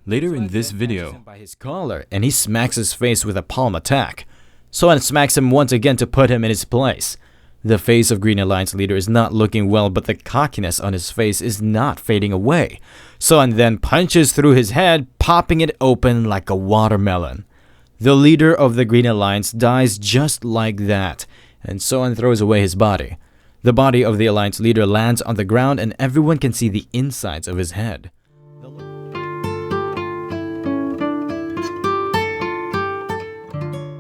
Later in this video, by his collar and he smacks his face with a palm attack. Sohan smacks him once again to put him in his place. The face of Green Alliance leader is not looking well, but the cockiness on his face is not fading away. Sohan then punches through his head, popping it open like a watermelon. The leader of the Green Alliance dies just like that, and Sohan throws away his body. The body of the Alliance leader lands on the ground and everyone can see the insides of his head.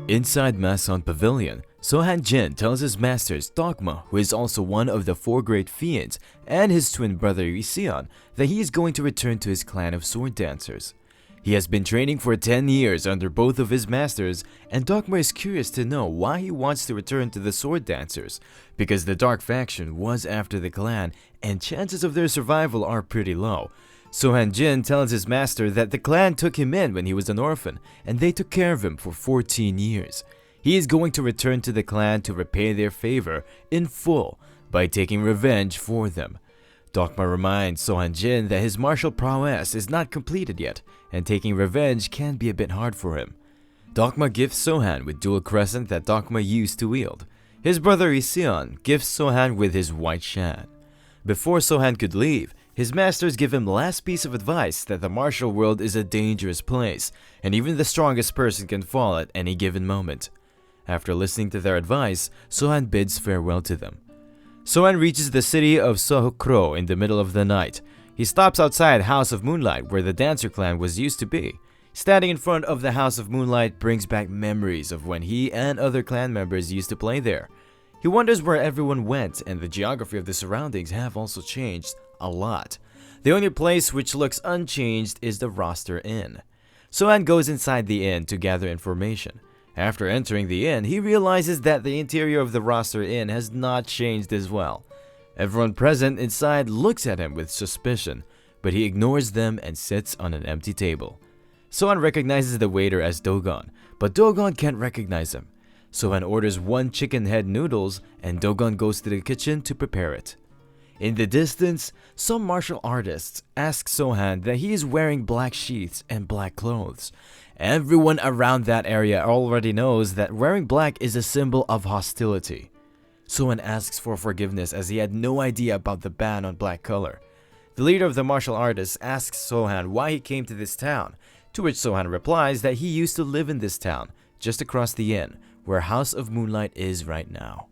Inside Mason Pavilion, Sohan Jin tells his masters Dogma, who is also one of the 4 great fiends, and his twin brother Iseon, that he is going to return to his clan of sword dancers. He has been training for 10 years under both of his masters, and Dogma is curious to know why he wants to return to the sword dancers, because the dark faction was after the clan and chances of their survival are pretty low. Sohan Jin tells his master that the clan took him in when he was an orphan, and they took care of him for 14 years. He is going to return to the clan to repay their favor in full by taking revenge for them. Dogma reminds Sohan Jin that his martial prowess is not completed yet, and taking revenge can be a bit hard for him. Dogma gifts Sohan with dual crescent that Dogma used to wield. His brother Iseon gifts Sohan with his white shan. Before Sohan could leave, his masters give him the last piece of advice that the martial world is a dangerous place, and even the strongest person can fall at any given moment. After listening to their advice, Sohan bids farewell to them. Sohan reaches the city of Sohokro in the middle of the night. He stops outside House of Moonlight, where the dancer clan was used to be. Standing in front of the House of Moonlight brings back memories of when he and other clan members used to play there. He wonders where everyone went, and the geography of the surroundings have also changed a lot. The only place which looks unchanged is the roster inn. Sohan goes inside the inn to gather information. After entering the inn, he realizes that the interior of the roster inn has not changed as well. Everyone present inside looks at him with suspicion, but he ignores them and sits on an empty table. Sohan recognizes the waiter as Dogon, but Dogon can't recognize him. Sohan orders 1 chicken head noodles, and Dogon goes to the kitchen to prepare it. In the distance, some martial artists ask Sohan that he is wearing black sheaths and black clothes. Everyone around that area already knows that wearing black is a symbol of hostility. Sohan asks for forgiveness as he had no idea about the ban on black color. The leader of the martial artists asks Sohan why he came to this town, to which Sohan replies that he used to live in this town, just across the inn, where House of Moonlight is right now.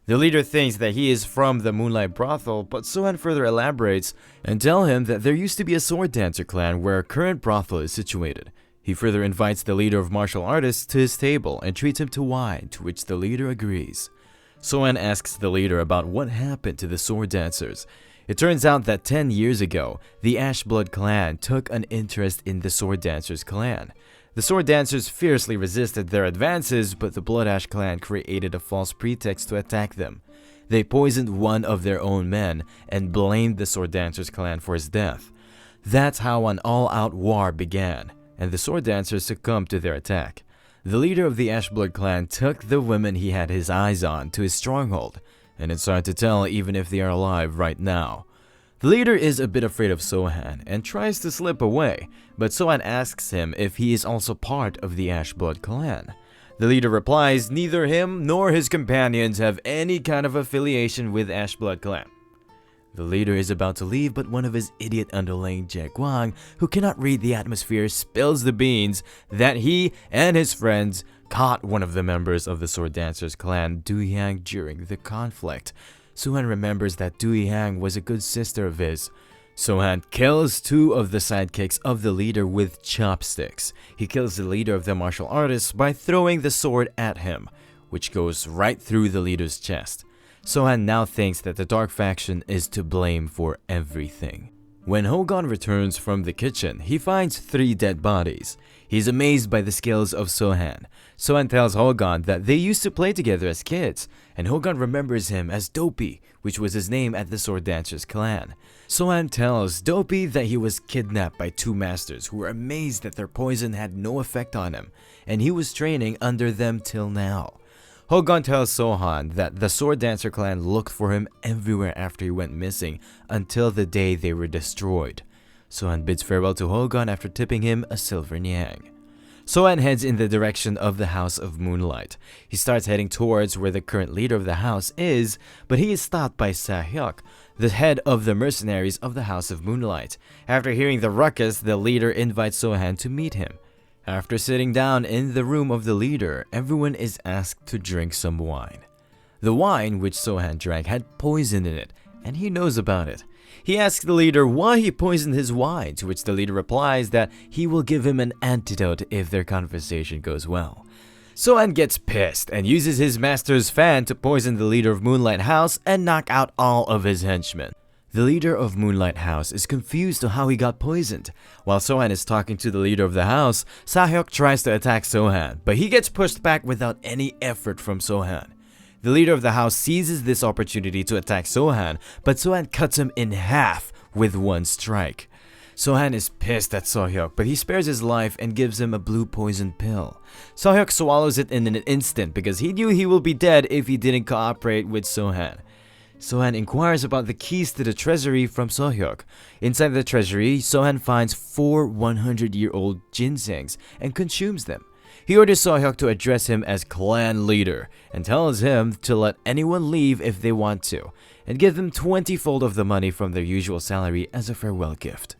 The leader thinks that he is from the Moonlight Brothel, but Sohan further elaborates and tells him that there used to be a sword dancer clan where current brothel is situated. He further invites the leader of martial artists to his table and treats him to wine, to which the leader agrees. Sohan asks the leader about what happened to the sword dancers. It turns out that 10 years ago, the Ashblood clan took an interest in the sword dancers clan. The sword dancers fiercely resisted their advances, but the Blood Ash clan created a false pretext to attack them. They poisoned one of their own men and blamed the sword dancers clan for his death. That's how an all-out war began, and the sword dancers succumbed to their attack. The leader of the Ashblood clan took the women he had his eyes on to his stronghold, and it's hard to tell even if they are alive right now. The leader is a bit afraid of Sohan and tries to slip away, but Sohan asks him if he is also part of the Ashblood clan. The leader replies neither him nor his companions have any kind of affiliation with Ashblood clan. The leader is about to leave, but one of his idiot underling, Jae Kwang, who cannot read the atmosphere, spills the beans that he and his friends caught one of the members of the sword dancers clan, Duihang, during the conflict. Sohan remembers that Duihang was a good sister of his. Sohan kills 2 of the sidekicks of the leader with chopsticks. He kills the leader of the martial artists by throwing the sword at him, which goes right through the leader's chest. Sohan now thinks that the dark faction is to blame for everything. When Hogan returns from the kitchen, he finds 3 dead bodies. He's amazed by the skills of Sohan. Sohan tells Hogan that they used to play together as kids, and Hogan remembers him as Dopey, which was his name at the Sword Dancers clan. Sohan tells Dopey that he was kidnapped by 2 masters who were amazed that their poison had no effect on him, and he was training under them till now. Hogan tells Sohan that the Sword Dancer clan looked for him everywhere after he went missing until the day they were destroyed. Sohan bids farewell to Hogan after tipping him a silver nyang. Sohan heads in the direction of the House of Moonlight. He starts heading towards where the current leader of the house is, but he is stopped by Sahyuk, the head of the mercenaries of the House of Moonlight. After hearing the ruckus, the leader invites Sohan to meet him. After sitting down in the room of the leader, everyone is asked to drink some wine. The wine which Sohan drank had poison in it, and he knows about it. He asks the leader why he poisoned his wine, to which the leader replies that he will give him an antidote if their conversation goes well. Sohan gets pissed and uses his master's fan to poison the leader of Moonlight House and knock out all of his henchmen. The leader of Moonlight House is confused to how he got poisoned. While Sohan is talking to the leader of the house, Sahyuk tries to attack Sohan, but he gets pushed back without any effort from Sohan. The leader of the house seizes this opportunity to attack Sohan, but Sohan cuts him in half with one strike. Sohan is pissed at Sahyuk, but he spares his life and gives him a blue poison pill. Sahyuk swallows it in an instant because he knew he will be dead if he didn't cooperate with Sohan. Sohan inquires about the keys to the treasury from Sahyuk. Inside the treasury, Sohan finds 4 100-year-old ginsengs and consumes them. He orders Sahyuk to address him as clan leader and tells him to let anyone leave if they want to, and give them 20-fold of the money from their usual salary as a farewell gift.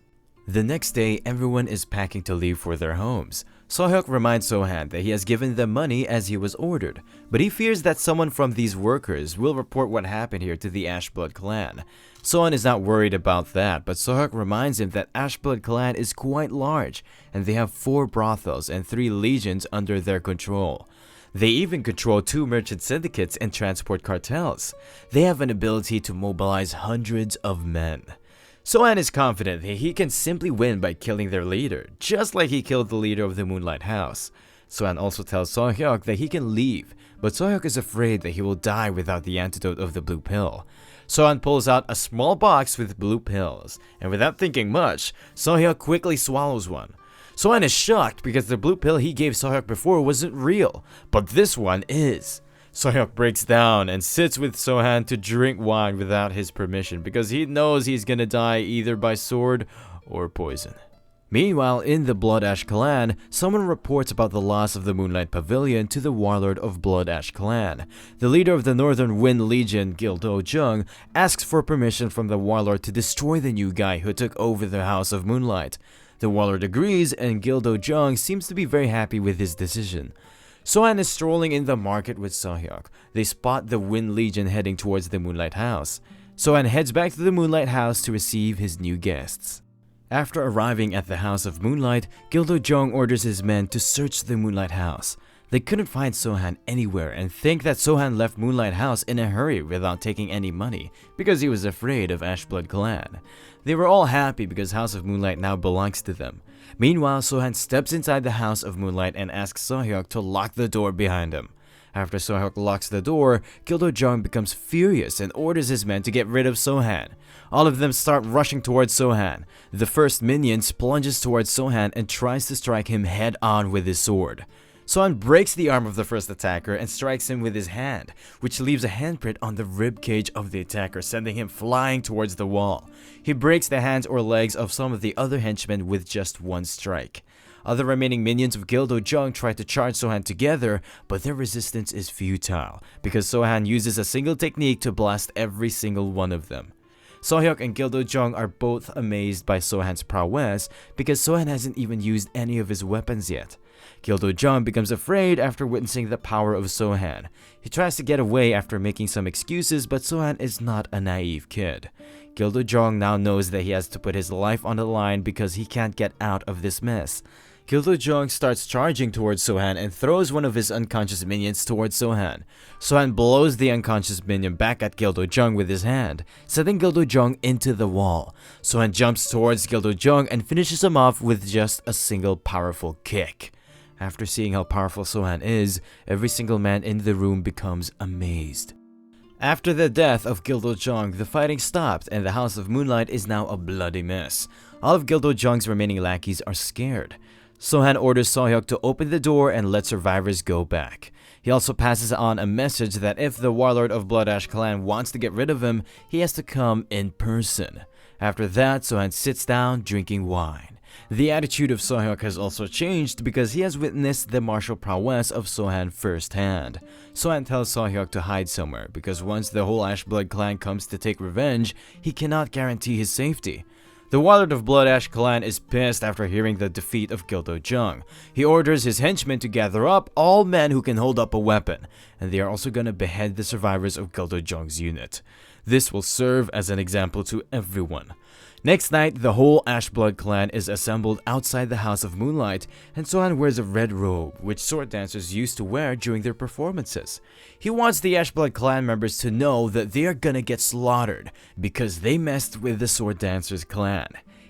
The next day, everyone is packing to leave for their homes. Sahyuk reminds Sohan that he has given them money as he was ordered, but he fears that someone from these workers will report what happened here to the Ashblood clan. Sohan is not worried about that, but Sahyuk reminds him that Ashblood clan is quite large, and they have 4 brothels and 3 legions under their control. They even control 2 merchant syndicates and transport cartels. They have an ability to mobilize hundreds of men. Sohan is confident that he can simply win by killing their leader, just like he killed the leader of the Moonlight House. Sohan also tells Sahyuk that he can leave, but Sahyuk is afraid that he will die without the antidote of the blue pill. Sohan pulls out a small box with blue pills, and without thinking much, Sahyuk quickly swallows one. Sohan is shocked because the blue pill he gave Sahyuk before wasn't real, but this one is. Sahyuk breaks down and sits with Sohan to drink wine without his permission because he knows he's gonna die either by sword or poison. Meanwhile, in the Blood Ash clan, someone reports about the loss of the Moonlight Pavilion to the warlord of Blood Ash clan. The leader of the Northern Wind Legion, Gildo Jung, asks for permission from the warlord to destroy the new guy who took over the House of Moonlight. The warlord agrees, and Gildo Jung seems to be very happy with his decision. Sohan is strolling in the market with Sahyuk. They spot the Wind Legion heading towards the Moonlight House. Sohan heads back to the Moonlight House to receive his new guests. After arriving at the House of Moonlight, Gildo Jung orders his men to search the Moonlight House. They couldn't find Sohan anywhere and think that Sohan left Moonlight House in a hurry without taking any money because he was afraid of Ashblood clan. They were all happy because House of Moonlight now belongs to them. Meanwhile, Sohan steps inside the House of Moonlight and asks Sahyuk to lock the door behind him. After Sahyuk locks the door, Gildo Jung becomes furious and orders his men to get rid of Sohan. All of them start rushing towards Sohan. The first minion plunges towards Sohan and tries to strike him head-on with his sword. Sohan breaks the arm of the first attacker and strikes him with his hand, which leaves a handprint on the ribcage of the attacker, sending him flying towards the wall. He breaks the hands or legs of some of the other henchmen with just one strike. Other remaining minions of Gildo Jung try to charge Sohan together, but their resistance is futile because Sohan uses a single technique to blast every single one of them. Sahyuk and Gildo Jung are both amazed by Sohan's prowess because Sohan hasn't even used any of his weapons yet. Gildo Jung becomes afraid after witnessing the power of Sohan. He tries to get away after making some excuses, but Sohan is not a naive kid. Gildo Jung now knows that he has to put his life on the line because he can't get out of this mess. Gildo Jung starts charging towards Sohan and throws one of his unconscious minions towards Sohan. Sohan blows the unconscious minion back at Gildo Jung with his hand, sending Gildo Jung into the wall. Sohan jumps towards Gildo Jung and finishes him off with just a single powerful kick. After seeing how powerful Sohan is, every single man in the room becomes amazed. After the death of Gildo Jung, the fighting stopped and the House of Moonlight is now a bloody mess. All of Gildo Jung's remaining lackeys are scared. Sohan orders Sahyuk to open the door and let survivors go back. He also passes on a message that if the warlord of Blood Ash clan wants to get rid of him, he has to come in person. After that, Sohan sits down drinking wine. The attitude of Sohyuk has also changed because he has witnessed the martial prowess of Sohan firsthand. Sohan tells Sohyuk to hide somewhere because once the whole Ash Blood clan comes to take revenge, he cannot guarantee his safety. The Warlord of Blood Ash clan is pissed after hearing the defeat of Gildo-jung. He orders his henchmen to gather up all men who can hold up a weapon, and they are also gonna behead the survivors of Gildo-jung's unit. This will serve as an example to everyone. Next night, the whole Ash Blood clan is assembled outside the House of Moonlight, and Sohan wears a red robe, which sword dancers used to wear during their performances. He wants the Ash Blood clan members to know that they are gonna get slaughtered because they messed with the sword dancers clan.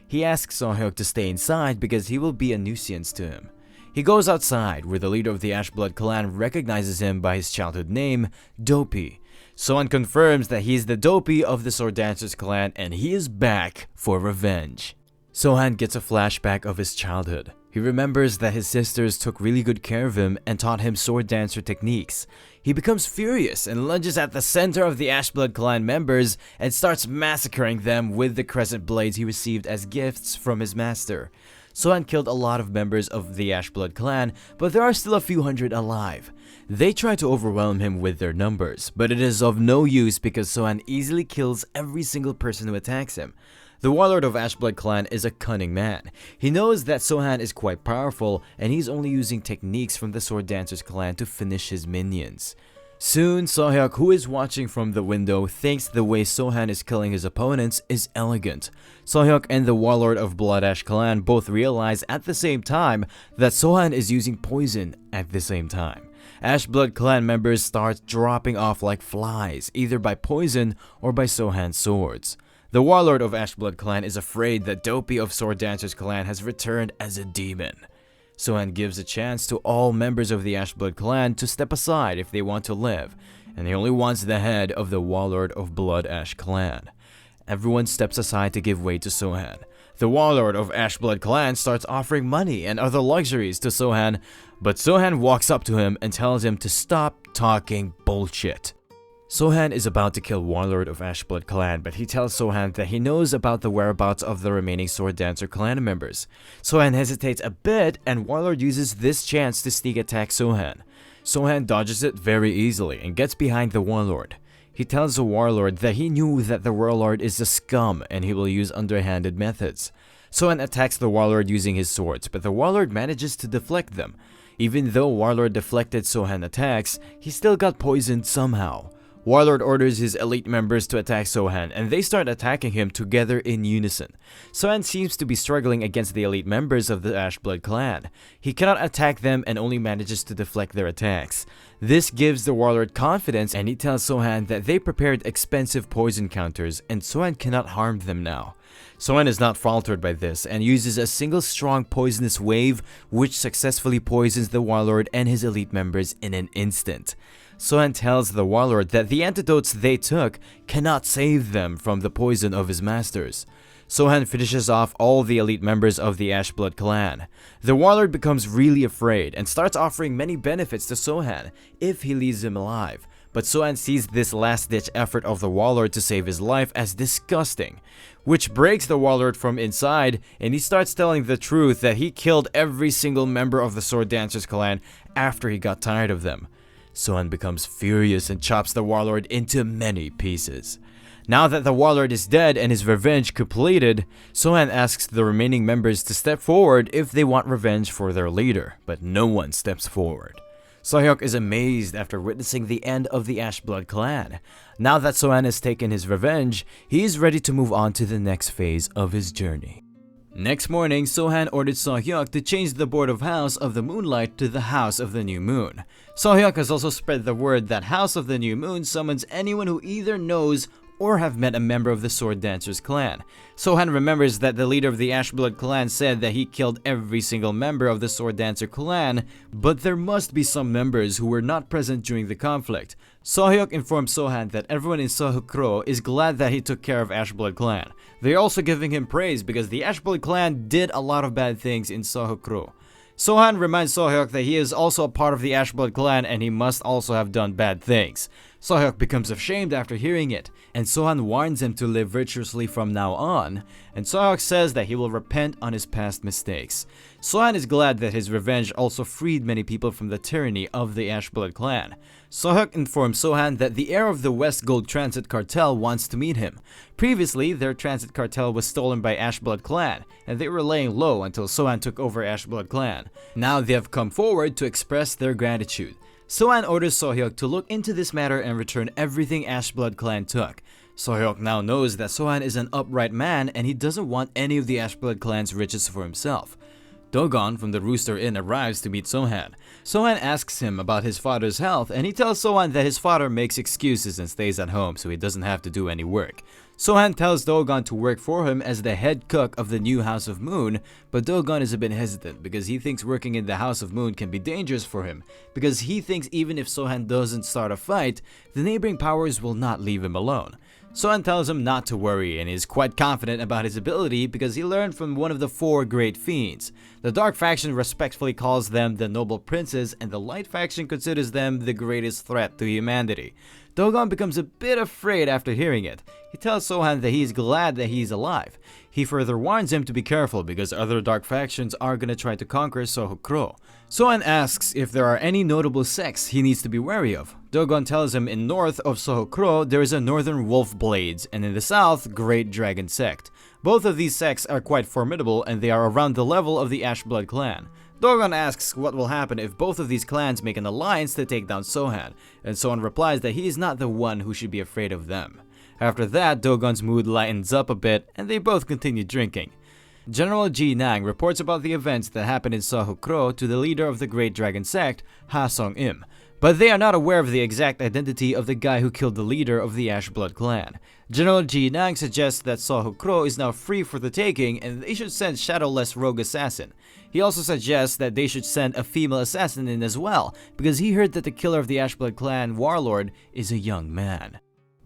He asks Sohyuk to stay inside because he will be a nuisance to him. He goes outside, where the leader of the Ash Blood clan recognizes him by his childhood name, Dopey. Sohan confirms that he is the Dopey of the Sword Dancers clan and he is back for revenge. Sohan gets a flashback of his childhood. He remembers that his sisters took really good care of him and taught him sword dancer techniques. He becomes furious and lunges at the center of the Ash Blood clan members and starts massacring them with the crescent blades he received as gifts from his master. Sohan killed a lot of members of the Ash Blood clan, but there are still a few hundred alive. They try to overwhelm him with their numbers, but it is of no use because Sohan easily kills every single person who attacks him. The Warlord of Ash Blood clan is a cunning man. He knows that Sohan is quite powerful and he's only using techniques from the Sword Dancers clan to finish his minions. Soon, Sohyuk, who is watching from the window, thinks the way Sohan is killing his opponents is elegant. Sohyuk and the Warlord of Blood Ash clan both realize at the same time that Sohan is using poison at the same time. Ash Blood clan members start dropping off like flies, either by poison or by Sohan's swords. The Warlord of Ash Blood clan is afraid that Dopey of Sword Dancers clan has returned as a demon. Sohan gives a chance to all members of the Ash Blood clan to step aside if they want to live, and he only wants the head of the Warlord of Blood Ash clan. Everyone steps aside to give way to Sohan. The Warlord of Ash Blood clan starts offering money and other luxuries to Sohan, but Sohan walks up to him and tells him to stop talking bullshit. Sohan is about to kill Warlord of Ash Blood clan, but he tells Sohan that he knows about the whereabouts of the remaining Sword Dancer clan members. Sohan hesitates a bit, and Warlord uses this chance to sneak attack Sohan. Sohan dodges it very easily and gets behind the Warlord. He tells the Warlord that he knew that the Warlord is a scum and he will use underhanded methods. Sohan attacks the Warlord using his swords, but the Warlord manages to deflect them. Even though Warlord deflected Sohan attacks, he still got poisoned somehow. Warlord orders his elite members to attack Sohan, and they start attacking him together in unison. Sohan seems to be struggling against the elite members of the Ash Blood clan. He cannot attack them and only manages to deflect their attacks. This gives the Warlord confidence, and he tells Sohan that they prepared expensive poison counters and Sohan cannot harm them now. Sohan is not faltered by this and uses a single strong poisonous wave which successfully poisons the Warlord and his elite members in an instant. Sohan tells the Warlord that the antidotes they took cannot save them from the poison of his masters. Sohan finishes off all the elite members of the Ash Blood clan. The Warlord becomes really afraid and starts offering many benefits to Sohan if he leaves him alive. But Sohan sees this last-ditch effort of the Warlord to save his life as disgusting, which breaks the Warlord from inside, and he starts telling the truth that he killed every single member of the Sword Dancers clan after he got tired of them. Sohan becomes furious and chops the Warlord into many pieces. Now that the Warlord is dead and his revenge completed, Sohan asks the remaining members to step forward if they want revenge for their leader, but no one steps forward. Sohyuk is amazed after witnessing the end of the Ash Blood clan. Now that Sohan has taken his revenge, he is ready to move on to the next phase of his journey. Next morning, Sohan ordered Sohyuk to change the board of House of the Moonlight to the House of the New Moon. Sohyuk has also spread the word that House of the New Moon summons anyone who either knows or have met a member of the Sword Dancers clan. Sohan remembers that the leader of the Ash Blood clan said that he killed every single member of the Sword Dancer clan, but there must be some members who were not present during the conflict. Sohyuk informs Sohan that everyone in Sohukro is glad that he took care of Ash Blood clan. They're also giving him praise because the Ash Blood clan did a lot of bad things in Sohukro. Sohan reminds Sohyuk that he is also a part of the Ash Blood clan and he must also have done bad things. Sohyuk becomes ashamed after hearing it, and Sohan warns him to live virtuously from now on, and Sohyuk says that he will repent on his past mistakes. Sohan is glad that his revenge also freed many people from the tyranny of the Ashblood clan. Sohyuk informs Sohan that the heir of the West Gold Transit Cartel wants to meet him. Previously, their transit cartel was stolen by Ashblood clan, and they were laying low until Sohan took over Ashblood clan. Now they have come forward to express their gratitude. Sohan orders Sohyuk to look into this matter and return everything Ashblood clan took. Sohyuk now knows that Sohan is an upright man and he doesn't want any of the Ashblood clan's riches for himself. Dogon from the Rooster Inn arrives to meet Sohan. Sohan asks him about his father's health and he tells Sohan that his father makes excuses and stays at home so he doesn't have to do any work. Sohan tells Dogon to work for him as the head cook of the new House of Moon, but Dogon is a bit hesitant because he thinks working in the House of Moon can be dangerous for him, because he thinks even if Sohan doesn't start a fight, the neighboring powers will not leave him alone. Sohan tells him not to worry and is quite confident about his ability because he learned from one of the 4 great fiends. The Dark faction respectfully calls them the Noble Princes and the Light faction considers them the greatest threat to humanity. Dogon becomes a bit afraid after hearing it. He tells Sohan that he is glad that he is alive. He further warns him to be careful because other dark factions are gonna try to conquer Sohokro. Sohan asks if there are any notable sects he needs to be wary of. Dogon tells him in north of Sohokro there is a Northern Wolf Blades and in the south Great Dragon sect. Both of these sects are quite formidable and they are around the level of the Ashblood clan. Dogon asks what will happen if both of these clans make an alliance to take down Sohan, and Sohan replies that he is not the one who should be afraid of them. After that, Dogon's mood lightens up a bit and they both continue drinking. General Ji Nang reports about the events that happened in Sohokro to the leader of the Great Dragon sect, Ha Song-im, but they are not aware of the exact identity of the guy who killed the leader of the Ashblood clan. General Ji Nang suggests that Sohokro is now free for the taking and they should send Shadowless Rogue assassin. He also suggests that they should send a female assassin in as well, because he heard that the killer of the Ashblood clan warlord is a young man.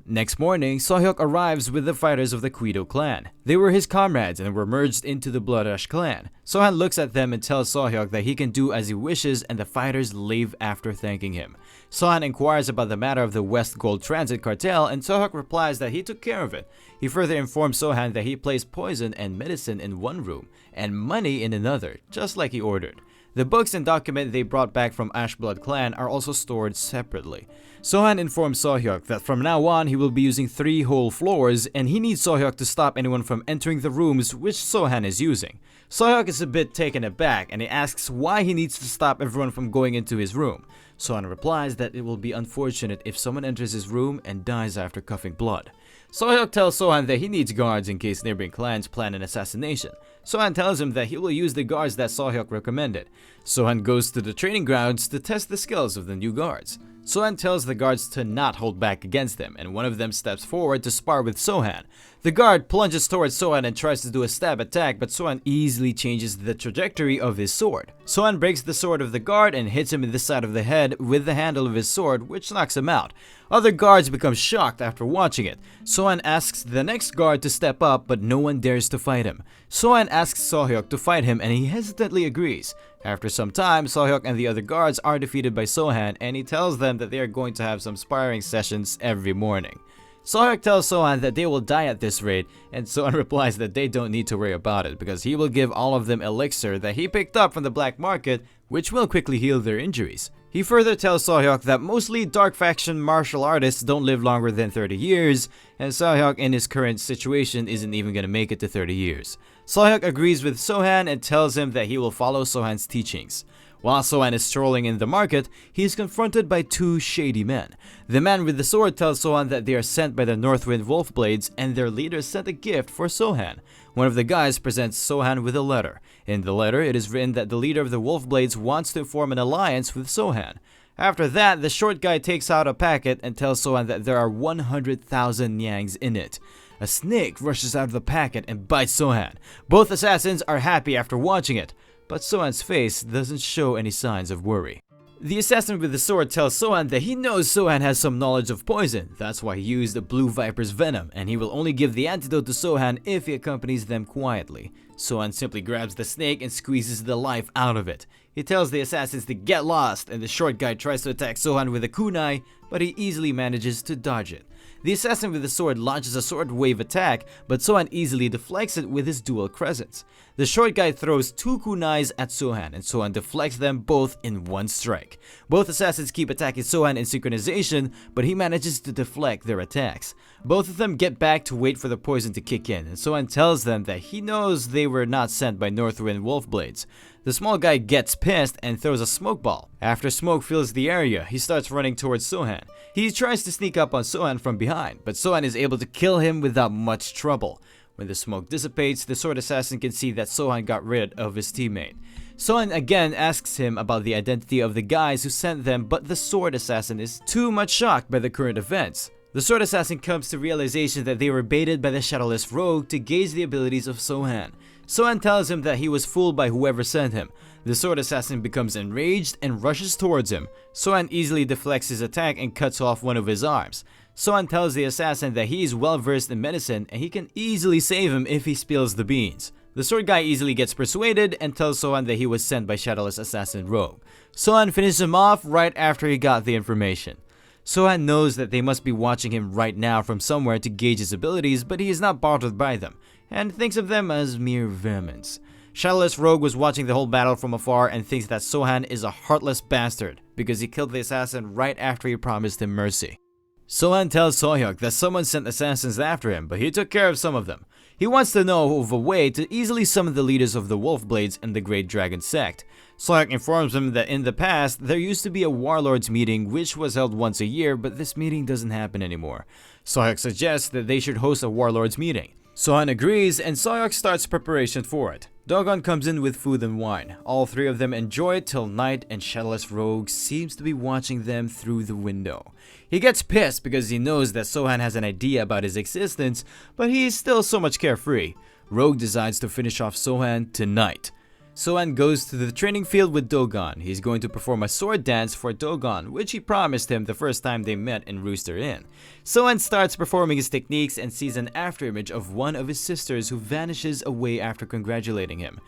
Next morning, Sohyuk arrives with the fighters of the Kwido clan. They were his comrades and were merged into the Blood Rush clan. Sohan looks at them and tells Sohyuk that he can do as he wishes and the fighters leave after thanking him. Sohan inquires about the matter of the West Gold Transit cartel and Sohyuk replies that he took care of it. He further informs Sohan that he placed poison and medicine in one room and money in another, just like he ordered. The books and documents they brought back from Ashblood clan are also stored separately. Sohan informs Sohyuk that from now on he will be using 3 whole floors and he needs Sohyuk to stop anyone from entering the rooms which Sohan is using. Sohyuk is a bit taken aback and he asks why he needs to stop everyone from going into his room. Sohan replies that it will be unfortunate if someone enters his room and dies after coughing blood. Sohyuk tells Sohan that he needs guards in case neighboring clans plan an assassination. Sohan tells him that he will use the guards that Sohyuk recommended. Sohan goes to the training grounds to test the skills of the new guards. Sohan tells the guards to not hold back against him, and one of them steps forward to spar with Sohan. The guard plunges towards Sohan and tries to do a stab attack, but Sohan easily changes the trajectory of his sword. Sohan breaks the sword of the guard and hits him in the side of the head with the handle of his sword, which knocks him out. Other guards become shocked after watching it. Sohan asks the next guard to step up, but no one dares to fight him. Sohan asks Sohyuk to fight him and he hesitantly agrees. After some time, Sohyuk and the other guards are defeated by Sohan and he tells them that they are going to have some sparring sessions every morning. Sohyuk tells Sohan that they will die at this rate, and Sohan replies that they don't need to worry about it because he will give all of them elixir that he picked up from the black market, which will quickly heal their injuries. He further tells Sohyuk that mostly dark faction martial artists don't live longer than 30 years, and Sohyuk in his current situation isn't even gonna make it to 30 years. Sohyuk agrees with Sohan and tells him that he will follow Sohan's teachings. While Sohan is strolling in the market, he is confronted by 2 shady men. The man with the sword tells Sohan that they are sent by the Northwind Wolfblades and their leader sent a gift for Sohan. One of the guys presents Sohan with a letter. In the letter, it is written that the leader of the Wolfblades wants to form an alliance with Sohan. After that, the short guy takes out a packet and tells Sohan that there are 100,000 nyangs in it. A snake rushes out of the packet and bites Sohan. Both assassins are happy after watching it, but Sohan's face doesn't show any signs of worry. The assassin with the sword tells Sohan that he knows Sohan has some knowledge of poison, that's why he used the blue viper's venom, and he will only give the antidote to Sohan if he accompanies them quietly. Sohan simply grabs the snake and squeezes the life out of it. He tells the assassins to get lost, and the short guy tries to attack Sohan with a kunai, but he easily manages to dodge it. The assassin with the sword launches a sword wave attack, but Sohan easily deflects it with his dual crescents. The short guy throws 2 kunais at Sohan, and Sohan deflects them both in one strike. Both assassins keep attacking Sohan in synchronization, but he manages to deflect their attacks. Both of them get back to wait for the poison to kick in, and Sohan tells them that he knows they were not sent by Northwind Wolfblades. The small guy gets pissed and throws a smoke ball. After smoke fills the area, he starts running towards Sohan. He tries to sneak up on Sohan from behind, but Sohan is able to kill him without much trouble. When the smoke dissipates, the sword assassin can see that Sohan got rid of his teammate. Sohan again asks him about the identity of the guys who sent them, but the sword assassin is too much shocked by the current events. The sword assassin comes to realization that they were baited by the Shadowless Rogue to gauge the abilities of Sohan. Sohan tells him that he was fooled by whoever sent him. The sword assassin becomes enraged and rushes towards him. Sohan easily deflects his attack and cuts off one of his arms. Sohan tells the assassin that he is well versed in medicine and he can easily save him if he spills the beans. The sword guy easily gets persuaded and tells Sohan that he was sent by Shadowless Assassin Rogue. Sohan finishes him off right after he got the information. Sohan knows that they must be watching him right now from somewhere to gauge his abilities, but he is not bothered by them, and thinks of them as mere vermins. Shadowless Rogue was watching the whole battle from afar and thinks that Sohan is a heartless bastard because he killed the assassin right after he promised him mercy. Sohan tells Sohyuk that someone sent assassins after him, but he took care of some of them. He wants to know of a way to easily summon the leaders of the Wolfblades and the Great Dragon sect. Sohyuk informs him that in the past, there used to be a Warlords Meeting which was held once a year, but this meeting doesn't happen anymore. Sohyuk suggests that they should host a Warlords Meeting. Sohan agrees and Sohyuk starts preparation for it. Dogon comes in with food and wine. All three of them enjoy it till night and Shadowless Rogue seems to be watching them through the window. He gets pissed because he knows that Sohan has an idea about his existence, but he is still so much carefree. Rogue decides to finish off Sohan tonight. Sohan goes to the training field with Dogon. He's going to perform a sword dance for Dogon, which he promised him the first time they met in Rooster Inn. Sohan starts performing his techniques and sees an afterimage of one of his sisters who vanishes away after congratulating him.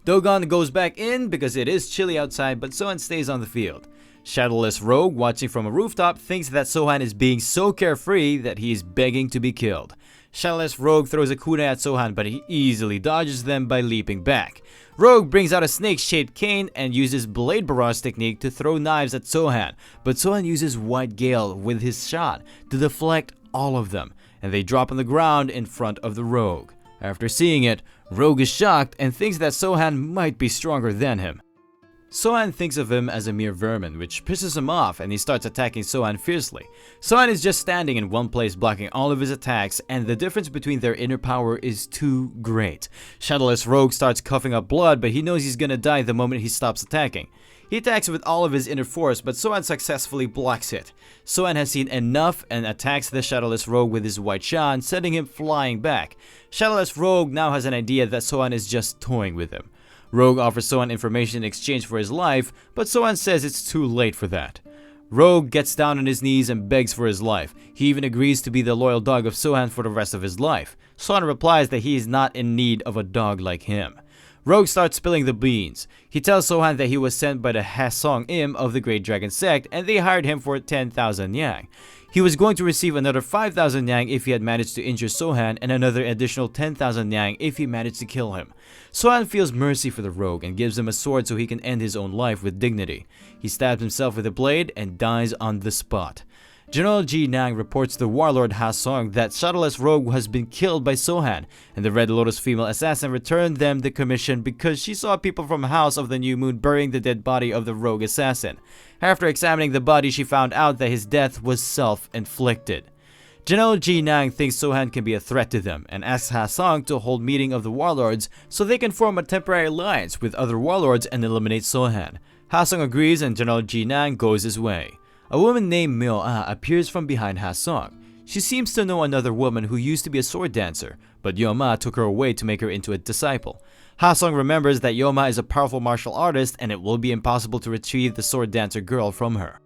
Dogon goes back in because it is chilly outside, but Sohan stays on the field. Shadowless Rogue, watching from a rooftop, thinks that Sohan is being so carefree that he is begging to be killed. Shadowless Rogue throws a kunai at Sohan, but he easily dodges them by leaping back. Rogue brings out a snake-shaped cane and uses Blade Barrage technique to throw knives at Sohan, but Sohan uses White Gale with his shot to deflect all of them, and they drop on the ground in front of the Rogue. After seeing it, Rogue is shocked and thinks that Sohan might be stronger than him. Sohan thinks of him as a mere vermin, which pisses him off and he starts attacking Sohan fiercely. Sohan is just standing in one place blocking all of his attacks, and the difference between their inner power is too great. Shadowless Rogue starts coughing up blood, but he knows he's gonna die the moment he stops attacking. He attacks with all of his inner force, but Sohan successfully blocks it. Sohan has seen enough and attacks the Shadowless Rogue with his White Shan, sending him flying back. Shadowless Rogue now has an idea that Sohan is just toying with him. Rogue offers Sohan information in exchange for his life, but Sohan says it's too late for that. Rogue gets down on his knees and begs for his life. He even agrees to be the loyal dog of Sohan for the rest of his life. Sohan replies that he is not in need of a dog like him. Rogue starts spilling the beans. He tells Sohan that he was sent by the Hasong Im of the Great Dragon sect and they hired him for 10,000 yang. He was going to receive another 5,000 yang if he had managed to injure Sohan and another additional 10,000 yang if he managed to kill him. Sohan feels mercy for the rogue and gives him a sword so he can end his own life with dignity. He stabs himself with a blade and dies on the spot. General Ji Nang reports to Warlord Hasong that Shadowless Rogue has been killed by Sohan, and the Red Lotus female assassin returned them the commission because she saw people from House of the New Moon burying the dead body of the rogue assassin. After examining the body, she found out that his death was self-inflicted. General Ji Nang thinks Sohan can be a threat to them and asks Hasong to hold meeting of the warlords so they can form a temporary alliance with other warlords and eliminate Sohan. Hasong agrees and General Ji Nang goes his way. A woman named Myo-ah appears from behind Hasong. She seems to know another woman who used to be a sword dancer, but Yoma took her away to make her into a disciple. Ha-sung remembers that Yoma is a powerful martial artist and it will be impossible to retrieve the sword dancer girl from her.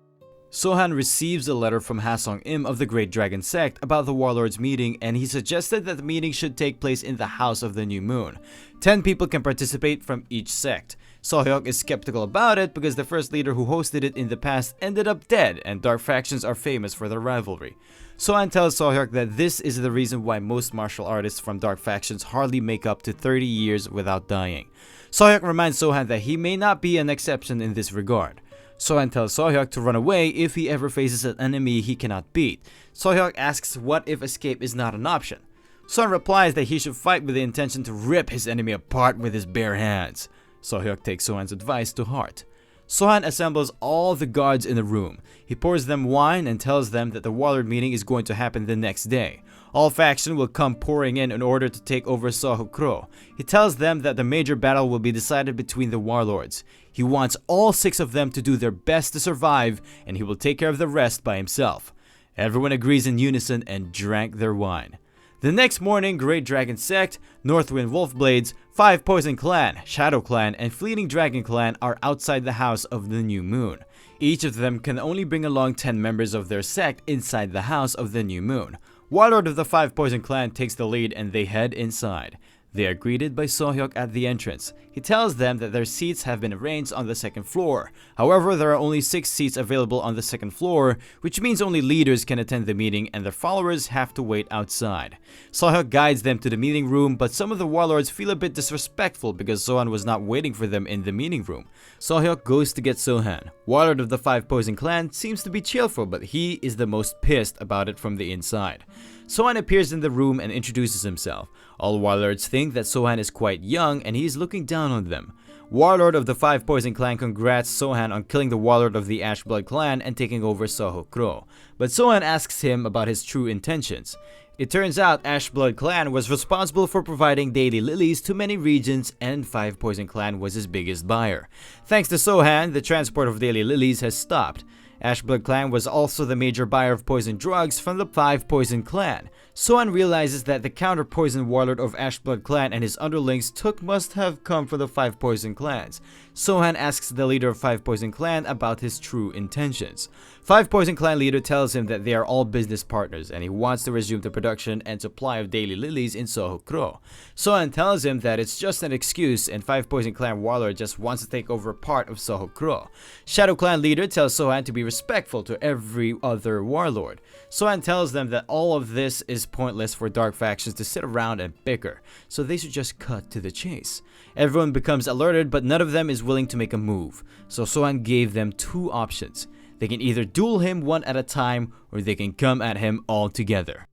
Sohan receives a letter from Ha-sung-im of the Great Dragon Sect about the Warlords Meeting, and he suggested that the meeting should take place in the House of the New Moon. 10 people can participate from each sect. Sohyuk is skeptical about it because the first leader who hosted it in the past ended up dead, and dark factions are famous for their rivalry. Sohan tells Sohyuk that this is the reason why most martial artists from dark factions hardly make up to 30 years without dying. Sohyuk reminds Sohan that he may not be an exception in this regard. Sohan tells Sohyuk to run away if he ever faces an enemy he cannot beat. Sohyuk asks what if escape is not an option. Sohan replies that he should fight with the intention to rip his enemy apart with his bare hands. Sohyuk takes Sohan's advice to heart. Sohan assembles all the guards in the room. He pours them wine and tells them that the Warlord meeting is going to happen the next day. All faction will come pouring in order to take over Sohokro. He tells them that the major battle will be decided between the warlords. He wants all 6 of them to do their best to survive, and he will take care of the rest by himself. Everyone agrees in unison and drank their wine. The next morning, Great Dragon Sect, Northwind Wolfblades, Five Poison Clan, Shadow Clan, and Fleeting Dragon Clan are outside the House of the New Moon. Each of them can only bring along 10 members of their sect inside the House of the New Moon. Warlord of the Five Poison Clan takes the lead and they head inside. They are greeted by Sohyuk at the entrance. He tells them that their seats have been arranged on the second floor. However, there are only 6 seats available on the second floor, which means only leaders can attend the meeting and their followers have to wait outside. Sohyuk guides them to the meeting room, but some of the warlords feel a bit disrespectful because Sohan was not waiting for them in the meeting room. Sohyuk goes to get Sohan. Warlord of the Five Poison Clan seems to be cheerful, but he is the most pissed about it from the inside. Sohan appears in the room and introduces himself. All warlords think that Sohan is quite young and he is looking down on them. Warlord of the Five Poison Clan congrats Sohan on killing the Warlord of the Ashblood Clan and taking over Sohokro. But Sohan asks him about his true intentions. It turns out Ashblood Clan was responsible for providing daily lilies to many regions and Five Poison Clan was his biggest buyer. Thanks to Sohan, the transport of daily lilies has stopped. Ashblood Clan was also the major buyer of poison drugs from the Five Poison Clan. Sohan realizes that the counter-poison warlord of Ashblood Clan and his underlings must have come from the Five Poison Clans. Sohan asks the leader of Five Poison Clan about his true intentions. Five Poison Clan leader tells him that they are all business partners and he wants to resume the production and supply of daily lilies in Sohokro. Sohan tells him that it's just an excuse and Five Poison Clan warlord just wants to take over part of Sohokro. Shadow Clan leader tells Sohan to be respectful to every other warlord. Sohan tells them that all of this is pointless for dark factions to sit around and bicker, so they should just cut to the chase. Everyone becomes alerted, but none of them is willing to make a move, so Sohan gave them 2 options. They can either duel him one at a time, or they can come at him all together.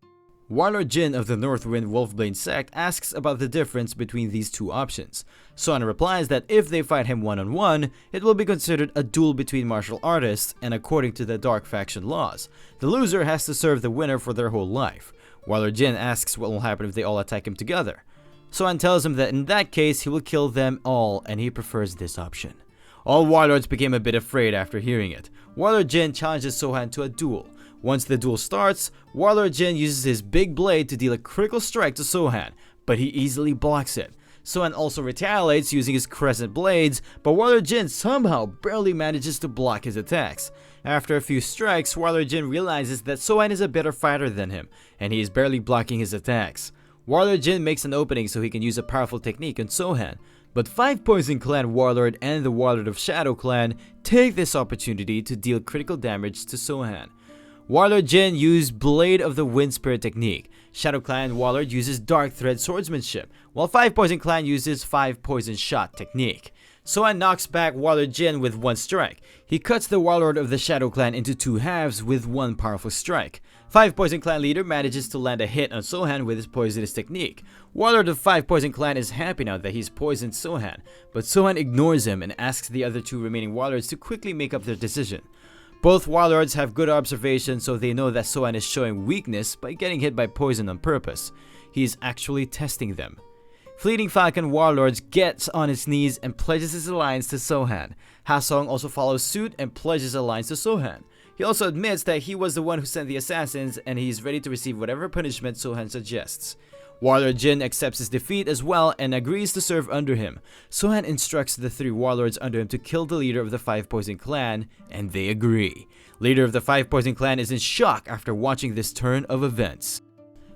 Warlord Jin of the Northwind Wolfblade sect asks about the difference between these 2 options. Sohan replies that if they fight him one-on-one, it will be considered a duel between martial artists, and according to the dark faction laws, the loser has to serve the winner for their whole life. Warlord Jin asks what will happen if they all attack him together. Sohan tells him that in that case he will kill them all and he prefers this option. All warlords became a bit afraid after hearing it. Warlord Jin challenges Sohan to a duel. Once the duel starts, Warlord Jin uses his big blade to deal a critical strike to Sohan, but he easily blocks it. Sohan also retaliates using his crescent blades, but Warlord Jin somehow barely manages to block his attacks. After a few strikes, Warlord Jin realizes that Sohan is a better fighter than him, and he is barely blocking his attacks. Warlord Jin makes an opening so he can use a powerful technique on Sohan, but Five Poison Clan Warlord and the Warlord of Shadow Clan take this opportunity to deal critical damage to Sohan. Warlord Jin used Blade of the Wind Spirit technique. Shadow Clan Warlord uses Dark Thread swordsmanship, while Five Poison Clan uses Five Poison Shot technique. Sohan knocks back Warlord Jin with 1 strike. He cuts the Warlord of the Shadow Clan into 2 halves with 1 powerful strike. Five Poison Clan leader manages to land a hit on Sohan with his poisonous technique. Warlord of Five Poison Clan is happy now that he's poisoned Sohan, but Sohan ignores him and asks the other 2 remaining warlords to quickly make up their decision. Both warlords have good observation, so they know that Sohan is showing weakness by getting hit by poison on purpose. He is actually testing them. Fleeting Falcon Warlords gets on his knees and pledges his alliance to Sohan. Ha-sung also follows suit and pledges alliance to Sohan. He also admits that he was the one who sent the assassins and he is ready to receive whatever punishment Sohan suggests. Warlord Jin accepts his defeat as well and agrees to serve under him. Sohan instructs the 3 warlords under him to kill the leader of the 5 Poison Clan, and they agree. Leader of the 5 Poison Clan is in shock after watching this turn of events.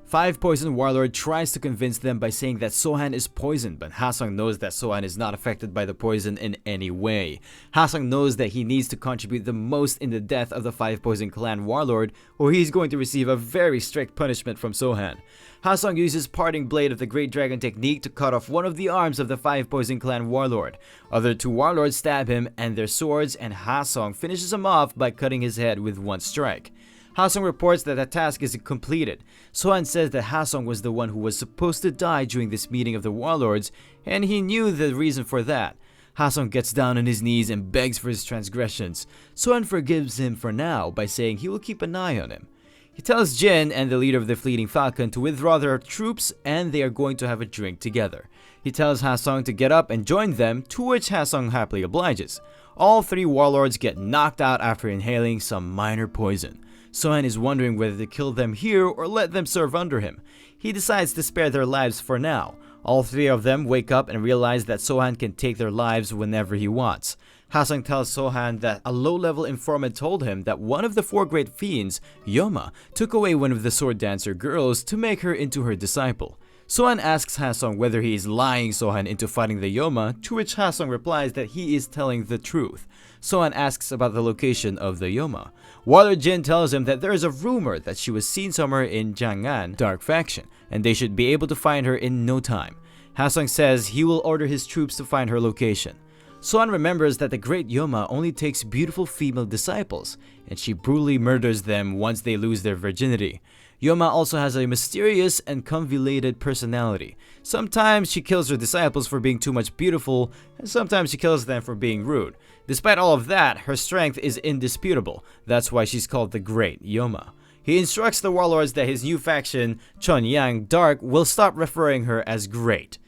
5 Poison Warlord tries to convince them by saying that Sohan is poisoned, but Ha-sung knows that Sohan is not affected by the poison in any way. Ha-sung knows that he needs to contribute the most in the death of the 5 Poison Clan Warlord, or he's going to receive a very strict punishment from Sohan. Ha-sung uses Parting Blade of the Great Dragon technique to cut off one of the arms of the 5 Poison Clan Warlord. Other 2 warlords stab him and their swords, and Ha-sung finishes him off by cutting his head with 1 strike. Ha-sung reports that the task is completed. Sohan says that Ha-sung was the one who was supposed to die during this meeting of the warlords, and he knew the reason for that. Ha-sung gets down on his knees and begs for his transgressions. Sohan forgives him for now by saying he will keep an eye on him. He tells Jin and the leader of the Fleeting Falcon to withdraw their troops, and they are going to have a drink together. He tells Ha-sung to get up and join them, to which Ha-sung happily obliges. All 3 warlords get knocked out after inhaling some minor poison. Sohan is wondering whether to kill them here or let them serve under him. He decides to spare their lives for now. All 3 of them wake up and realize that Sohan can take their lives whenever he wants. Ha-sung tells Sohan that a low-level informant told him that one of the 4 great fiends, Yoma, took away one of the sword dancer girls to make her into her disciple. Sohan asks Ha-sung whether he is lying Sohan into fighting the Yoma, to which Ha-sung replies that he is telling the truth. Sohan asks about the location of the Yoma. Warlord Jin tells him that there is a rumor that she was seen somewhere in Jangan Dark Faction, and they should be able to find her in no time. Ha-sung says he will order his troops to find her location. Sohan remembers that the Great Yoma only takes beautiful female disciples, and she brutally murders them once they lose their virginity. Yoma also has a mysterious and convoluted personality. Sometimes she kills her disciples for being too much beautiful, and sometimes she kills them for being rude. Despite all of that, her strength is indisputable. That's why she's called the Great Yoma. He instructs the warlords that his new faction, Chonyang Dark, will stop referring her as Great.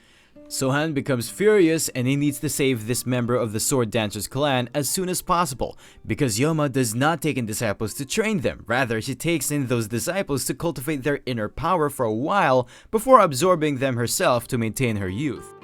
Sohan becomes furious and he needs to save this member of the Sword Dancers clan as soon as possible, because Yoma does not take in disciples to train them. Rather, she takes in those disciples to cultivate their inner power for a while before absorbing them herself to maintain her youth.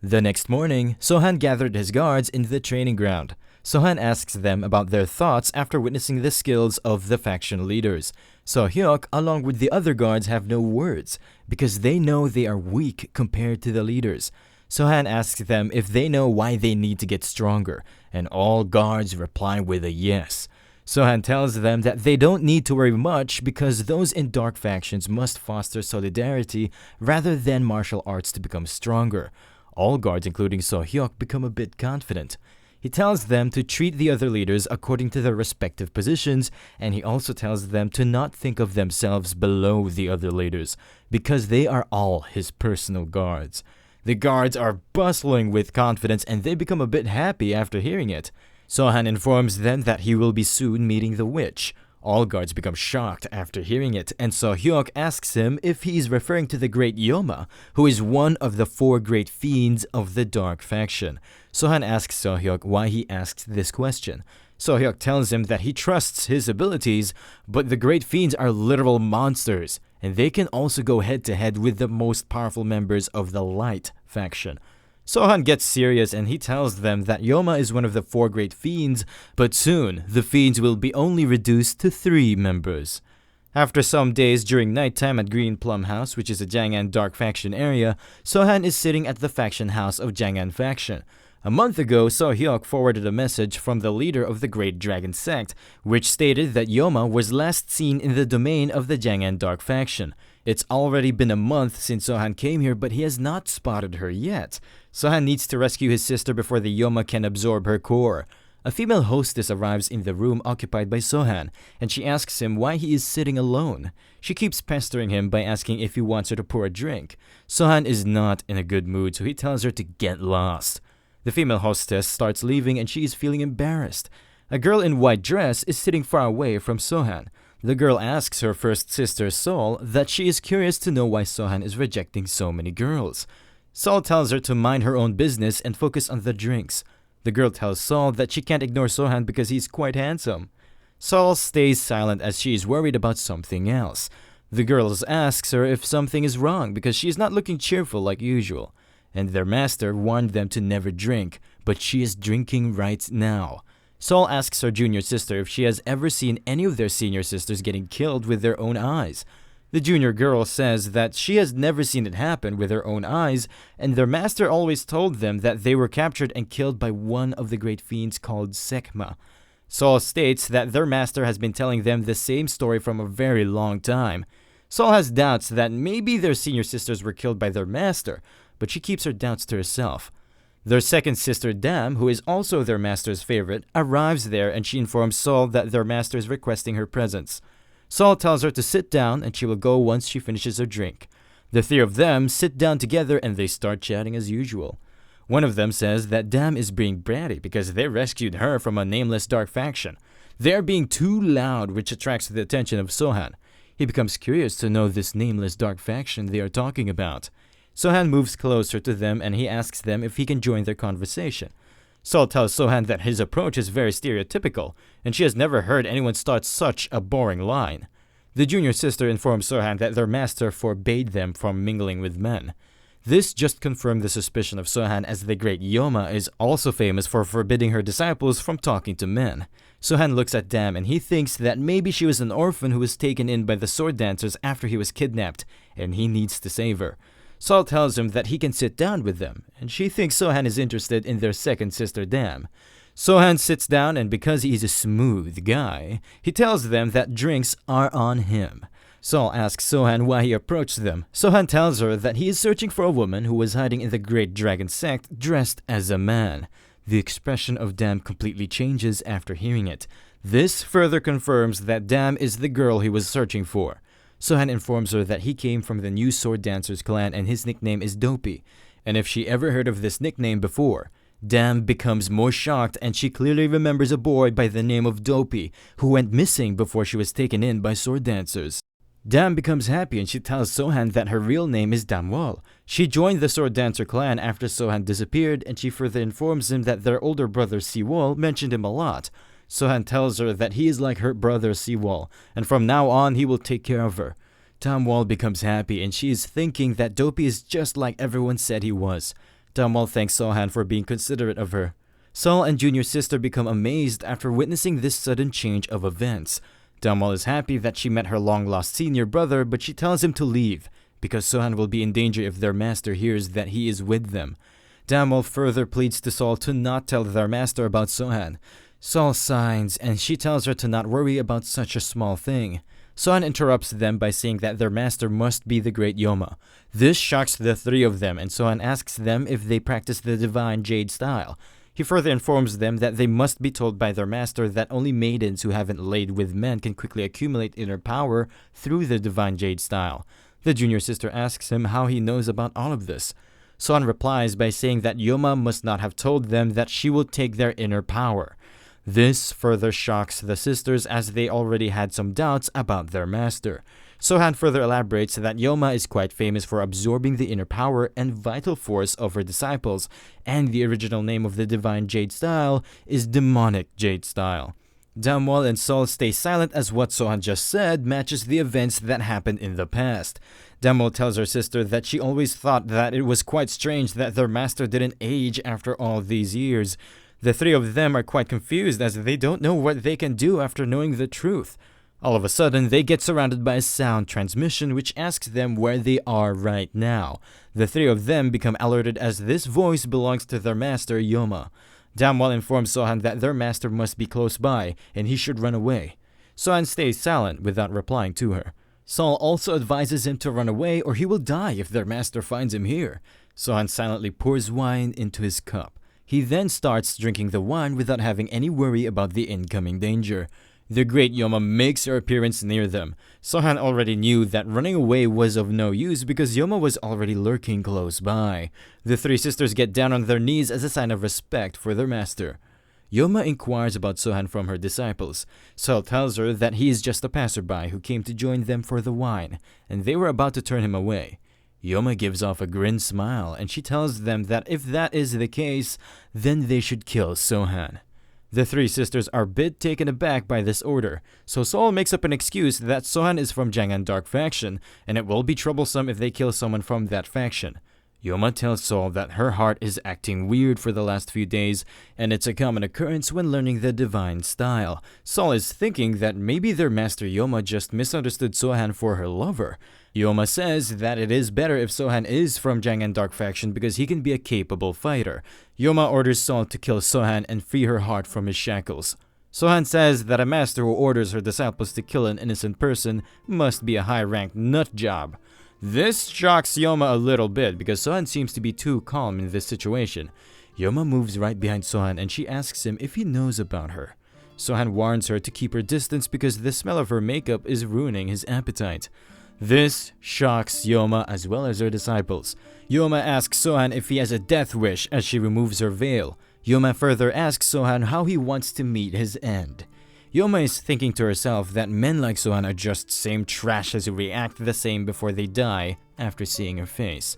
The next morning, Sohan gathered his guards in the training ground. Sohan asks them about their thoughts after witnessing the skills of the faction leaders. So-hyuk, along with the other guards, have no words because they know they are weak compared to the leaders. Sohan asks them if they know why they need to get stronger, and all guards reply with a yes. Sohan tells them that they don't need to worry much because those in dark factions must foster solidarity rather than martial arts to become stronger. All guards, including So-hyuk, become a bit confident. He tells them to treat the other leaders according to their respective positions, and he also tells them to not think of themselves below the other leaders, because they are all his personal guards. The guards are bustling with confidence, and they become a bit happy after hearing it. Sohan informs them that he will be soon meeting the witch. All guards become shocked after hearing it, and So-hyuk asks him if he is referring to the Great Yoma, who is one of the 4 great fiends of the Dark Faction. Sohan asks So-hyuk why he asked this question. So-hyuk tells him that he trusts his abilities, but the great fiends are literal monsters, and they can also go head-to-head with the most powerful members of the Light Faction. Sohan gets serious and he tells them that Yoma is one of the 4 great fiends, but soon the fiends will be only reduced to 3 members. After some days during nighttime at Green Plum House, which is a Jangan Dark Faction area, Sohan is sitting at the faction house of Jangan Faction. A month ago, So-hyuk forwarded a message from the leader of the Great Dragon sect, which stated that Yoma was last seen in the domain of the Jangan Dark Faction. It's already been a month since Sohan came here, but he has not spotted her yet. Sohan needs to rescue his sister before the Yoma can absorb her core. A female hostess arrives in the room occupied by Sohan, and she asks him why he is sitting alone. She keeps pestering him by asking if he wants her to pour a drink. Sohan is not in a good mood, so he tells her to get lost. The female hostess starts leaving and she is feeling embarrassed. A girl in white dress is sitting far away from Sohan. The girl asks her first sister, Sol, that she is curious to know why Sohan is rejecting so many girls. Sol tells her to mind her own business and focus on the drinks. The girl tells Sol that she can't ignore Sohan because he's quite handsome. Sol stays silent as she is worried about something else. The girls asks her if something is wrong because she is not looking cheerful like usual, and their master warned them to never drink, but she is drinking right now. Sol asks her junior sister if she has ever seen any of their senior sisters getting killed with their own eyes. The junior girl says that she has never seen it happen with her own eyes, and their master always told them that they were captured and killed by one of the great fiends called Sekma. Sol states that their master has been telling them the same story from a very long time. Sol has doubts that maybe their senior sisters were killed by their master, but she keeps her doubts to herself. Their second sister, Dam, who is also their master's favorite, arrives there and she informs Sol that their master is requesting her presence. Sol tells her to sit down and she will go once she finishes her drink. The three of them sit down together and they start chatting as usual. One of them says that Dam is being bratty because they rescued her from a nameless dark faction. They are being too loud, which attracts the attention of Sohan. He becomes curious to know this nameless dark faction they are talking about. Sohan moves closer to them and he asks them if he can join their conversation. Sol tells Sohan that his approach is very stereotypical, and she has never heard anyone start such a boring line. The junior sister informs Sohan that their master forbade them from mingling with men. This just confirmed the suspicion of Sohan, as the Great Yoma is also famous for forbidding her disciples from talking to men. Sohan looks at Dam and he thinks that maybe she was an orphan who was taken in by the sword dancers after he was kidnapped, and he needs to save her. Sol tells him that he can sit down with them, and she thinks Sohan is interested in their second sister, Dam. Sohan sits down, and because he is a smooth guy, he tells them that drinks are on him. Sol asks Sohan why he approached them. Sohan tells her that he is searching for a woman who was hiding in the Great Dragon sect dressed as a man. The expression of Dam completely changes after hearing it. This further confirms that Dam is the girl he was searching for. Sohan informs her that he came from the new Sword Dancers clan and his nickname is Dopey, and if she ever heard of this nickname before. Dam becomes more shocked and she clearly remembers a boy by the name of Dopey who went missing before she was taken in by Sword Dancers. Dam becomes happy and she tells Sohan that her real name is Damwal. She joined the Sword Dancer clan after Sohan disappeared, and she further informs him that their older brother Siwol mentioned him a lot. Sohan tells her that he is like her brother Siwol, and from now on he will take care of her. Damwal becomes happy and she is thinking that Dopey is just like everyone said he was. Damwal thanks Sohan for being considerate of her. Sol and junior sister become amazed after witnessing this sudden change of events. Damwal is happy that she met her long-lost senior brother, but she tells him to leave because Sohan will be in danger if their master hears that he is with them. Damwal further pleads to Sol to not tell their master about Sohan. Sol signs and she tells her to not worry about such a small thing. Sohan interrupts them by saying that their master must be the Great Yoma. This shocks the three of them, and Sohan asks them if they practice the divine jade style. He further informs them that they must be told by their master that only maidens who haven't laid with men can quickly accumulate inner power through the divine jade style. The junior sister asks him how he knows about all of this. Sohan replies by saying that Yoma must not have told them that she will take their inner power. This further shocks the sisters, as they already had some doubts about their master. Sohan further elaborates that Yoma is quite famous for absorbing the inner power and vital force of her disciples, and the original name of the divine jade style is demonic jade style. Damwal and Sol stay silent as what Sohan just said matches the events that happened in the past. Damwal tells her sister that she always thought that it was quite strange that their master didn't age after all these years. The three of them are quite confused as they don't know what they can do after knowing the truth. All of a sudden, they get surrounded by a sound transmission which asks them where they are right now. The three of them become alerted as this voice belongs to their master, Yoma. Damwal informs Sohan that their master must be close by and he should run away. Sohan stays silent without replying to her. Sol also advises him to run away or he will die if their master finds him here. Sohan silently pours wine into his cup. He then starts drinking the wine without having any worry about the incoming danger. The Great Yoma makes her appearance near them. Sohan already knew that running away was of no use because Yoma was already lurking close by. The three sisters get down on their knees as a sign of respect for their master. Yoma inquires about Sohan from her disciples. Sol tells her that he is just a passerby who came to join them for the wine, and they were about to turn him away. Yoma gives off a grin smile, and she tells them that if that is the case, then they should kill Sohan. The three sisters are a bit taken aback by this order, so Sol makes up an excuse that Sohan is from Jangan Dark faction, and it will be troublesome if they kill someone from that faction. Yoma tells Sol that her heart is acting weird for the last few days, and it's a common occurrence when learning the divine style. Sol is thinking that maybe their master Yoma just misunderstood Sohan for her lover. Yoma says that it is better if Sohan is from Jangan Dark faction because he can be a capable fighter. Yoma orders Sol to kill Sohan and free her heart from his shackles. Sohan says that a master who orders her disciples to kill an innocent person must be a high-ranked nut job. This shocks Yoma a little bit because Sohan seems to be too calm in this situation. Yoma moves right behind Sohan and she asks him if he knows about her. Sohan warns her to keep her distance because the smell of her makeup is ruining his appetite. This shocks Yoma as well as her disciples. Yoma asks Sohan if he has a death wish as she removes her veil. Yoma further asks Sohan how he wants to meet his end. Yoma is thinking to herself that men like Sohan are just same trash as who react the same before they die after seeing her face.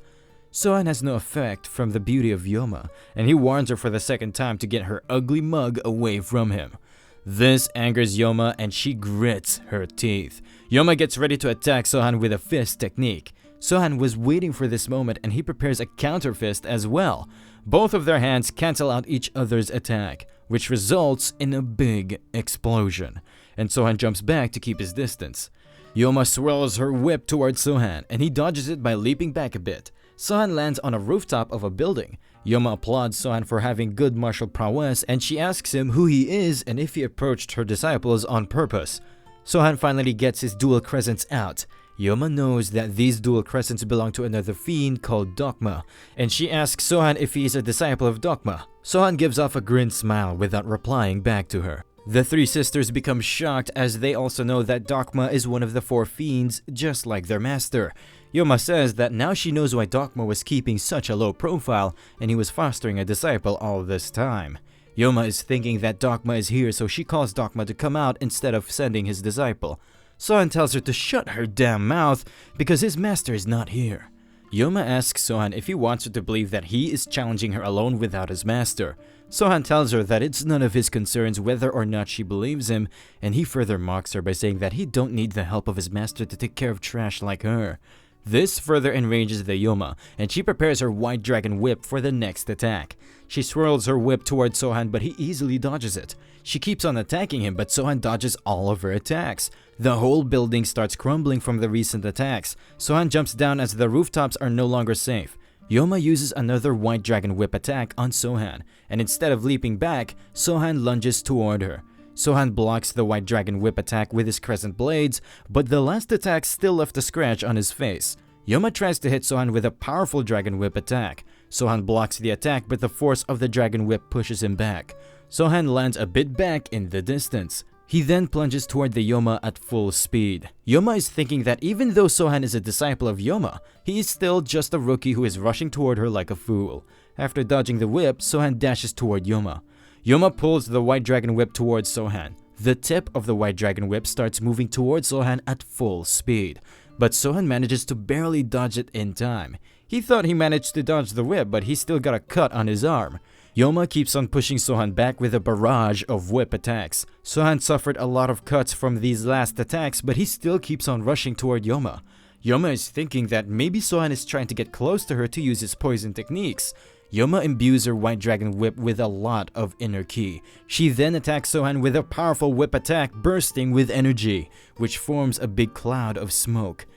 Sohan has no effect from the beauty of Yoma, and he warns her for the second time to get her ugly mug away from him. This angers Yoma and she grits her teeth. Yoma gets ready to attack Sohan with a fist technique. Sohan was waiting for this moment and he prepares a counter fist as well. Both of their hands cancel out each other's attack, which results in a big explosion, and Sohan jumps back to keep his distance. Yoma swirls her whip towards Sohan, and he dodges it by leaping back a bit. Sohan lands on a rooftop of a building. Yoma applauds Sohan for having good martial prowess, and she asks him who he is and if he approached her disciples on purpose. Sohan finally gets his dual crescents out. Yoma knows that these dual crescents belong to another fiend called Dogma, and she asks Sohan if he is a disciple of Dogma. Sohan gives off a grin smile without replying back to her. The three sisters become shocked as they also know that Dogma is one of the four fiends, just like their master. Yoma says that now she knows why Dogma was keeping such a low profile and he was fostering a disciple all this time. Yoma is thinking that Dogma is here, so she calls Dogma to come out instead of sending his disciple. Sohan tells her to shut her damn mouth because his master is not here. Yoma asks Sohan if he wants her to believe that he is challenging her alone without his master. Sohan tells her that it's none of his concerns whether or not she believes him, and he further mocks her by saying that he don't need the help of his master to take care of trash like her. This further enrages the Yoma, and she prepares her white dragon whip for the next attack. She swirls her whip towards Sohan, but he easily dodges it. She keeps on attacking him, but Sohan dodges all of her attacks. The whole building starts crumbling from the recent attacks. Sohan jumps down as the rooftops are no longer safe. Yoma uses another white dragon whip attack on Sohan, and instead of leaping back, Sohan lunges toward her. Sohan blocks the white dragon whip attack with his crescent blades, but the last attack still left a scratch on his face. Yoma tries to hit Sohan with a powerful dragon whip attack. Sohan blocks the attack, but the force of the dragon whip pushes him back. Sohan lands a bit back in the distance. He then plunges toward the Yoma at full speed. Yoma is thinking that even though Sohan is a disciple of Yoma, he is still just a rookie who is rushing toward her like a fool. After dodging the whip, Sohan dashes toward Yoma. Yoma pulls the white dragon whip towards Sohan. The tip of the white dragon whip starts moving towards Sohan at full speed, but Sohan manages to barely dodge it in time. He thought he managed to dodge the whip, but he still got a cut on his arm. Yoma keeps on pushing Sohan back with a barrage of whip attacks. Sohan suffered a lot of cuts from these last attacks, but he still keeps on rushing toward Yoma. Yoma is thinking that maybe Sohan is trying to get close to her to use his poison techniques. Yoma imbues her white dragon whip with a lot of inner ki. She then attacks Sohan with a powerful whip attack bursting with energy, which forms a big cloud of smoke.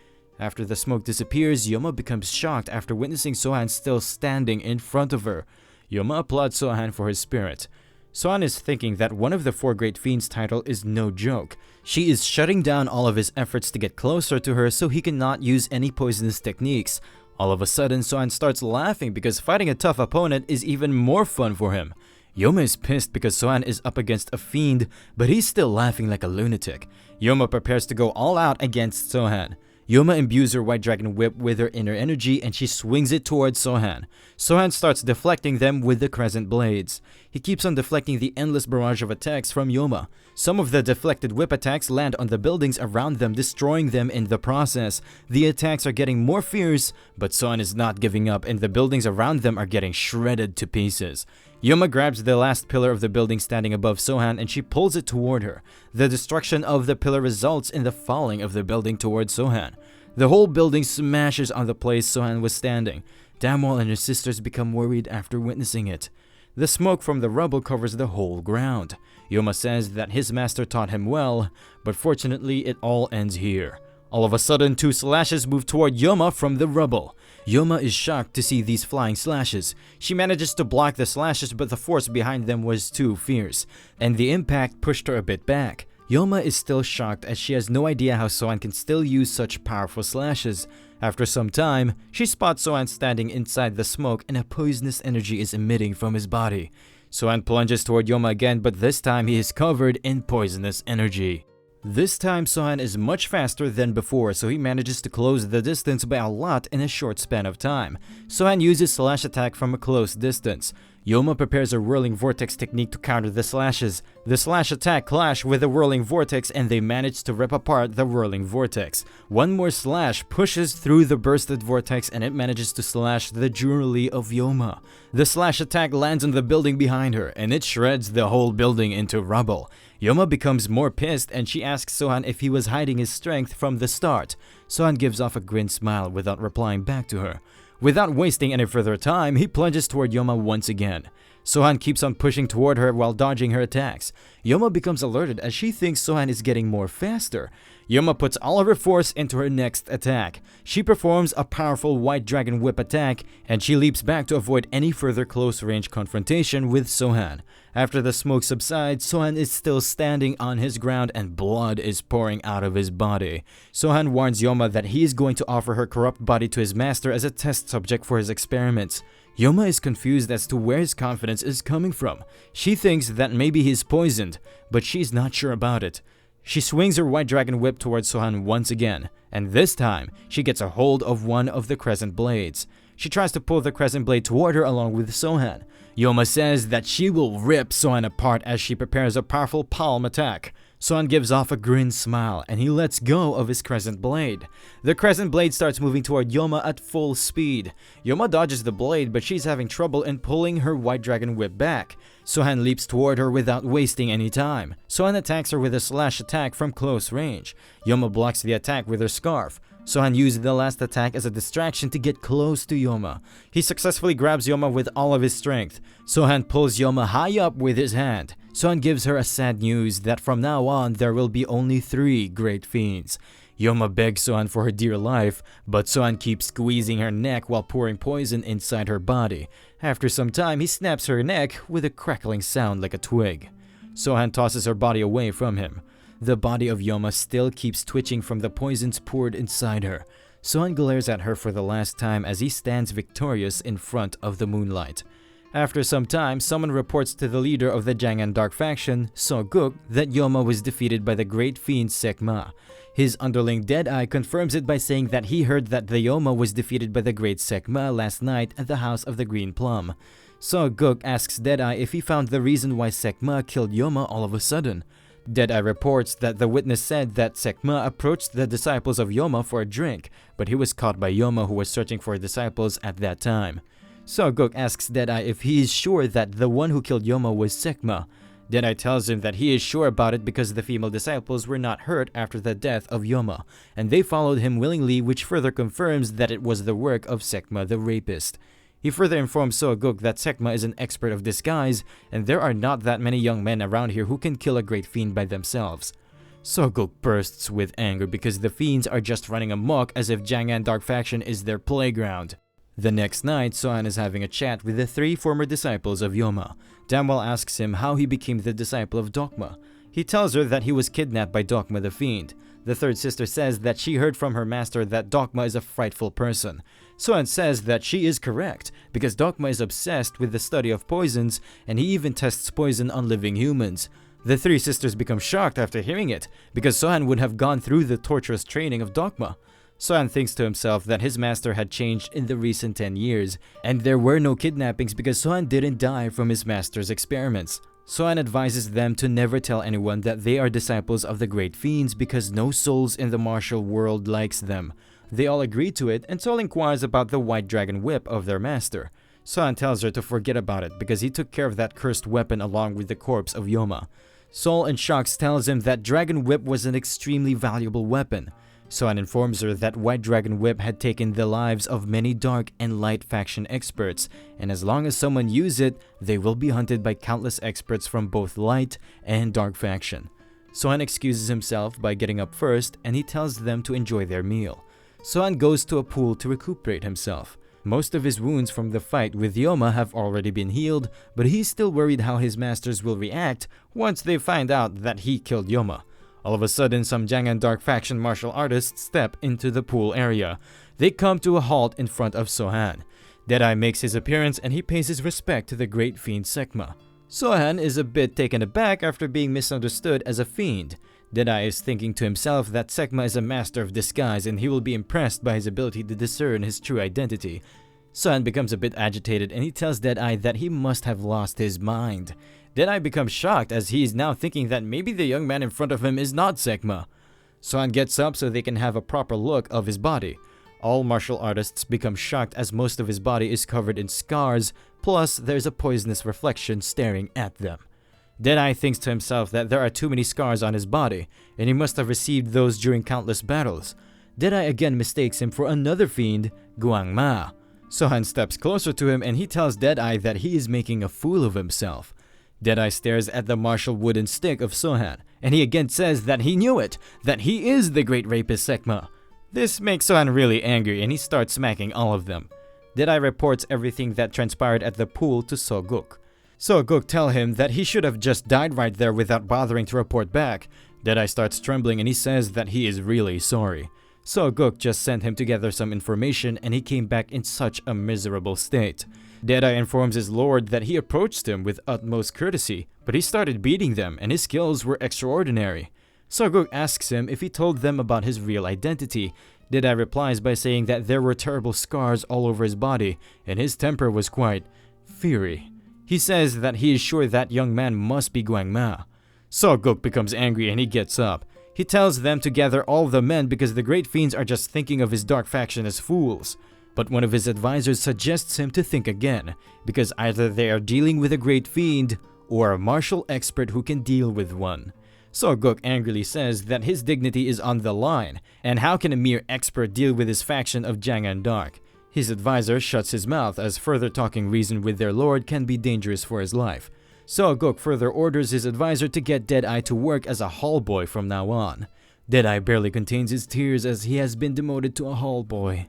After the smoke disappears, Yoma becomes shocked after witnessing Sohan still standing in front of her. Yoma applauds Sohan for his spirit. Sohan is thinking that one of the four great fiends title is no joke. She is shutting down all of his efforts to get closer to her so he cannot use any poisonous techniques. All of a sudden, Sohan starts laughing because fighting a tough opponent is even more fun for him. Yoma is pissed because Sohan is up against a fiend, but he's still laughing like a lunatic. Yoma prepares to go all out against Sohan. Yoma imbues her white dragon whip with her inner energy and she swings it towards Sohan. Sohan starts deflecting them with the crescent blades. He keeps on deflecting the endless barrage of attacks from Yoma. Some of the deflected whip attacks land on the buildings around them, destroying them in the process. The attacks are getting more fierce, but Sohan is not giving up and the buildings around them are getting shredded to pieces. Yoma grabs the last pillar of the building standing above Sohan and she pulls it toward her. The destruction of the pillar results in the falling of the building toward Sohan. The whole building smashes on the place Sohan was standing. Damwon and his sisters become worried after witnessing it. The smoke from the rubble covers the whole ground. Yoma says that his master taught him well, but fortunately it all ends here. All of a sudden, 2 slashes move toward Yoma from the rubble. Yoma is shocked to see these flying slashes. She manages to block the slashes, but the force behind them was too fierce, and the impact pushed her a bit back. Yoma is still shocked as she has no idea how Sohan can still use such powerful slashes. After some time, she spots Sohan standing inside the smoke and a poisonous energy is emitting from his body. Sohan plunges toward Yoma again, but this time he is covered in poisonous energy. This time Sohan is much faster than before, so he manages to close the distance by a lot in a short span of time. Sohan uses slash attack from a close distance. Yoma prepares a whirling vortex technique to counter the slashes. The slash attack clash with the whirling vortex and they manage to rip apart the whirling vortex. One more slash pushes through the bursted vortex and it manages to slash the jewelry of Yoma. The slash attack lands on the building behind her and it shreds the whole building into rubble. Yoma becomes more pissed and she asks Sohan if he was hiding his strength from the start. Sohan gives off a grin smile without replying back to her. Without wasting any further time, he plunges toward Yoma once again. Sohan keeps on pushing toward her while dodging her attacks. Yoma becomes alerted as she thinks Sohan is getting more faster. Yoma puts all of her force into her next attack. She performs a powerful White Dragon Whip attack and she leaps back to avoid any further close-range confrontation with Sohan. After the smoke subsides, Sohan is still standing on his ground and blood is pouring out of his body. Sohan warns Yoma that he is going to offer her corrupt body to his master as a test subject for his experiments. Yoma is confused as to where his confidence is coming from. She thinks that maybe he's poisoned, but she's not sure about it. She swings her White Dragon Whip towards Sohan once again, and this time, she gets a hold of one of the crescent blades. She tries to pull the crescent blade toward her along with Sohan. Yoma says that she will rip Sohan apart as she prepares a powerful palm attack. Sohan gives off a grin smile and he lets go of his crescent blade. The crescent blade starts moving toward Yoma at full speed. Yoma dodges the blade but she's having trouble in pulling her White Dragon Whip back. Sohan leaps toward her without wasting any time. Sohan attacks her with a slash attack from close range. Yoma blocks the attack with her scarf. Sohan used the last attack as a distraction to get close to Yoma. He successfully grabs Yoma with all of his strength. Sohan pulls Yoma high up with his hand. Sohan gives her a sad news that from now on there will be only 3 Great Fiends. Yoma begs Sohan for her dear life, but Sohan keeps squeezing her neck while pouring poison inside her body. After some time, he snaps her neck with a crackling sound like a twig. Sohan tosses her body away from him. The body of Yoma still keeps twitching from the poisons poured inside her. Sohan glares at her for the last time as he stands victorious in front of the moonlight. After some time, someone reports to the leader of the Jangan Dark faction, So-guk, that Yoma was defeated by the Great Fiend Sekma. His underling Deadeye confirms it by saying that he heard that the Yoma was defeated by the Great Sekma last night at the House of the Green Plum. So-guk asks Deadeye if he found the reason why Sekma killed Yoma all of a sudden. Deadeye reports that the witness said that Sekma approached the disciples of Yoma for a drink, but he was caught by Yoma who was searching for disciples at that time. So-guk asks Deadeye if he is sure that the one who killed Yoma was Sekma. Deadeye tells him that he is sure about it because the female disciples were not hurt after the death of Yoma, and they followed him willingly, which further confirms that it was the work of Sekma the rapist. He further informs So-guk that Sekma is an expert of disguise, and there are not that many young men around here who can kill a great fiend by themselves. So-guk bursts with anger because the fiends are just running amok as if Jangan Dark faction is their playground. The next night, Sohan is having a chat with the 3 former disciples of Yoma. Damwon asks him how he became the disciple of Dokma. He tells her that he was kidnapped by Dokma the Fiend. The third sister says that she heard from her master that Dokma is a frightful person. Sohan says that she is correct, because Dokma is obsessed with the study of poisons, and he even tests poison on living humans. The 3 sisters become shocked after hearing it, because Sohan would have gone through the torturous training of Dokma. Sohan thinks to himself that his master had changed in the recent 10 years, and there were no kidnappings because Sohan didn't die from his master's experiments. Sohan advises them to never tell anyone that they are disciples of the Great Fiends because no souls in the martial world likes them. They all agree to it, and Sol inquires about the White Dragon Whip of their master. Sohan tells her to forget about it because he took care of that cursed weapon along with the corpse of Yoma. Sol in shock tells him that Dragon Whip was an extremely valuable weapon. Sohan informs her that White Dragon Whip had taken the lives of many dark and light faction experts, and as long as someone uses it, they will be hunted by countless experts from both light and dark faction. Sohan excuses himself by getting up first, and he tells them to enjoy their meal. Sohan goes to a pool to recuperate himself. Most of his wounds from the fight with Yoma have already been healed, but he's still worried how his masters will react once they find out that he killed Yoma. All of a sudden, some Jangan Dark Faction martial artists step into the pool area. They come to a halt in front of Sohan. Deadeye makes his appearance and he pays his respect to the Great Fiend Sekma. Sohan is a bit taken aback after being misunderstood as a fiend. Deadeye is thinking to himself that Sekma is a master of disguise and he will be impressed by his ability to discern his true identity. Sohan becomes a bit agitated and he tells Deadeye that he must have lost his mind. Deadeye becomes shocked as he is now thinking that maybe the young man in front of him is not Sekma. Sohan gets up so they can have a proper look of his body. All martial artists become shocked as most of his body is covered in scars, plus there's a poisonous reflection staring at them. Deadeye thinks to himself that there are too many scars on his body, and he must have received those during countless battles. Deadeye again mistakes him for another fiend, Guangma. Sohan steps closer to him and he tells Deadeye that he is making a fool of himself. Deadeye stares at the martial wooden stick of Sohan, and he again says that he knew it, that he is the great rapist Sekma. This makes Sohan really angry and he starts smacking all of them. Deadeye reports everything that transpired at the pool to Soguk. Soguk tells him that he should have just died right there without bothering to report back. Deadeye starts trembling and he says that he is really sorry. Soguk just sent him to gather some information and he came back in such a miserable state. Deadeye informs his lord that he approached him with utmost courtesy, but he started beating them and his skills were extraordinary. Soguk asks him if he told them about his real identity. Deadeye replies by saying that there were terrible scars all over his body and his temper was quite fiery. He says that he is sure that young man must be Guangma. Soguk becomes angry and he gets up. He tells them to gather all the men because the great fiends are just thinking of his dark faction as fools. But one of his advisors suggests him to think again, because either they are dealing with a great fiend or a martial expert who can deal with one. Soguk angrily says that his dignity is on the line, and how can a mere expert deal with his faction of Jangan Dark? His advisor shuts his mouth as further talking reason with their lord can be dangerous for his life. Soguk further orders his advisor to get Deadeye to work as a hall boy from now on. Deadeye barely contains his tears as he has been demoted to a hall boy.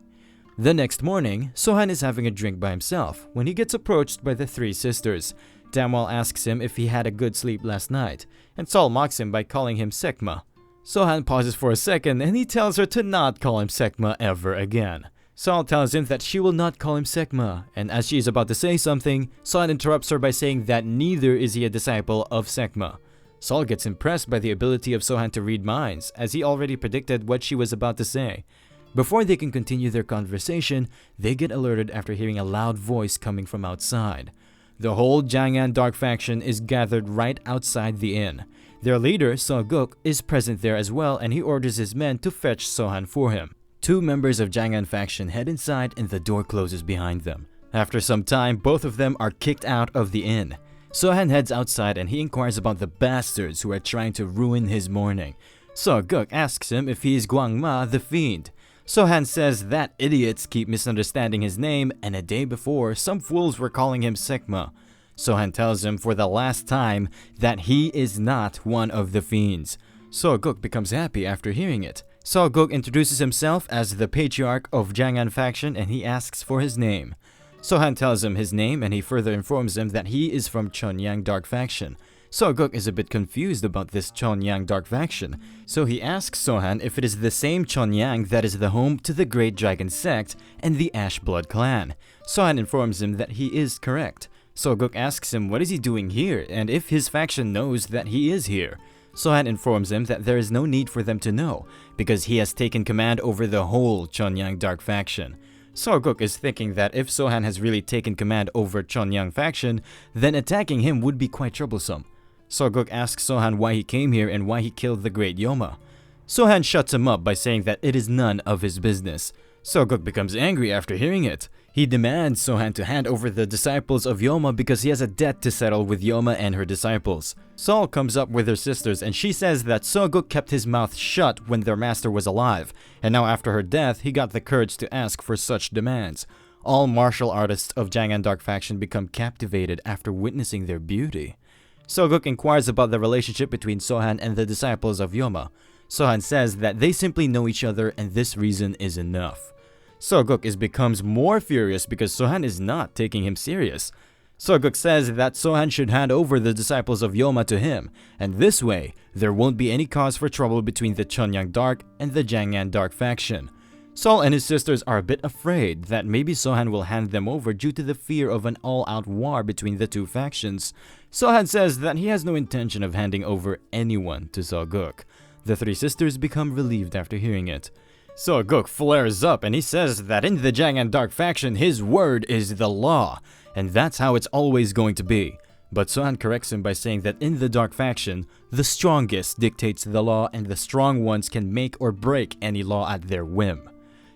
The next morning, Sohan is having a drink by himself when he gets approached by the three sisters. Damwal asks him if he had a good sleep last night, and Sol mocks him by calling him Sekma. Sohan pauses for a second and he tells her to not call him Sekma ever again. Sol tells him that she will not call him Sekma, and as she is about to say something, Sohan interrupts her by saying that neither is he a disciple of Sekma. Sol gets impressed by the ability of Sohan to read minds, as he already predicted what she was about to say. Before they can continue their conversation, they get alerted after hearing a loud voice coming from outside. The whole Jangan Dark faction is gathered right outside the inn. Their leader, Soguk, is present there as well and he orders his men to fetch Sohan for him. Two members of Jangan faction head inside and the door closes behind them. After some time, both of them are kicked out of the inn. Sohan heads outside and he inquires about the bastards who are trying to ruin his morning. Soguk asks him if he is Guangma the Fiend. Sohan says that idiots keep misunderstanding his name and a day before, some fools were calling him Sekma. Sohan tells him for the last time that he is not one of the fiends. Soguk becomes happy after hearing it. Soguk introduces himself as the patriarch of Jangan faction and he asks for his name. Sohan tells him his name and he further informs him that he is from Chonyang Dark faction. Soguk is a bit confused about this Chonyang Dark faction, so he asks Sohan if it is the same Chonyang that is the home to the Great Dragon sect and the Ash Blood clan. Sohan informs him that he is correct. Soguk asks him what is he doing here and if his faction knows that he is here. Sohan informs him that there is no need for them to know, because he has taken command over the whole Chonyang Dark faction. Soguk is thinking that if Sohan has really taken command over Chonyang faction, then attacking him would be quite troublesome. Soguk asks Sohan why he came here and why he killed the Great Yoma. Sohan shuts him up by saying that it is none of his business. Soguk becomes angry after hearing it. He demands Sohan to hand over the disciples of Yoma because he has a debt to settle with Yoma and her disciples. Sol comes up with her sisters and she says that Soguk kept his mouth shut when their master was alive, and now after her death, he got the courage to ask for such demands. All martial artists of Jangan Dark Faction become captivated after witnessing their beauty. Soguk inquires about the relationship between Sohan and the disciples of Yoma. Sohan says that they simply know each other and this reason is enough. Soguk becomes more furious because Sohan is not taking him serious. Soguk says that Sohan should hand over the disciples of Yoma to him, and this way, there won't be any cause for trouble between the Chonyang Dark and the Jangan Dark faction. Sol and his sisters are a bit afraid that maybe Sohan will hand them over due to the fear of an all-out war between the two factions. Sohan says that he has no intention of handing over anyone to Soguk. The three sisters become relieved after hearing it. Soguk flares up and he says that in the Jangan Dark faction, his word is the law, and that's how it's always going to be. But Sohan corrects him by saying that in the Dark faction, the strongest dictates the law and the strong ones can make or break any law at their whim.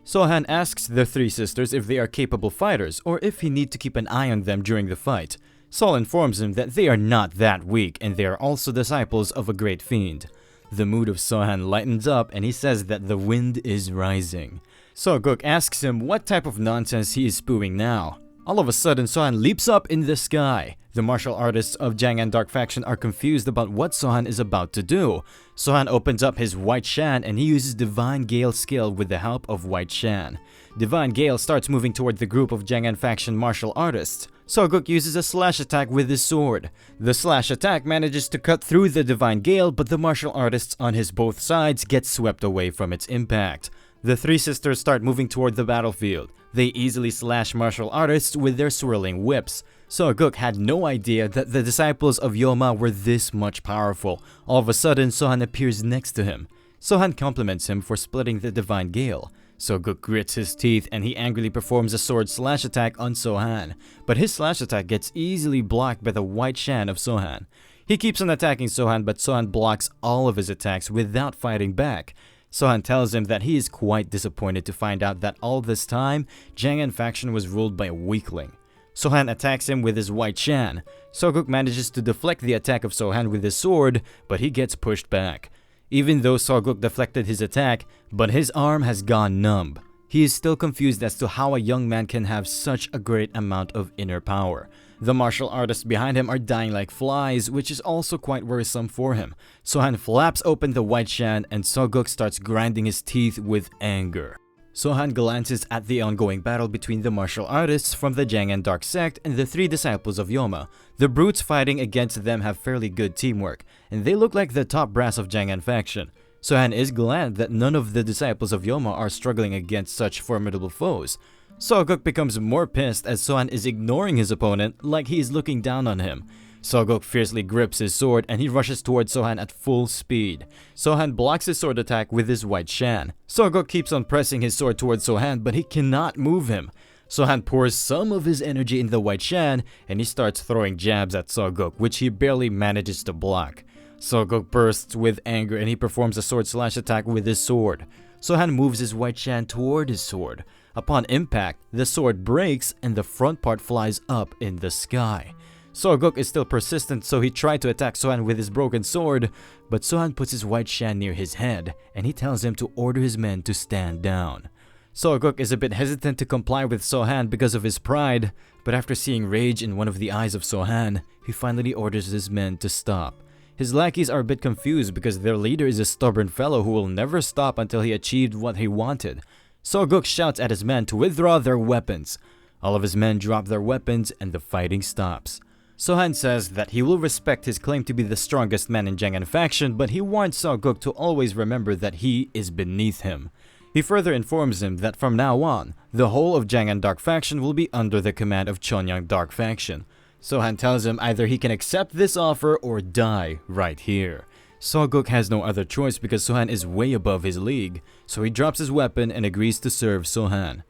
Sohan asks the three sisters if they are capable fighters or if he need to keep an eye on them during the fight. Sol informs him that they are not that weak and they are also disciples of a great fiend. The mood of Sohan lightens up and he says that the wind is rising. Soguk asks him what type of nonsense he is spewing now. All of a sudden, Sohan leaps up in the sky. The martial artists of Jangan Dark Faction are confused about what Sohan is about to do. Sohan opens up his White Shan and he uses Divine Gale skill with the help of White Shan. Divine Gale starts moving toward the group of Jangan Faction martial artists. Soguk uses a slash attack with his sword. The slash attack manages to cut through the Divine Gale, but the martial artists on his both sides get swept away from its impact. The three sisters start moving toward the battlefield. They easily slash martial artists with their swirling whips. Soguk had no idea that the disciples of Yoma were this much powerful. All of a sudden, Sohan appears next to him. Sohan compliments him for splitting the Divine Gale. Soguk grits his teeth and he angrily performs a sword slash attack on Sohan, but his slash attack gets easily blocked by the White Shan of Sohan. He keeps on attacking Sohan, but Sohan blocks all of his attacks without fighting back. Sohan tells him that he is quite disappointed to find out that all this time, Jangan faction was ruled by a weakling. Sohan attacks him with his White Shan. Soguk manages to deflect the attack of Sohan with his sword, but he gets pushed back. Even though Soguk deflected his attack, but his arm has gone numb. He is still confused as to how a young man can have such a great amount of inner power. The martial artists behind him are dying like flies, which is also quite worrisome for him. Sohan flaps open the White Shan and Soguk starts grinding his teeth with anger. Sohan glances at the ongoing battle between the martial artists from the Jangan Dark sect and the three disciples of Yoma. The brutes fighting against them have fairly good teamwork, and they look like the top brass of Jangan faction. Sohan is glad that none of the disciples of Yoma are struggling against such formidable foes. Soguk becomes more pissed as Sohan is ignoring his opponent like he is looking down on him. Soguk fiercely grips his sword and he rushes towards Sohan at full speed. Sohan blocks his sword attack with his White Shan. Soguk keeps on pressing his sword towards Sohan, but he cannot move him. Sohan pours some of his energy in the White Shan and he starts throwing jabs at Soguk, which he barely manages to block. Soguk bursts with anger and he performs a sword slash attack with his sword. Sohan moves his White Shan toward his sword. Upon impact, the sword breaks and the front part flies up in the sky. Soguk is still persistent, so he tried to attack Sohan with his broken sword, but Sohan puts his White Shan near his head and he tells him to order his men to stand down. Soguk is a bit hesitant to comply with Sohan because of his pride, but after seeing rage in one of the eyes of Sohan, he finally orders his men to stop. His lackeys are a bit confused because their leader is a stubborn fellow who will never stop until he achieved what he wanted. Soguk shouts at his men to withdraw their weapons. All of his men drop their weapons and the fighting stops. Sohan says that he will respect his claim to be the strongest man in Jangan faction, but he warns Soguk to always remember that he is beneath him. He further informs him that from now on, the whole of Jangan Dark faction will be under the command of Chonyang Dark faction. Sohan tells him either he can accept this offer or die right here. Soguk has no other choice because Sohan is way above his league, so he drops his weapon and agrees to serve Sohan.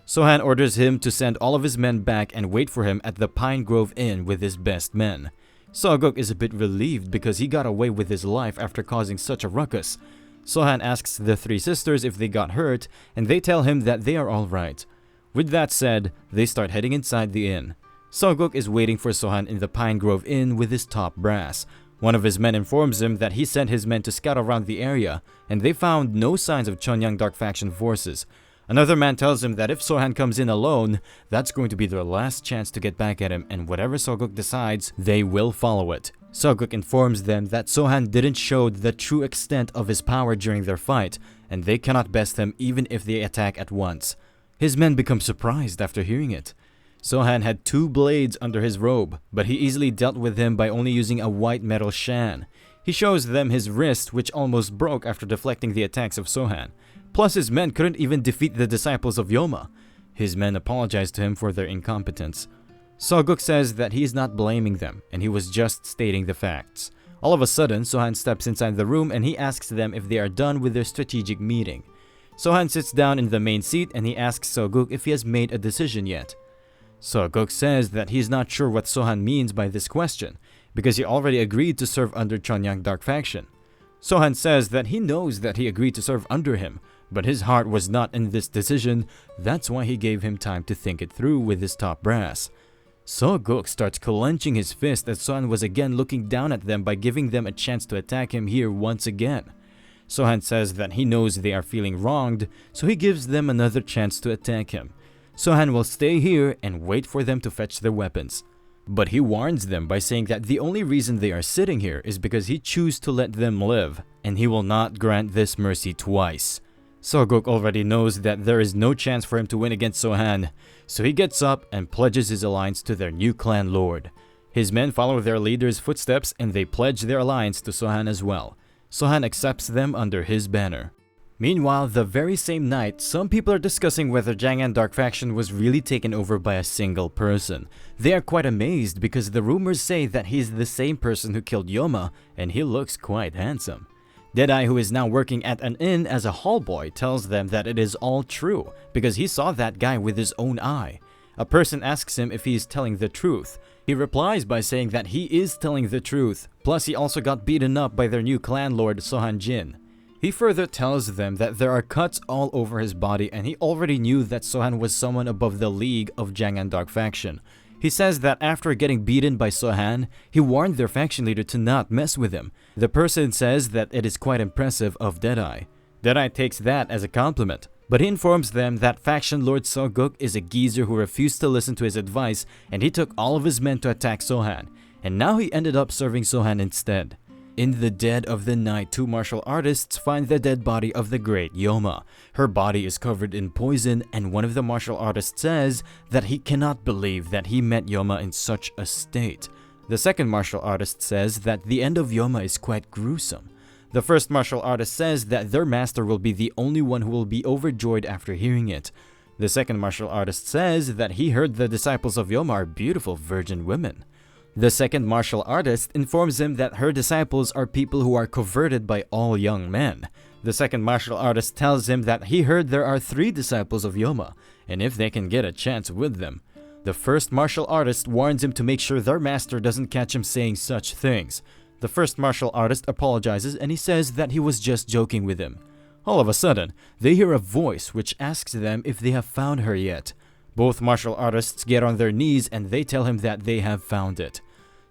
Sohan orders him to send all of his men back and wait for him at the Pine Grove Inn with his best men. Soguk is a bit relieved because he got away with his life after causing such a ruckus. Sohan asks the three sisters if they got hurt, and they tell him that they are alright. With that said, they start heading inside the inn. Soguk is waiting for Sohan in the Pine Grove Inn with his top brass. One of his men informs him that he sent his men to scout around the area, and they found no signs of Chonyang Dark Faction forces. Another man tells him that if Sohan comes in alone, that's going to be their last chance to get back at him, and whatever Soguk decides, they will follow it. Soguk informs them that Sohan didn't show the true extent of his power during their fight, and they cannot best him even if they attack at once. His men become surprised after hearing it. Sohan had 2 blades under his robe, but he easily dealt with him by only using a white metal shan. He shows them his wrist, which almost broke after deflecting the attacks of Sohan. Plus, his men couldn't even defeat the disciples of Yoma. His men apologized to him for their incompetence. Soguk says that he is not blaming them, and he was just stating the facts. All of a sudden, Sohan steps inside the room and he asks them if they are done with their strategic meeting. Sohan sits down in the main seat and he asks Soguk if he has made a decision yet. Soguk says that he is not sure what Sohan means by this question, because he already agreed to serve under Chonyang Dark Faction. Sohan says that he knows that he agreed to serve under him, but his heart was not in this decision. That's why he gave him time to think it through with his top brass. Soguk starts clenching his fist as Sohan was again looking down at them by giving them a chance to attack him here once again. Sohan says that he knows they are feeling wronged, so he gives them another chance to attack him. Sohan will stay here and wait for them to fetch their weapons. But he warns them by saying that the only reason they are sitting here is because he chooses to let them live, and he will not grant this mercy twice. Soguk already knows that there is no chance for him to win against Sohan, so he gets up and pledges his alliance to their new clan lord. His men follow their leader's footsteps and they pledge their alliance to Sohan as well. Sohan accepts them under his banner. Meanwhile, the very same night, some people are discussing whether Chang'an Dark Faction was really taken over by a single person. They are quite amazed because the rumors say that he's the same person who killed Yoma, and he looks quite handsome. Deadeye, who is now working at an inn as a hallboy, tells them that it is all true because he saw that guy with his own eye. A person asks him if he is telling the truth. He replies by saying that he is telling the truth, plus he also got beaten up by their new clan lord Sohan Jin. He further tells them that there are cuts all over his body and he already knew that Sohan was someone above the league of Chang'an Dark Faction. He says that after getting beaten by Sohan, he warned their faction leader to not mess with him. The person says that it is quite impressive of Deadeye. Deadeye takes that as a compliment, but he informs them that faction lord Soguk is a geezer who refused to listen to his advice and he took all of his men to attack Sohan, and now he ended up serving Sohan instead. In the dead of the night, 2 martial artists find the dead body of the Great Yoma. Her body is covered in poison, and one of the martial artists says that he cannot believe that he met Yoma in such a state. The second martial artist says that the end of Yoma is quite gruesome. The first martial artist says that their master will be the only one who will be overjoyed after hearing it. The second martial artist says that he heard the disciples of Yoma are beautiful virgin women. The second martial artist informs him that her disciples are people who are converted by all young men. The second martial artist tells him that he heard there are 3 disciples of Yoma, and if they can get a chance with them. The first martial artist warns him to make sure their master doesn't catch him saying such things. The first martial artist apologizes and he says that he was just joking with him. All of a sudden, they hear a voice which asks them if they have found her yet. Both martial artists get on their knees and they tell him that they have found it.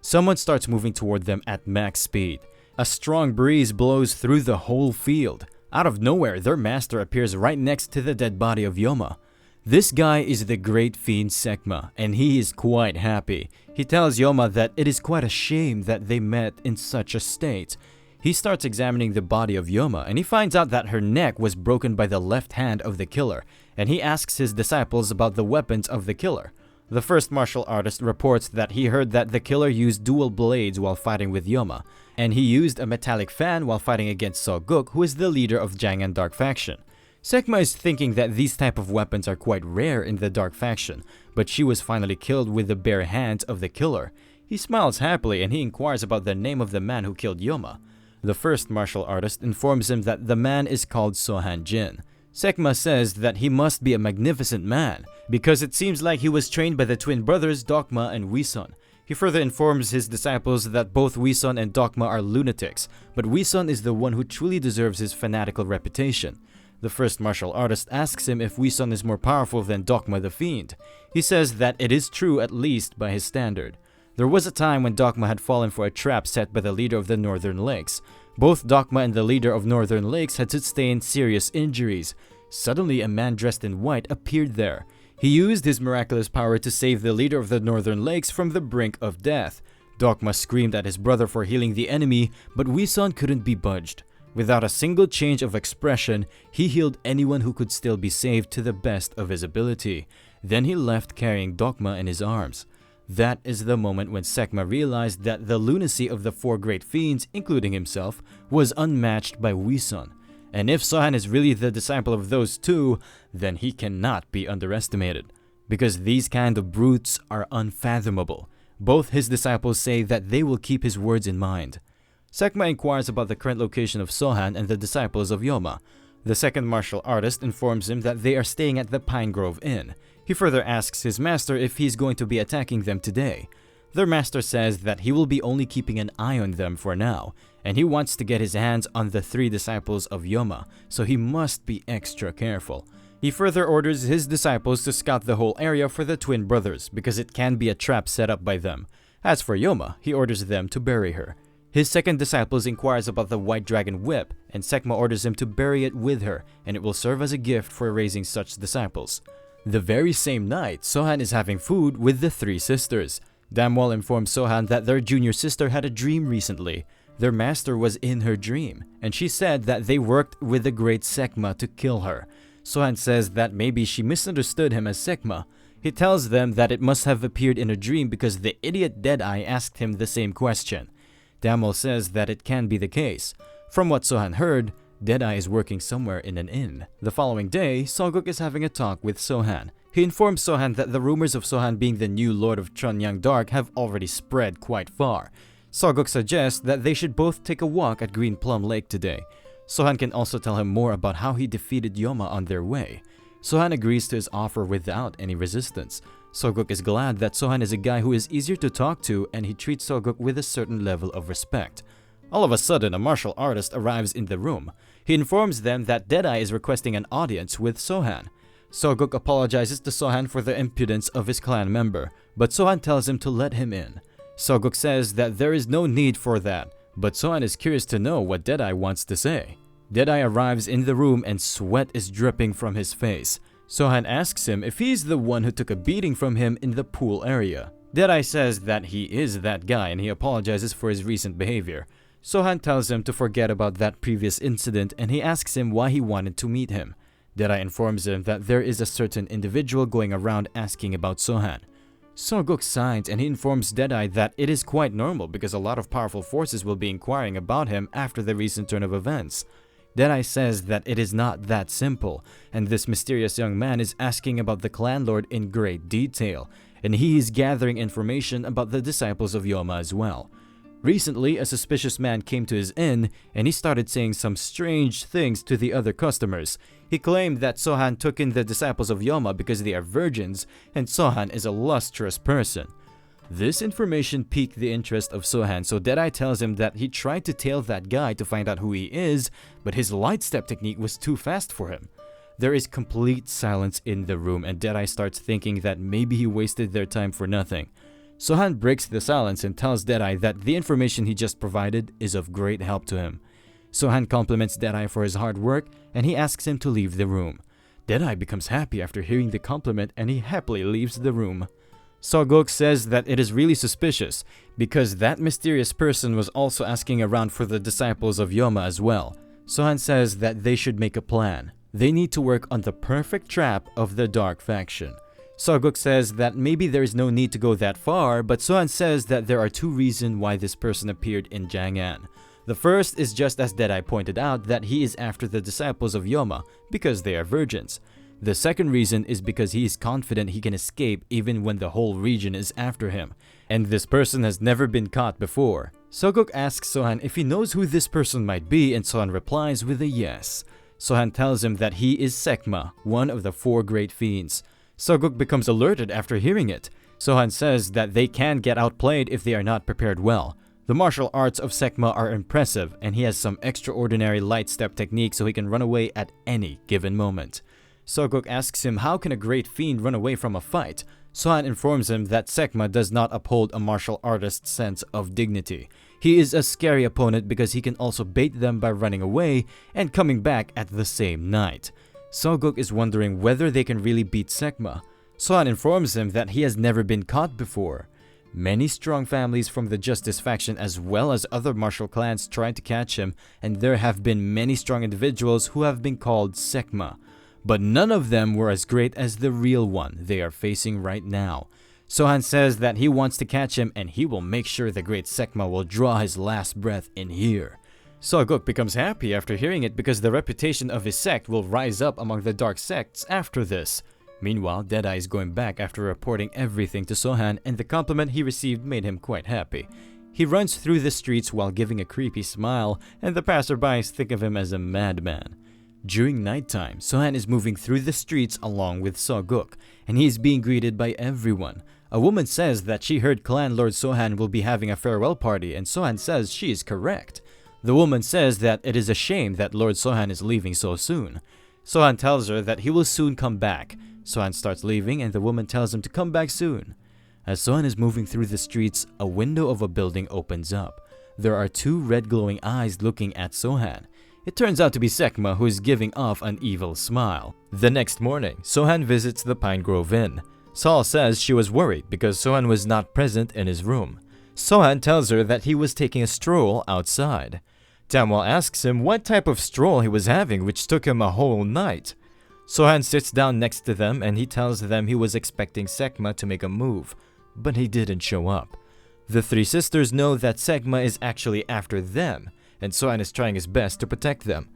Someone starts moving toward them at max speed. A strong breeze blows through the whole field. Out of nowhere, their master appears right next to the dead body of Yoma. This guy is the great Fiend Sekma, and he is quite happy. He tells Yoma that it is quite a shame that they met in such a state. He starts examining the body of Yoma, and he finds out that her neck was broken by the left hand of the killer, and he asks his disciples about the weapons of the killer. The first martial artist reports that he heard that the killer used dual blades while fighting with Yoma, and he used a metallic fan while fighting against Soguk, who is the leader of Chang'an Dark Faction. Sekma is thinking that these type of weapons are quite rare in the Dark Faction, but she was finally killed with the bare hands of the killer. He smiles happily and he inquires about the name of the man who killed Yoma. The first martial artist informs him that the man is called Sohan Jin. Sekma says that he must be a magnificent man, because it seems like he was trained by the twin brothers Dokma and Wison. He further informs his disciples that both Wison and Dokma are lunatics, but Wison is the one who truly deserves his fanatical reputation. The first martial artist asks him if Wison is more powerful than Dokma the Fiend. He says that it is true, at least by his standard. There was a time when Dokma had fallen for a trap set by the leader of the Northern Lakes. Both Dokma and the leader of Northern Lakes had sustained serious injuries. Suddenly, a man dressed in white appeared there. He used his miraculous power to save the leader of the Northern Lakes from the brink of death. Dokma screamed at his brother for healing the enemy, but Wison couldn't be budged. Without a single change of expression, he healed anyone who could still be saved to the best of his ability. Then he left carrying Dokma in his arms. That is the moment when Sekma realized that the lunacy of the four great fiends, including himself, was unmatched by Wison. And if Sohan is really the disciple of those two, then he cannot be underestimated. Because these kind of brutes are unfathomable. Both his disciples say that they will keep his words in mind. Sekma inquires about the current location of Sohan and the disciples of Yoma. The second martial artist informs him that they are staying at the Pine Grove Inn. He further asks his master if he is going to be attacking them today. Their master says that he will be only keeping an eye on them for now, and he wants to get his hands on the three disciples of Yoma, so he must be extra careful. He further orders his disciples to scout the whole area for the twin brothers, because it can be a trap set up by them. As for Yoma, he orders them to bury her. His second disciple inquires about the White Dragon Whip, and Sekma orders him to bury it with her, and it will serve as a gift for raising such disciples. The very same night, Sohan is having food with the three sisters. Damwal informs Sohan that their junior sister had a dream recently. Their master was in her dream, and she said that they worked with the great Sekma to kill her. Sohan says that maybe she misunderstood him as Sekma. He tells them that it must have appeared in a dream because the idiot Deadeye asked him the same question. Damwal says that it can be the case. From what Sohan heard, Deadeye is working somewhere in an inn. The following day, Soguk is having a talk with Sohan. He informs Sohan that the rumors of Sohan being the new Lord of Chunyang Dark have already spread quite far. Soguk suggests that they should both take a walk at Green Plum Lake today. Sohan can also tell him more about how he defeated Yoma on their way. Sohan agrees to his offer without any resistance. Soguk is glad that Sohan is a guy who is easier to talk to, and he treats Soguk with a certain level of respect. All of a sudden, a martial artist arrives in the room. He informs them that Deadeye is requesting an audience with Sohan. Soguk apologizes to Sohan for the impudence of his clan member, but Sohan tells him to let him in. Soguk says that there is no need for that, but Sohan is curious to know what Deadeye wants to say. Deadeye arrives in the room and sweat is dripping from his face. Sohan asks him if he's the one who took a beating from him in the pool area. Deadeye says that he is that guy and he apologizes for his recent behavior. Sohan tells him to forget about that previous incident and he asks him why he wanted to meet him. Deadeye informs him that there is a certain individual going around asking about Sohan. Soguk signs and he informs Deadeye that it is quite normal because a lot of powerful forces will be inquiring about him after the recent turn of events. Deadeye says that it is not that simple, and this mysterious young man is asking about the clan lord in great detail, and he is gathering information about the disciples of Yoma as well. Recently, a suspicious man came to his inn, and he started saying some strange things to the other customers. He claimed that Sohan took in the disciples of Yoma because they are virgins, and Sohan is a lustrous person. This information piqued the interest of Sohan, so Deadeye tells him that he tried to tail that guy to find out who he is, but his light step technique was too fast for him. There is complete silence in the room and Deadeye starts thinking that maybe he wasted their time for nothing. Sohan breaks the silence and tells Deadeye that the information he just provided is of great help to him. Sohan compliments Deadeye for his hard work and he asks him to leave the room. Deadeye becomes happy after hearing the compliment and he happily leaves the room. Soguk says that it is really suspicious because that mysterious person was also asking around for the disciples of Yoma as well. Sohan says that they should make a plan. They need to work on the perfect trap of the Dark faction. Soguk says that maybe there is no need to go that far, but Sohan says that there are two reasons why this person appeared in Jang'an. The first is just as Deadeye pointed out that he is after the disciples of Yoma because they are virgins. The second reason is because he is confident he can escape even when the whole region is after him, and this person has never been caught before. Soguk asks Sohan if he knows who this person might be and Sohan replies with a yes. Sohan tells him that he is Sekma, one of the four great fiends. Soguk becomes alerted after hearing it. Sohan says that they can get outplayed if they are not prepared well. The martial arts of Sekma are impressive, and he has some extraordinary light step technique so he can run away at any given moment. Soguk asks him how can a great fiend run away from a fight. Sohan informs him that Sekma does not uphold a martial artist's sense of dignity. He is a scary opponent because he can also bait them by running away and coming back at the same night. Soguk is wondering whether they can really beat Sekma. Sohan informs him that he has never been caught before. Many strong families from the Justice faction as well as other martial clans tried to catch him, and there have been many strong individuals who have been called Sekma. But none of them were as great as the real one they are facing right now. Sohan says that he wants to catch him and he will make sure the great Sekma will draw his last breath in here. Soguk becomes happy after hearing it because the reputation of his sect will rise up among the dark sects after this. Meanwhile, Deadeye is going back after reporting everything to Sohan, and the compliment he received made him quite happy. He runs through the streets while giving a creepy smile, and the passerbys think of him as a madman. During nighttime, Sohan is moving through the streets along with Soguk, and he is being greeted by everyone. A woman says that she heard Clan Lord Sohan will be having a farewell party, and Sohan says she is correct. The woman says that it is a shame that Lord Sohan is leaving so soon. Sohan tells her that he will soon come back. Sohan starts leaving and the woman tells him to come back soon. As Sohan is moving through the streets, a window of a building opens up. There are two red glowing eyes looking at Sohan. It turns out to be Sekma, who is giving off an evil smile. The next morning, Sohan visits the Pine Grove Inn. Saul says she was worried because Sohan was not present in his room. Sohan tells her that he was taking a stroll outside. Tamwal asks him what type of stroll he was having, which took him a whole night. Sohan sits down next to them and he tells them he was expecting Sekma to make a move, but he didn't show up. The three sisters know that Sekma is actually after them, and Sohan is trying his best to protect them.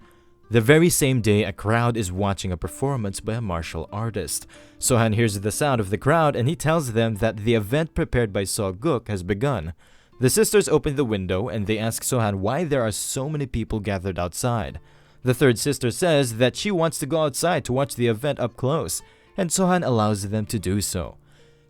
The very same day, a crowd is watching a performance by a martial artist. Sohan hears the sound of the crowd and he tells them that the event prepared by Soguk has begun. The sisters open the window and they ask Sohan why there are so many people gathered outside. The third sister says that she wants to go outside to watch the event up close, and Sohan allows them to do so.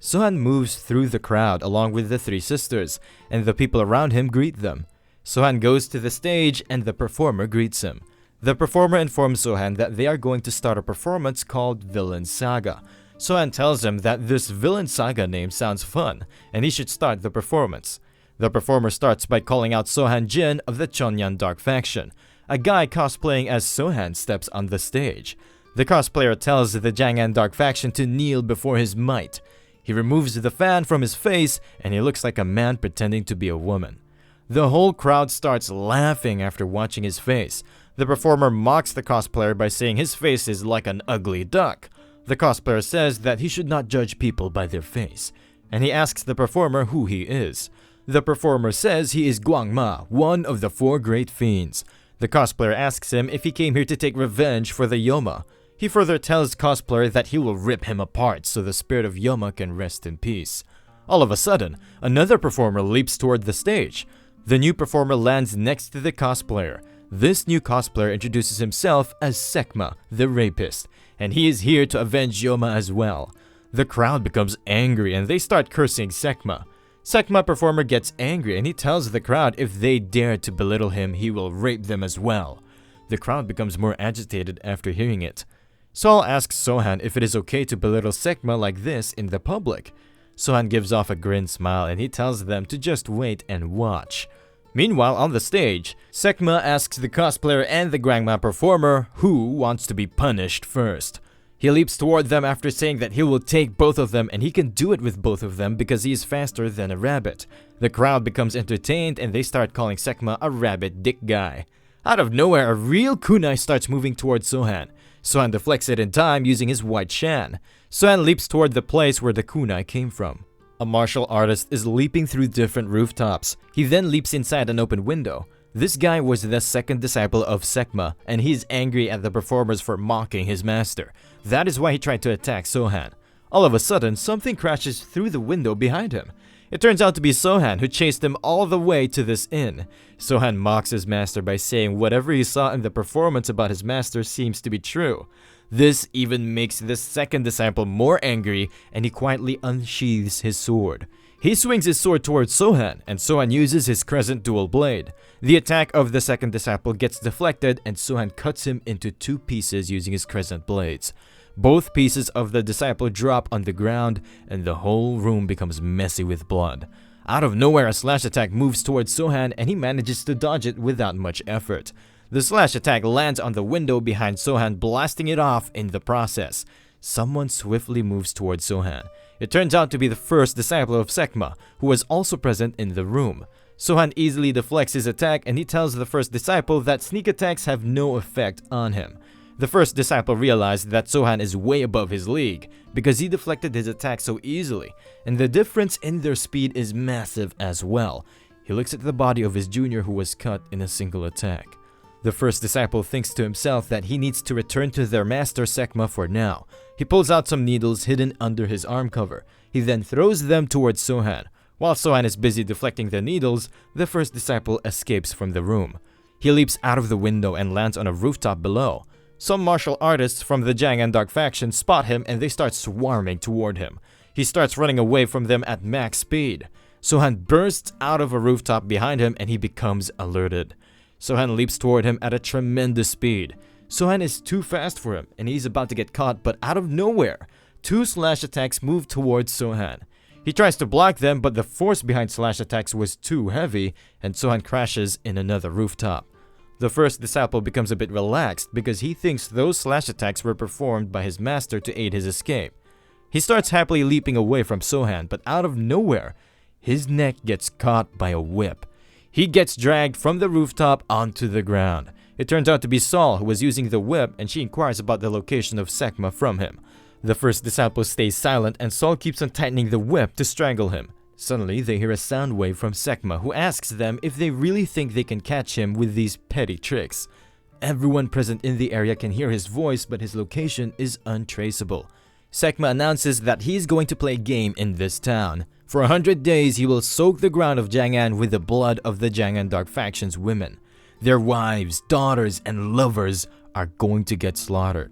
Sohan moves through the crowd along with the three sisters, and the people around him greet them. Sohan goes to the stage and the performer greets him. The performer informs Sohan that they are going to start a performance called Villain Saga. Sohan tells him that this Villain Saga name sounds fun, and he should start the performance. The performer starts by calling out Sohan Jin of the Chonyan Dark faction. A guy cosplaying as Sohan steps on the stage. The cosplayer tells the Jangan Dark faction to kneel before his might. He removes the fan from his face and he looks like a man pretending to be a woman. The whole crowd starts laughing after watching his face. The performer mocks the cosplayer by saying his face is like an ugly duck. The cosplayer says that he should not judge people by their face, and he asks the performer who he is. The performer says he is Guangma, one of the 4 great fiends. The cosplayer asks him if he came here to take revenge for the Yoma. He further tells cosplayer that he will rip him apart so the spirit of Yoma can rest in peace. All of a sudden, another performer leaps toward the stage. The new performer lands next to the cosplayer. This new cosplayer introduces himself as Sekma, the rapist, and he is here to avenge Yoma as well. The crowd becomes angry and they start cursing Sekma. Sekma performer gets angry and he tells the crowd if they dare to belittle him, he will rape them as well. The crowd becomes more agitated after hearing it. Saul asks Sohan if it is okay to belittle Sekma like this in the public. Sohan gives off a grin smile and he tells them to just wait and watch. Meanwhile, on the stage, Sekma asks the cosplayer and the Guangma performer who wants to be punished first. He leaps toward them after saying that he will take both of them and he can do it with both of them because he is faster than a rabbit. The crowd becomes entertained and they start calling Sekma a rabbit dick guy. Out of nowhere, a real kunai starts moving towards Sohan. Sohan deflects it in time using his white shan. Sohan leaps toward the place where the kunai came from. A martial artist is leaping through different rooftops. He then leaps inside an open window. This guy was the second disciple of Sekma, and he's angry at the performers for mocking his master. That is why he tried to attack Sohan. All of a sudden, something crashes through the window behind him. It turns out to be Sohan, who chased him all the way to this inn. Sohan mocks his master by saying whatever he saw in the performance about his master seems to be true. This even makes the second disciple more angry, and he quietly unsheathes his sword. He swings his sword towards Sohan, and Sohan uses his crescent dual blade. The attack of the second disciple gets deflected, and Sohan cuts him into 2 pieces using his crescent blades. Both pieces of the disciple drop on the ground, and the whole room becomes messy with blood. Out of nowhere, a slash attack moves towards Sohan, and he manages to dodge it without much effort. The slash attack lands on the window behind Sohan, blasting it off in the process. Someone swiftly moves towards Sohan. It turns out to be the first disciple of Sekma, who was also present in the room. Sohan easily deflects his attack, and he tells the first disciple that sneak attacks have no effect on him. The first disciple realized that Sohan is way above his league, because he deflected his attack so easily, and the difference in their speed is massive as well. He looks at the body of his junior who was cut in a single attack. The first disciple thinks to himself that he needs to return to their master Sekma for now. He pulls out some needles hidden under his arm cover. He then throws them towards Sohan. While Sohan is busy deflecting the needles, the first disciple escapes from the room. He leaps out of the window and lands on a rooftop below. Some martial artists from the Jang and Dark faction spot him, and they start swarming toward him. He starts running away from them at max speed. Sohan bursts out of a rooftop behind him, and he becomes alerted. Sohan leaps toward him at a tremendous speed. Sohan is too fast for him, and he's about to get caught, but out of nowhere, 2 slash attacks move towards Sohan. He tries to block them, but the force behind slash attacks was too heavy, and Sohan crashes in another rooftop. The first disciple becomes a bit relaxed because he thinks those slash attacks were performed by his master to aid his escape. He starts happily leaping away from Sohan, but out of nowhere, his neck gets caught by a whip. He gets dragged from the rooftop onto the ground. It turns out to be Sol who was using the whip, and she inquires about the location of Sekma from him. The first disciple stays silent, and Sol keeps on tightening the whip to strangle him. Suddenly, they hear a sound wave from Sekma, who asks them if they really think they can catch him with these petty tricks. Everyone present in the area can hear his voice, but his location is untraceable. Sekma announces that he is going to play a game in this town. For 100 days, he will soak the ground of Jang'an with the blood of the Jang'an Dark faction's women. Their wives, daughters, and lovers are going to get slaughtered.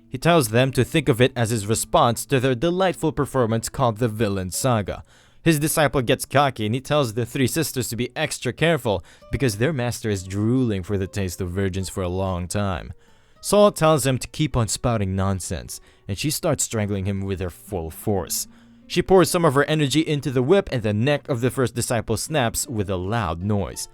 He tells them to think of it as his response to their delightful performance called the Villain Saga. His disciple gets cocky, and he tells the 3 sisters to be extra careful because their master is drooling for the taste of virgins for a long time. Sol tells him to keep on spouting nonsense, and she starts strangling him with her full force. She pours some of her energy into the whip, and the neck of the first disciple snaps with a loud noise.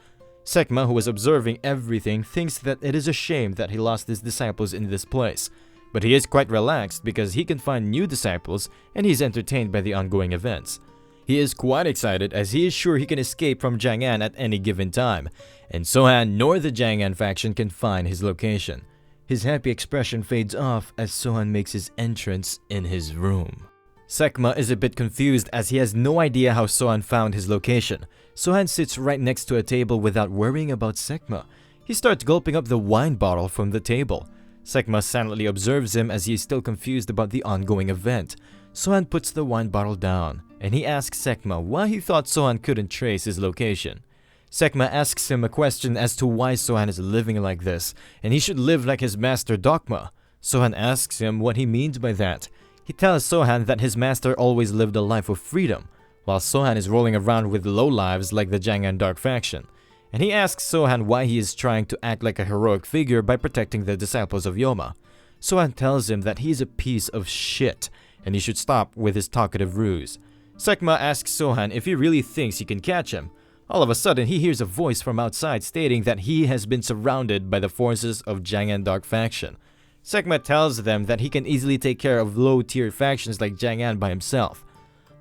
Sekma, who was observing everything, thinks that it is a shame that he lost his disciples in this place. But he is quite relaxed because he can find new disciples, and he is entertained by the ongoing events. He is quite excited as he is sure he can escape from Jang'an at any given time, and Sohan nor the Jang'an faction can find his location. His happy expression fades off as Sohan makes his entrance in his room. Sekma is a bit confused as he has no idea how Sohan found his location. Sohan sits right next to a table without worrying about Sekma. He starts gulping up the wine bottle from the table. Sekma silently observes him as he is still confused about the ongoing event. Sohan puts the wine bottle down, and he asks Sekma why he thought Sohan couldn't trace his location. Sekma asks him a question as to why Sohan is living like this, and he should live like his master Dokma. Sohan asks him what he means by that. He tells Sohan that his master always lived a life of freedom, while Sohan is rolling around with lowlives like the Jang'an Dark faction. And he asks Sohan why he is trying to act like a heroic figure by protecting the disciples of Yoma. Sohan tells him that he is a piece of shit, and he should stop with his talkative ruse. Sekma asks Sohan if he really thinks he can catch him. All of a sudden, he hears a voice from outside stating that he has been surrounded by the forces of Jang'an Dark faction. Sekma tells them that he can easily take care of low-tier factions like Jang'an by himself.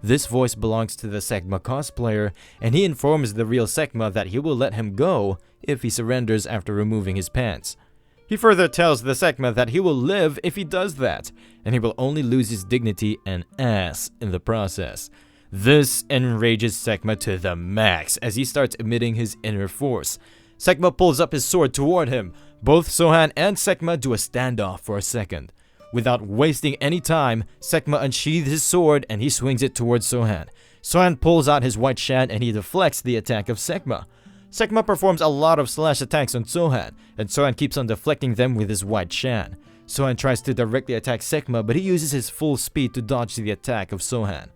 This voice belongs to the Sekma cosplayer, and he informs the real Sekma that he will let him go if he surrenders after removing his pants. He further tells the Sekma that he will live if he does that, and he will only lose his dignity and ass in the process. This enrages Sekma to the max as he starts emitting his inner force. Sekma pulls up his sword toward him. Both Sohan and Sekma do a standoff for a second. Without wasting any time, Sekma unsheathes his sword and he swings it towards Sohan. Sohan pulls out his white shad and he deflects the attack of Sekma. Sekma performs a lot of slash attacks on Sohan, and Sohan keeps on deflecting them with his white shad. Sohan tries to directly attack Sekma, but he uses his full speed to dodge the attack of Sohan.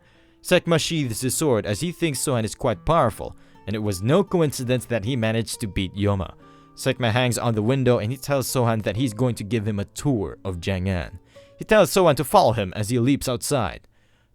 Sekma sheathes his sword as he thinks Sohan is quite powerful, and it was no coincidence that he managed to beat Yoma. Sekma hangs on the window and he tells Sohan that he's going to give him a tour of Jang'an. He tells Sohan to follow him as he leaps outside.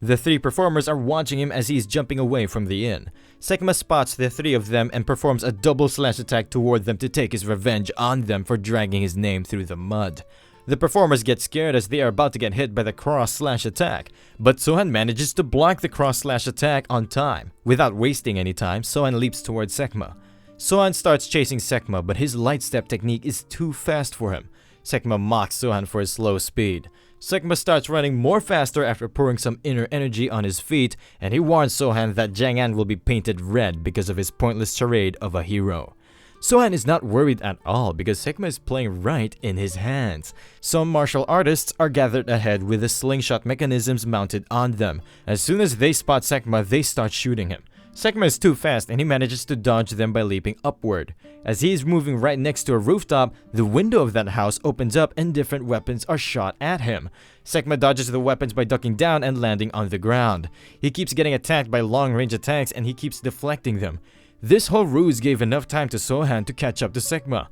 The three performers are watching him as he's jumping away from the inn. Sekma spots the three of them and performs a double slash attack toward them to take his revenge on them for dragging his name through the mud. The performers get scared as they are about to get hit by the cross slash attack, but Sohan manages to block the cross slash attack on time. Without wasting any time, Sohan leaps towards Sekma. Sohan starts chasing Sekma, but his light step technique is too fast for him. Sekma mocks Sohan for his slow speed. Sekma starts running more faster after pouring some inner energy on his feet, and he warns Sohan that Jang'an will be painted red because of his pointless charade of a hero. Sohan is not worried at all because Sekma is playing right in his hands. Some martial artists are gathered ahead with the slingshot mechanisms mounted on them. As soon as they spot Sekma, they start shooting him. Sekma is too fast and he manages to dodge them by leaping upward. As he is moving right next to a rooftop, the window of that house opens up and different weapons are shot at him. Sekma dodges the weapons by ducking down and landing on the ground. He keeps getting attacked by long-range attacks and he keeps deflecting them. This whole ruse gave enough time to Sohan to catch up to Sekma.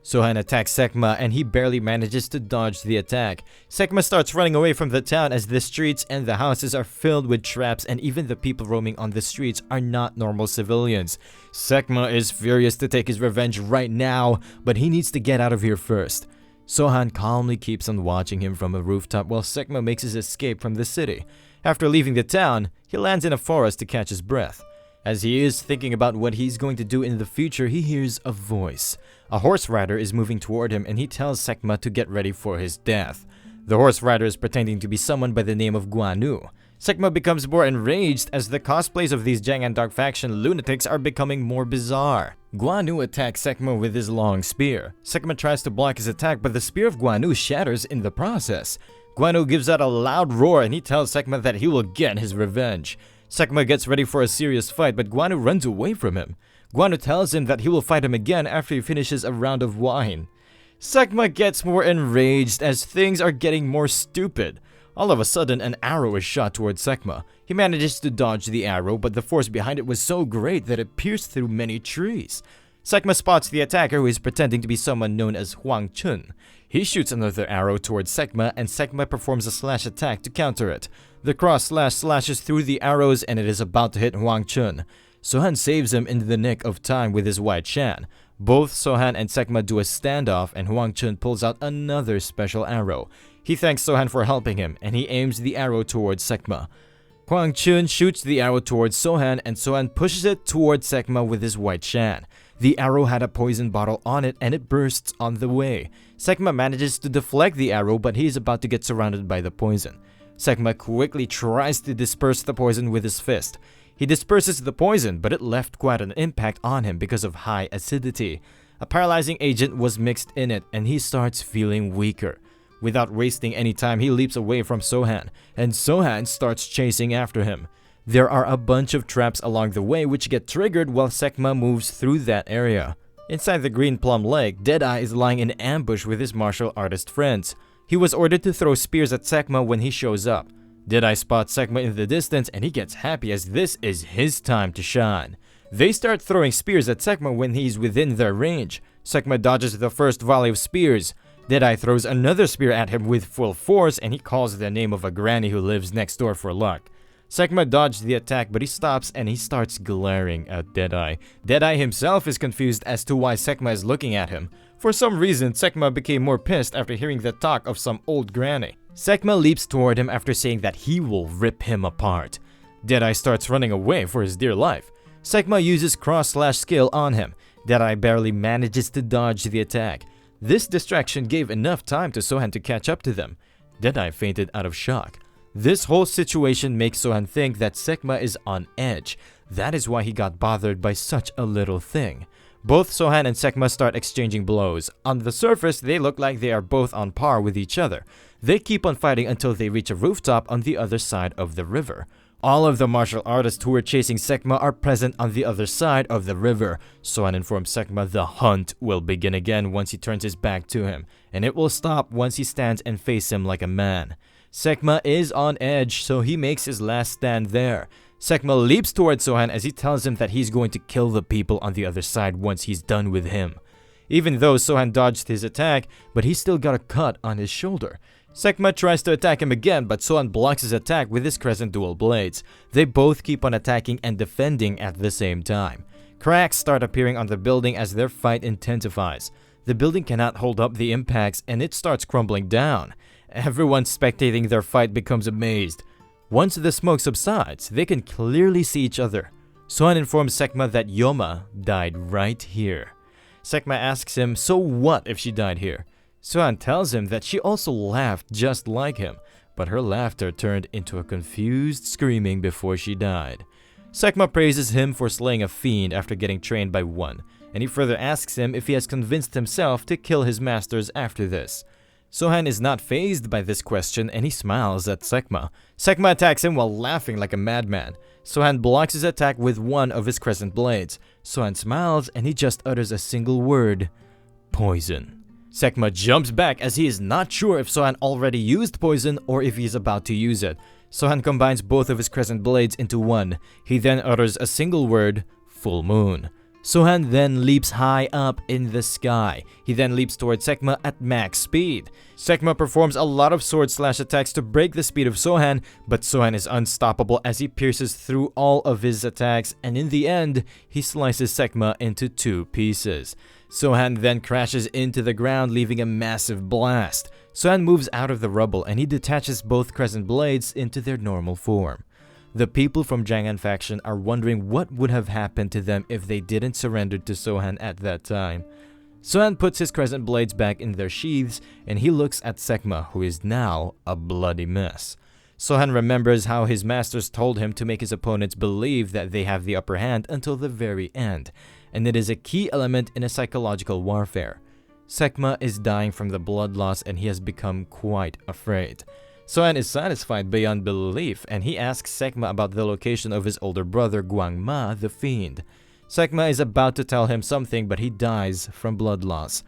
Sohan attacks Sekma and he barely manages to dodge the attack. Sekma starts running away from the town as the streets and the houses are filled with traps and even the people roaming on the streets are not normal civilians. Sekma is furious to take his revenge right now, but he needs to get out of here first. Sohan calmly keeps on watching him from a rooftop while Sekma makes his escape from the city. After leaving the town, he lands in a forest to catch his breath. As he is thinking about what he's going to do in the future, he hears a voice. A horse rider is moving toward him and he tells Sekma to get ready for his death. The horse rider is pretending to be someone by the name of Guanu. Sekma becomes more enraged as the cosplays of these Jang'an Dark Faction lunatics are becoming more bizarre. Guanu attacks Sekma with his long spear. Sekma tries to block his attack, but the spear of Guanu shatters in the process. Guanu gives out a loud roar and he tells Sekma that he will get his revenge. Sekma gets ready for a serious fight, but Guanu runs away from him. Guanu tells him that he will fight him again after he finishes a round of wine. Sekma gets more enraged as things are getting more stupid. All of a sudden, an arrow is shot towards Sekma. He manages to dodge the arrow, but the force behind it was so great that it pierced through many trees. Sekma spots the attacker who is pretending to be someone known as Huang Chun. He shoots another arrow towards Sekma and Sekma performs a slash attack to counter it. The cross slash slashes through the arrows and it is about to hit Huang Chun. Sohan saves him in the nick of time with his white shan. Both Sohan and Sekma do a standoff and Huang Chun pulls out another special arrow. He thanks Sohan for helping him and he aims the arrow towards Sekma. Huang Chun shoots the arrow towards Sohan and Sohan pushes it towards Sekma with his white shan. The arrow had a poison bottle on it and it bursts on the way. Sekma manages to deflect the arrow but he is about to get surrounded by the poison. Sekma quickly tries to disperse the poison with his fist. He disperses the poison, but it left quite an impact on him because of high acidity. A paralyzing agent was mixed in it, and he starts feeling weaker. Without wasting any time, he leaps away from Sohan, and Sohan starts chasing after him. There are a bunch of traps along the way which get triggered while Sekma moves through that area. Inside the Green Plum Lake, Deadeye is lying in ambush with his martial artist friends. He was ordered to throw spears at Sekma when he shows up. Deadeye spots Sekma in the distance and he gets happy as this is his time to shine. They start throwing spears at Sekma when he's within their range. Sekma dodges the first volley of spears. Deadeye throws another spear at him with full force and he calls the name of a granny who lives next door for luck. Sekma dodged the attack but he stops and he starts glaring at Deadeye. Deadeye himself is confused as to why Sekma is looking at him. For some reason, Sekma became more pissed after hearing the talk of some old granny. Sekma leaps toward him after saying that he will rip him apart. Deadeye starts running away for his dear life. Sekma uses cross-slash skill on him. Deadeye barely manages to dodge the attack. This distraction gave enough time to Sohan to catch up to them. Deadeye fainted out of shock. This whole situation makes Sohan think that Sekma is on edge. That is why he got bothered by such a little thing. Both Sohan and Sekma start exchanging blows. On the surface, they look like they are both on par with each other. They keep on fighting until they reach a rooftop on the other side of the river. All of the martial artists who were chasing Sekma are present on the other side of the river. Sohan informs Sekma the hunt will begin again once he turns his back to him, and it will stop once he stands and faces him like a man. Sekma is on edge, so he makes his last stand there. Sekma leaps towards Sohan as he tells him that he's going to kill the people on the other side once he's done with him. Even though Sohan dodged his attack, but he still got a cut on his shoulder. Sekma tries to attack him again, but Sohan blocks his attack with his crescent dual blades. They both keep on attacking and defending at the same time. Cracks start appearing on the building as their fight intensifies. The building cannot hold up the impacts and it starts crumbling down. Everyone spectating their fight becomes amazed. Once the smoke subsides, they can clearly see each other. Sohan informs Sekma that Yoma died right here. Sekma asks him, so what if she died here? Sohan tells him that she also laughed just like him, but her laughter turned into a confused screaming before she died. Sekma praises him for slaying a fiend after getting trained by one, and he further asks him if he has convinced himself to kill his masters after this. Sohan is not fazed by this question and he smiles at Sekma. Sekma attacks him while laughing like a madman. Sohan blocks his attack with one of his crescent blades. Sohan smiles and he just utters a single word: poison. Sekma jumps back as he is not sure if Sohan already used poison or if he is about to use it. Sohan combines both of his crescent blades into one. He then utters a single word: full moon. Sohan then leaps high up in the sky. He then leaps towards Sekma at max speed. Sekma performs a lot of sword slash attacks to break the speed of Sohan, but Sohan is unstoppable as he pierces through all of his attacks, and in the end, he slices Sekma into 2 pieces. Sohan then crashes into the ground, leaving a massive blast. Sohan moves out of the rubble and he detaches both crescent blades into their normal form. The people from Jangan faction are wondering what would have happened to them if they didn't surrender to Sohan at that time. Sohan puts his crescent blades back in their sheaths and he looks at Sekma, who is now a bloody mess. Sohan remembers how his masters told him to make his opponents believe that they have the upper hand until the very end, and it is a key element in a psychological warfare. Sekma is dying from the blood loss and he has become quite afraid. Sohan is satisfied beyond belief and he asks Sekma about the location of his older brother Guangma the Fiend. Sekma is about to tell him something but he dies from blood loss.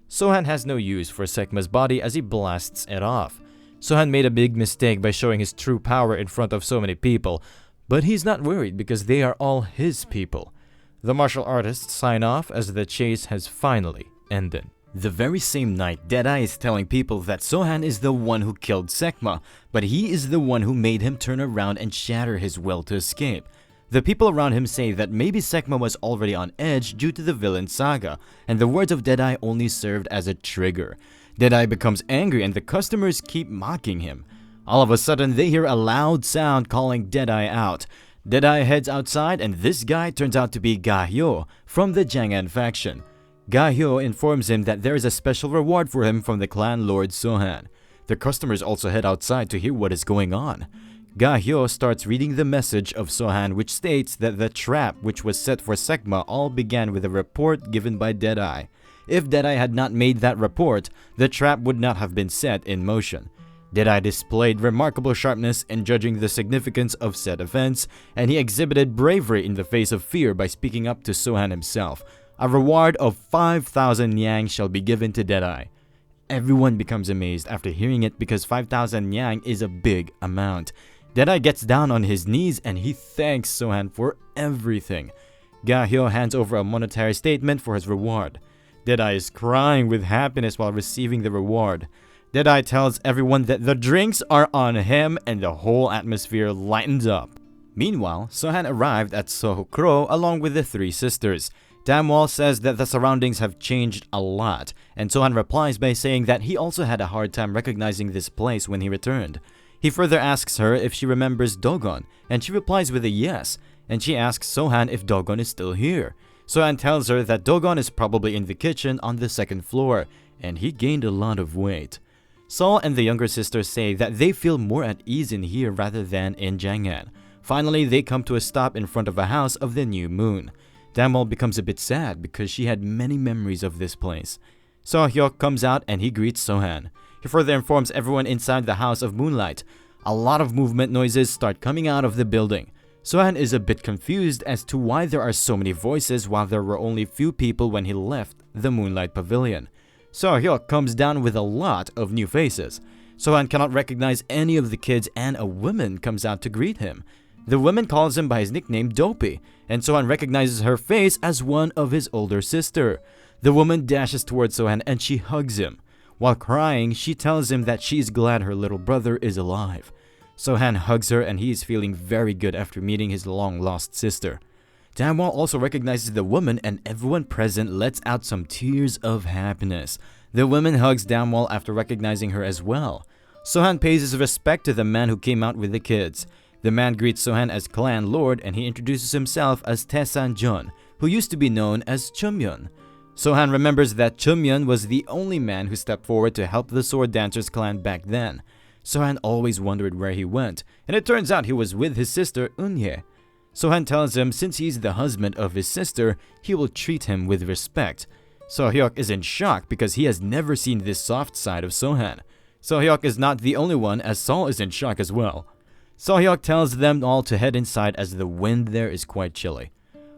Sohan has no use for Sekma's body as he blasts it off. Sohan made a big mistake by showing his true power in front of so many people, but he's not worried because they are all his people. The martial artists sign off as the chase has finally ended. The very same night, Deadeye is telling people that Sohan is the one who killed Sekma, but he is the one who made him turn around and shatter his will to escape. The people around him say that maybe Sekma was already on edge due to the villain saga, and the words of Deadeye only served as a trigger. Deadeye becomes angry and the customers keep mocking him. All of a sudden, they hear a loud sound calling Deadeye out. Deadeye heads outside and this guy turns out to be Gahyo from the Jangan faction. Gahyo informs him that there is a special reward for him from the clan Lord Sohan. The customers also head outside to hear what is going on. Gahyo starts reading the message of Sohan, which states that the trap which was set for Sekma all began with a report given by Deadeye. If Deadeye had not made that report, the trap would not have been set in motion. Deadeye displayed remarkable sharpness in judging the significance of said events, and he exhibited bravery in the face of fear by speaking up to Sohan himself. A reward of 5,000 yang shall be given to Deadeye. Everyone becomes amazed after hearing it because 5,000 yang is a big amount. Deadeye gets down on his knees and he thanks Sohan for everything. Gahyo hands over a monetary statement for his reward. Deadeye is crying with happiness while receiving the reward. Deadeye tells everyone that the drinks are on him and the whole atmosphere lightens up. Meanwhile, Sohan arrived at Sohokro along with the 3 sisters. Damwal says that the surroundings have changed a lot, and Sohan replies by saying that he also had a hard time recognizing this place when he returned. He further asks her if she remembers Dogon, and she replies with a yes, and she asks Sohan if Dogon is still here. Sohan tells her that Dogon is probably in the kitchen on the 2nd floor, and he gained a lot of weight. Sol and the younger sister say that they feel more at ease in here rather than in Jangan. Finally, they come to a stop in front of a house of the new moon. Damwal becomes a bit sad because she had many memories of this place. Sohyok comes out and he greets Sohan. He further informs everyone inside the House of Moonlight. A lot of movement noises start coming out of the building. Sohan is a bit confused as to why there are so many voices while there were only few people when he left the Moonlight Pavilion. Sohyok comes down with a lot of new faces. Sohan cannot recognize any of the kids and a woman comes out to greet him. The woman calls him by his nickname Dopey, and Sohan recognizes her face as one of his older sister. The woman dashes towards Sohan and she hugs him. While crying, she tells him that she is glad her little brother is alive. Sohan hugs her and he is feeling very good after meeting his long-lost sister. Damwon also recognizes the woman and everyone present lets out some tears of happiness. The woman hugs Damwon after recognizing her as well. Sohan pays his respect to the man who came out with the kids. The man greets Sohan as clan lord and he introduces himself as Taesan Jun, who used to be known as Chumyeon. Sohan remembers that Chumyeon was the only man who stepped forward to help the Sword Dancers clan back then. Sohan always wondered where he went, and it turns out he was with his sister Eunhye. Sohan tells him since he's the husband of his sister, he will treat him with respect. Sohyuk is in shock because he has never seen this soft side of Sohan. Sohyuk is not the only one, as Sol is in shock as well. Sohyuk tells them all to head inside as the wind there is quite chilly.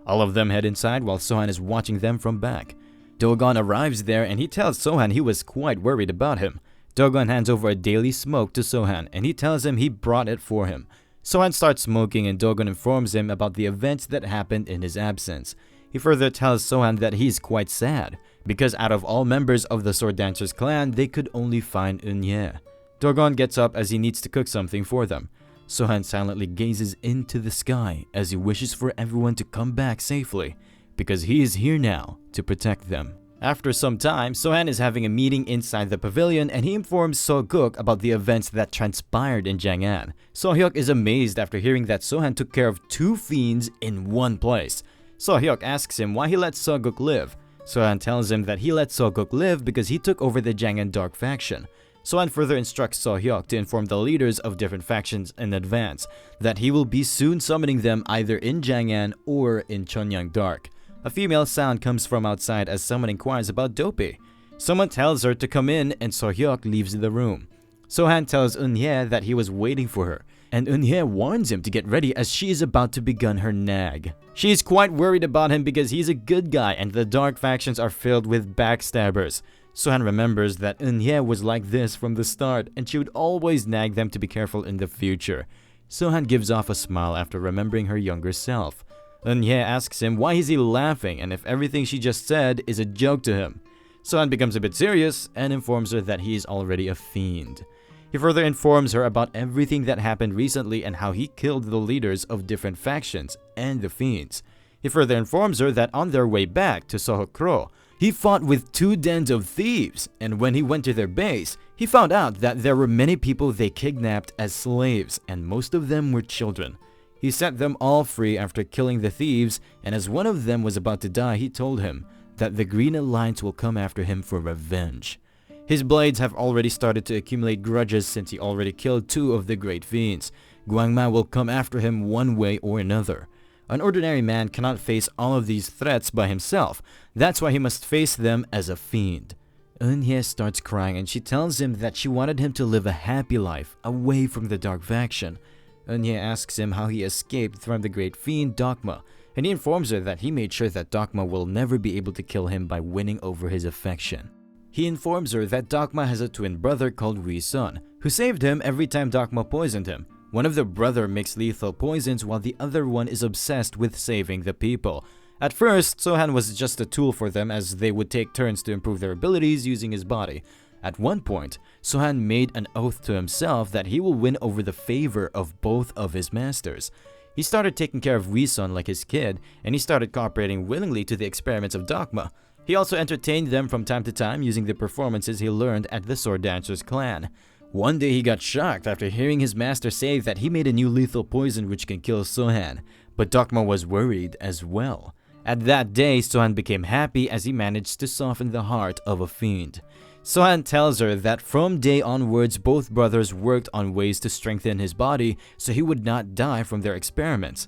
All of them head inside while Sohan is watching them from back. Dogon arrives there and he tells Sohan he was quite worried about him. Dogon hands over a daily smoke to Sohan and he tells him he brought it for him. Sohan starts smoking and Dogon informs him about the events that happened in his absence. He further tells Sohan that he's quite sad, because out of all members of the Sword Dancers clan, they could only find Eunhye. Dogon gets up as he needs to cook something for them. Sohan silently gazes into the sky as he wishes for everyone to come back safely, because he is here now to protect them. After some time, Sohan is having a meeting inside the pavilion and he informs So-guk about the events that transpired in Jang'an. So-hyuk is amazed after hearing that Sohan took care of 2 fiends in one place. So-hyuk asks him why he let So-guk live. Sohan tells him that he let So-guk live because he took over the Jang'an Dark faction. Sohan further instructs So-hyuk to inform the leaders of different factions in advance that he will be soon summoning them either in Jang'an or in Cheonyang Dark. A female sound comes from outside as someone inquires about Dopey. Someone tells her to come in and Sohyuk leaves the room. Sohan tells Eunhye that he was waiting for her, and Eunhye warns him to get ready as she is about to begin her nag. She is quite worried about him because he's a good guy and the dark factions are filled with backstabbers. Sohan remembers that Eunhye was like this from the start and she would always nag them to be careful in the future. Sohan gives off a smile after remembering her younger self. Eunhye asks him why is he laughing and if everything she just said is a joke to him. Sohan becomes a bit serious and informs her that he is already a fiend. He further informs her about everything that happened recently and how he killed the leaders of different factions and the fiends. He further informs her that on their way back to Sohokro, he fought with 2 dens of thieves, and when he went to their base, he found out that there were many people they kidnapped as slaves, and most of them were children. He set them all free after killing the thieves, and as one of them was about to die, he told him that the Green Alliance will come after him for revenge. His blades have already started to accumulate grudges since he already killed 2 of the great fiends. Gwangma will come after him one way or another. An ordinary man cannot face all of these threats by himself. That's why he must face them as a fiend. Eunhye starts crying and she tells him that she wanted him to live a happy life away from the dark faction. Eunhye asks him how he escaped from the great fiend Dokma, and he informs her that he made sure that Dokma will never be able to kill him by winning over his affection. He informs her that Dokma has a twin brother called Ri-sun, who saved him every time Dokma poisoned him. One of the brother makes lethal poisons while the other one is obsessed with saving the people. At first, Sohan was just a tool for them as they would take turns to improve their abilities using his body. At one point, Sohan made an oath to himself that he will win over the favor of both of his masters. He started taking care of Ri-sun like his kid, and he started cooperating willingly to the experiments of Dokma. He also entertained them from time to time using the performances he learned at the Sword Dancers clan. One day he got shocked after hearing his master say that he made a new lethal poison which can kill Sohan, but Dokma was worried as well. At that day, Sohan became happy as he managed to soften the heart of a fiend. Sohan tells her that from day onwards, both brothers worked on ways to strengthen his body so he would not die from their experiments.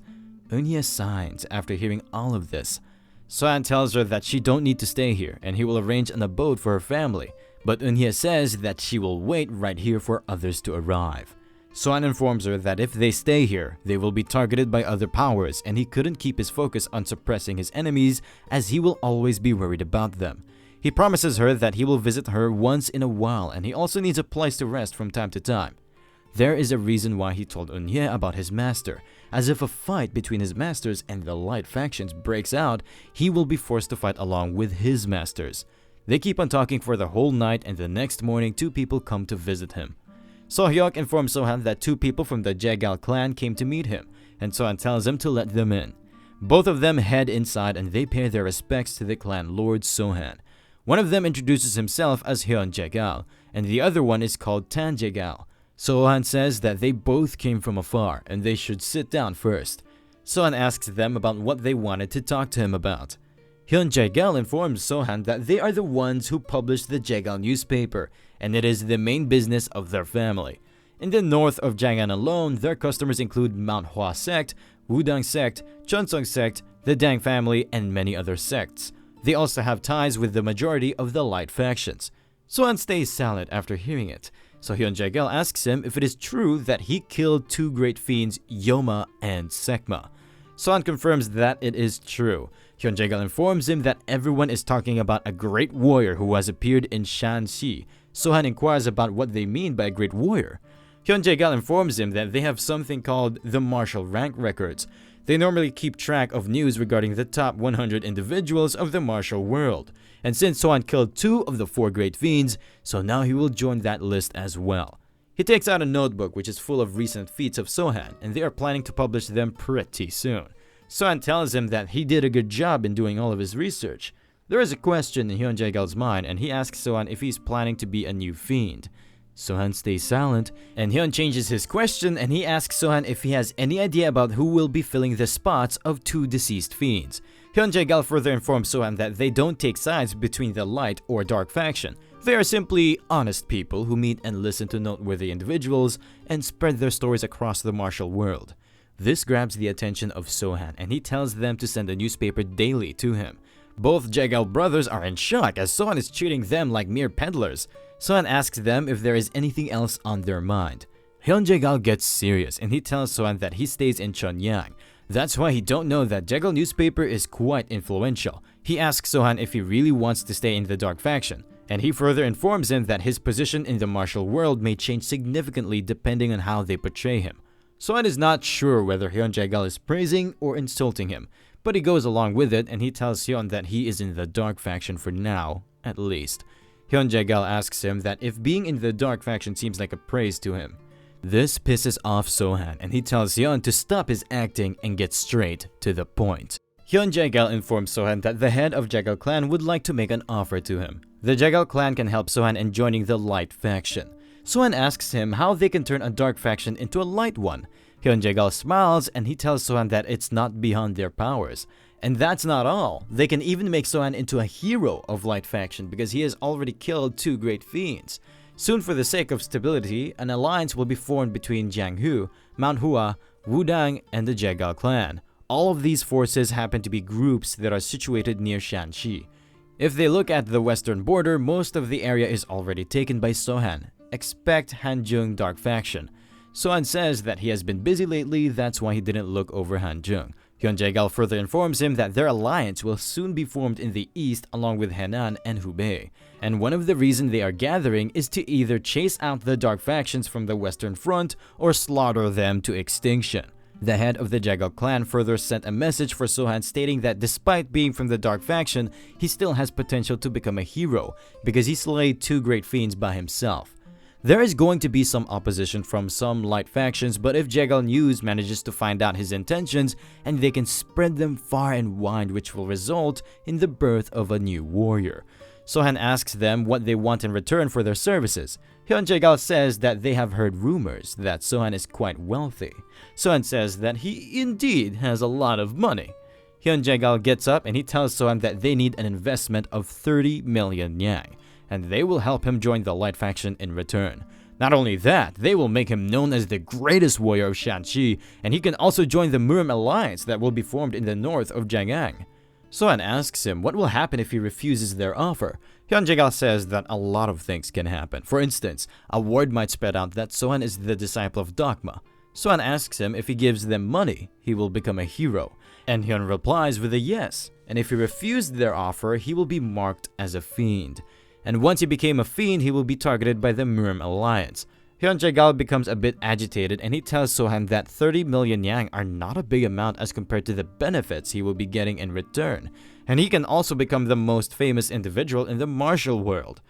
Eunhye signs after hearing all of this. Sohan tells her that she don't need to stay here and he will arrange an abode for her family, but Eunhye says that she will wait right here for others to arrive. Sohan informs her that if they stay here, they will be targeted by other powers and he couldn't keep his focus on suppressing his enemies as he will always be worried about them. He promises her that he will visit her once in a while, and he also needs a place to rest from time to time. There is a reason why he told Eunhye about his master, as if a fight between his masters and the light factions breaks out, he will be forced to fight along with his masters. They keep on talking for the whole night, and the next morning 2 people come to visit him. Sohyuk informs Sohan that 2 people from the Jaegal clan came to meet him, and Sohan tells him to let them in. Both of them head inside and they pay their respects to the clan lord Sohan. One of them introduces himself as Hyun Jaegal, and the other one is called Tan Jaegal. Sohan says that they both came from afar and they should sit down first. Sohan asks them about what they wanted to talk to him about. Hyun Jaegal informs Sohan that they are the ones who published the Jaegal newspaper, and it is the main business of their family. In the north of Jangan alone, their customers include Manhwa sect, Wudang sect, Chonsong sect, the Dang family, and many other sects. They also have ties with the majority of the light factions. Sohan stays silent after hearing it, so Hyun Jaegal asks him if it is true that he killed 2 great fiends, Yoma and Sekma. Sohan confirms that it is true. Hyun Jaegal informs him that everyone is talking about a great warrior who has appeared in Shanxi. Sohan inquires about what they mean by a great warrior. Hyun Jaegal informs him that they have something called the martial rank records. They normally keep track of news regarding the top 100 individuals of the martial world. And since Sohan killed 2 of the 4 great fiends, so now he will join that list as well. He takes out a notebook which is full of recent feats of Sohan, and they are planning to publish them pretty soon. Sohan tells him that he did a good job in doing all of his research. There is a question in Hyun Jaegal's mind, and he asks Sohan if he's planning to be a new fiend. Sohan stays silent, and Hyun changes his question and he asks Sohan if he has any idea about who will be filling the spots of 2 deceased fiends. Hyun Jaegal further informs Sohan that they don't take sides between the light or dark faction. They are simply honest people who meet and listen to noteworthy individuals and spread their stories across the martial world. This grabs the attention of Sohan, and he tells them to send a newspaper daily to him. Both Jaegal brothers are in shock as Sohan is treating them like mere peddlers. Sohan asks them if there is anything else on their mind. Hyun Jaegal gets serious and he tells Sohan that he stays in Cheonyang. That's why he don't know that Jaegal newspaper is quite influential. He asks Sohan if he really wants to stay in the dark faction, and he further informs him that his position in the martial world may change significantly depending on how they portray him. Sohan is not sure whether Hyun Jaegal is praising or insulting him, but he goes along with it and he tells Hyun that he is in the dark faction for now, at least. Hyun Jaegal asks him that if being in the dark faction seems like a praise to him. This pisses off Sohan and he tells Hyun to stop his acting and get straight to the point. Hyun Jaegal informs Sohan that the head of Jaegal clan would like to make an offer to him. The Jaegal clan can help Sohan in joining the light faction. Sohan asks him how they can turn a dark faction into a light one. Hyun Jaegal smiles and he tells Sohan that it's not beyond their powers. And that's not all. They can even make Sohan into a hero of light faction because he has already killed 2 great fiends. Soon, for the sake of stability, an alliance will be formed between Jianghu, Manhwa, Wudang, and the Jaegal clan. All of these forces happen to be groups that are situated near Shanxi. If they look at the western border, most of the area is already taken by Sohan. Expect Hanjung Dark Faction. Sohan says that he has been busy lately, that's why he didn't look over Hanjung. Hyun Jaegal further informs him that their alliance will soon be formed in the east along with Henan and Hubei. And one of the reasons they are gathering is to either chase out the dark factions from the western front or slaughter them to extinction. The head of the Jaegal clan further sent a message for Sohan stating that despite being from the dark faction, he still has potential to become a hero because he slayed 2 great fiends by himself. There is going to be some opposition from some light factions, but if Jaegal News manages to find out his intentions, and they can spread them far and wide, which will result in the birth of a new warrior. Sohan asks them what they want in return for their services. Hyun Jaegal says that they have heard rumors that Sohan is quite wealthy. Sohan says that he indeed has a lot of money. Hyun Jaegal gets up and he tells Sohan that they need an investment of 30 million yang. And they will help him join the light faction in return. Not only that, they will make him known as the greatest warrior of Shanxi, and he can also join the Murim alliance that will be formed in the north of Jiang'an. Sohan asks him what will happen if he refuses their offer. Hyun Jaegal says that a lot of things can happen. For instance, a word might spread out that Sohan is the disciple of Dogma. Sohan asks him if he gives them money, he will become a hero. And Hyun replies with a yes, and if he refused their offer, he will be marked as a fiend. And once he became a fiend, he will be targeted by the Murim alliance. Hyun Jae-gal becomes a bit agitated and he tells Sohan that 30 million yang are not a big amount as compared to the benefits he will be getting in return, and he can also become the most famous individual in the martial world.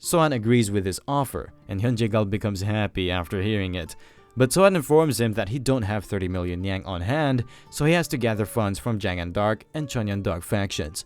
Sohan agrees with his offer, and Hyun Jae-gal becomes happy after hearing it. But Sohan informs him that he don't have 30 million yang on hand, so he has to gather funds from Janghan Dark and Chonyeon Dark factions.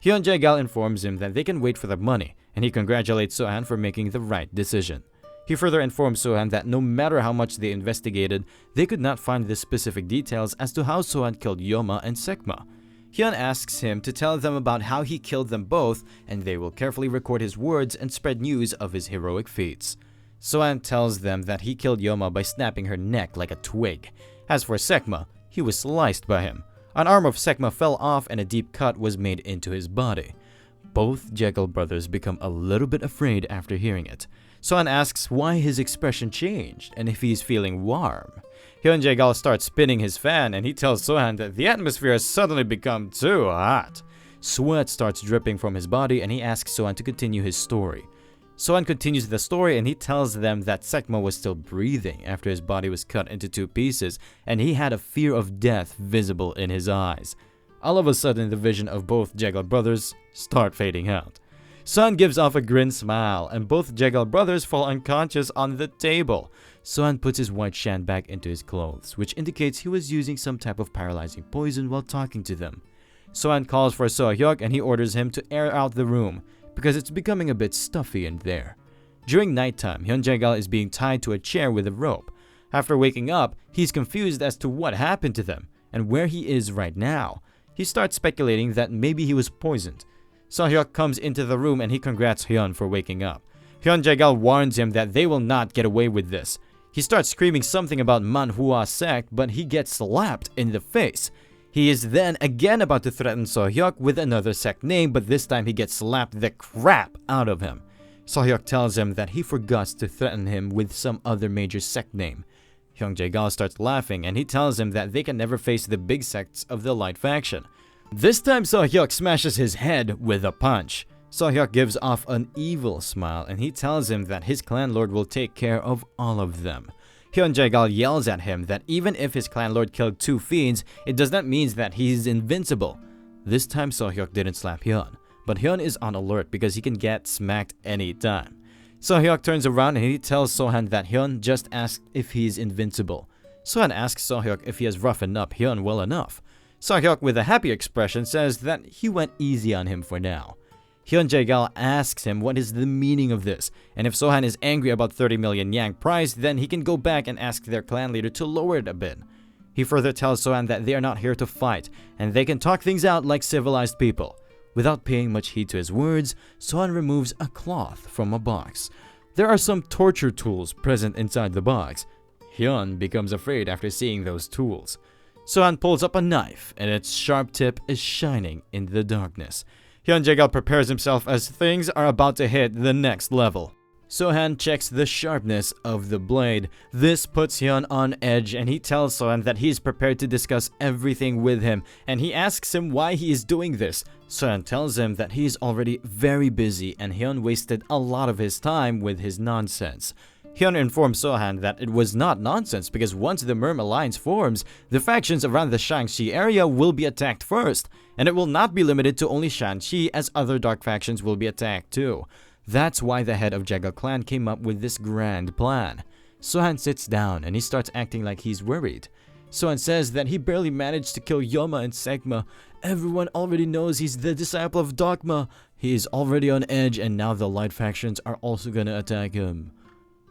Hyun Jae-gal informs him that they can wait for the money, and he congratulates Sohan for making the right decision. He further informs Sohan that no matter how much they investigated, they could not find the specific details as to how Sohan killed Yoma and Sekma. Hyun asks him to tell them about how he killed them both, and they will carefully record his words and spread news of his heroic feats. Sohan tells them that he killed Yoma by snapping her neck like a twig. As for Sekma, he was sliced by him. An arm of Sekma fell off and a deep cut was made into his body. Both Jae-gal brothers become a little bit afraid after hearing it. Sohan asks why his expression changed and if he's feeling warm. Hyun Jae-gal starts spinning his fan and he tells Sohan that the atmosphere has suddenly become too hot. Sweat starts dripping from his body and he asks Sohan to continue his story. Sohan continues the story and he tells them that Sekma was still breathing after his body was cut into 2 pieces and he had a fear of death visible in his eyes. All of a sudden, the vision of both Jae-gal brothers start fading out. Sohan gives off a grin smile and both Jae-gal brothers fall unconscious on the table. Sohan puts his white shan back into his clothes, which indicates he was using some type of paralyzing poison while talking to them. Sohan calls for So-hyuk and he orders him to air out the room, because it's becoming a bit stuffy in there. During nighttime, Hyun Jae-gal is being tied to a chair with a rope. After waking up, he's confused as to what happened to them and where he is right now. He starts speculating that maybe he was poisoned. So-hyuk comes into the room and he congrats Hyun for waking up. Hyun Jae-gal warns him that they will not get away with this. He starts screaming something about Manhwa sect, but he gets slapped in the face. He is then again about to threaten So-hyuk with another sect name, but this time he gets slapped the crap out of him. So-hyuk tells him that he forgot to threaten him with some other major sect name. Hyun Jae-gal starts laughing and he tells him that they can never face the big sects of the Light faction. This time So-hyuk smashes his head with a punch. So-hyuk gives off an evil smile and he tells him that his clan lord will take care of all of them. Hyun Jae-gal yells at him that even if his clan lord killed 2 fiends, it does not mean that he's invincible. This time So-hyuk didn't slap Hyun, but Hyun is on alert because he can get smacked anytime. So-hyuk turns around and he tells Sohan that Hyun just asked if he's invincible. Sohan asks So-hyuk if he has roughened up Hyun well enough. So-hyuk with a happy expression says that he went easy on him for now. Hyun Jae-gal asks him what is the meaning of this, and if Sohan is angry about 30 million yang price, then he can go back and ask their clan leader to lower it a bit. He further tells Sohan that they are not here to fight, and they can talk things out like civilized people. Without paying much heed to his words, Sohan removes a cloth from a box. There are some torture tools present inside the box. Hyun becomes afraid after seeing those tools. Sohan pulls up a knife, and its sharp tip is shining in the darkness. Hyun Jae-gal prepares himself as things are about to hit the next level. Sohan checks the sharpness of the blade. This puts Hyun on edge and he tells Sohan that he's prepared to discuss everything with him, and he asks him why he is doing this. Sohan tells him that he is already very busy and Hyun wasted a lot of his time with his nonsense. Hyun informs Sohan that it was not nonsense because once the Murim alliance forms, the factions around the Shangxi area will be attacked first, and it will not be limited to only Shanxi as other dark factions will be attacked too. That's why the head of Jae-gal clan came up with this grand plan. Sohan sits down and he starts acting like he's worried. Sohan says that he barely managed to kill Yoma and Sekma. Everyone already knows he's the disciple of Dogma. He is already on edge and now the Light factions are also gonna attack him.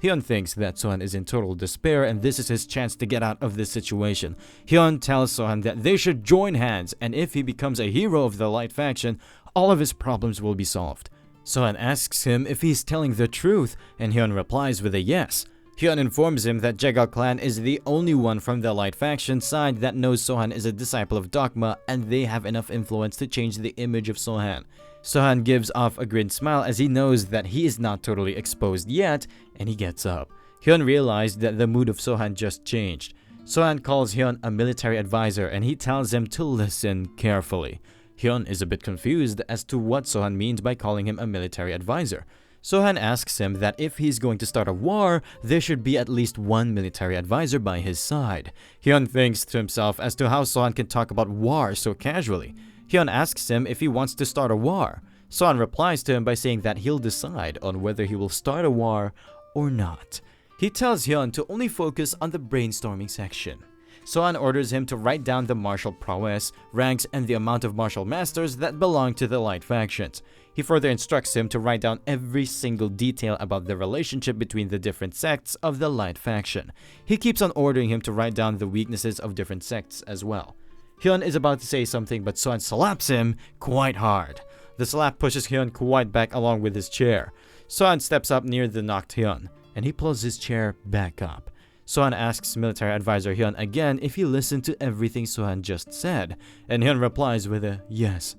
Hyun thinks that Sohan is in total despair and this is his chance to get out of this situation. Hyun tells Sohan that they should join hands, and if he becomes a hero of the Light faction, all of his problems will be solved. Sohan asks him if he's telling the truth, and Hyun replies with a yes. Hyun informs him that Jae-gal clan is the only one from the Light faction side that knows Sohan is a disciple of Dogma, and they have enough influence to change the image of Sohan. Sohan gives off a grin smile as he knows that he is not totally exposed yet, and he gets up. Hyun realized that the mood of Sohan just changed. Sohan calls Hyun a military advisor and he tells him to listen carefully. Hyun is a bit confused as to what Sohan means by calling him a military advisor. Sohan asks him that if he's going to start a war, there should be at least one military advisor by his side. Hyun thinks to himself as to how Sohan can talk about war so casually. Hyun asks him if he wants to start a war. Sohan replies to him by saying that he'll decide on whether he will start a war or not. He tells Hyun to only focus on the brainstorming section. Sohan orders him to write down the martial prowess, ranks, and the amount of martial masters that belong to the light factions. He further instructs him to write down every single detail about the relationship between the different sects of the light faction. He keeps on ordering him to write down the weaknesses of different sects as well. Hyun is about to say something, but Sohan slaps him quite hard. The slap pushes Hyun quite back along with his chair. Sohan steps up near the knocked Hyun, and he pulls his chair back up. Sohan asks military advisor Hyun again if he listened to everything Sohan just said, and Hyun replies with a yes.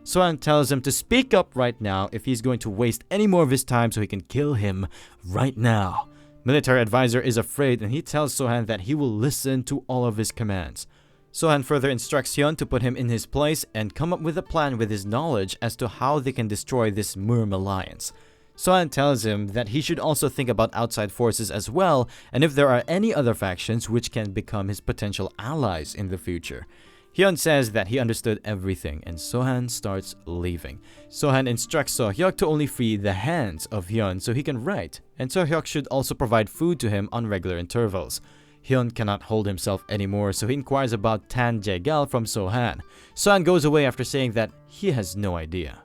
Sohan tells him to speak up right now if he's going to waste any more of his time so he can kill him right now. Military advisor is afraid and he tells Sohan that he will listen to all of his commands. Sohan further instructs Hyun to put him in his place and come up with a plan with his knowledge as to how they can destroy this Murim alliance. Sohan tells him that he should also think about outside forces as well and if there are any other factions which can become his potential allies in the future. Hyun says that he understood everything and Sohan starts leaving. Sohan instructs So-hyuk to only free the hands of Hyun so he can write, and So-hyuk should also provide food to him on regular intervals. Hyun cannot hold himself anymore so he inquires about Tan Jae-gal from Sohan. Sohan goes away after saying that he has no idea.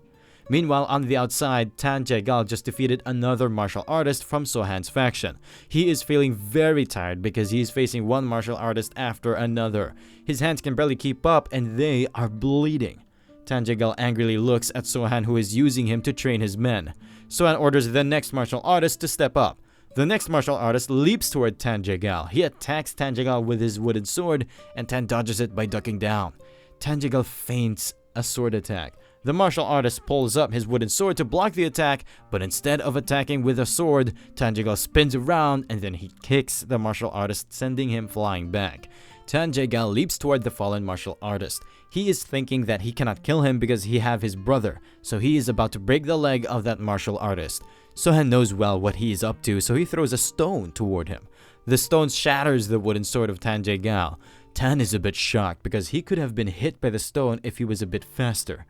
Meanwhile, on the outside, Tan Jae-gal just defeated another martial artist from Sohan's faction. He is feeling very tired because he is facing one martial artist after another. His hands can barely keep up and they are bleeding. Tan Jae-gal angrily looks at Sohan who is using him to train his men. Sohan orders the next martial artist to step up. The next martial artist leaps toward Tan Jae-gal. He attacks Tan Jae-gal with his wooden sword and Tan dodges it by ducking down. Tan Jae-gal feints a sword attack. The martial artist pulls up his wooden sword to block the attack, but instead of attacking with a sword, Tan Jae-gal spins around and then he kicks the martial artist, sending him flying back. Tan Jae-gal leaps toward the fallen martial artist. He is thinking that he cannot kill him because he have his brother, so he is about to break the leg of that martial artist. Sohan knows well what he is up to, so he throws a stone toward him. The stone shatters the wooden sword of Tan Jae-gal. Tan is a bit shocked because he could have been hit by the stone if he was a bit faster.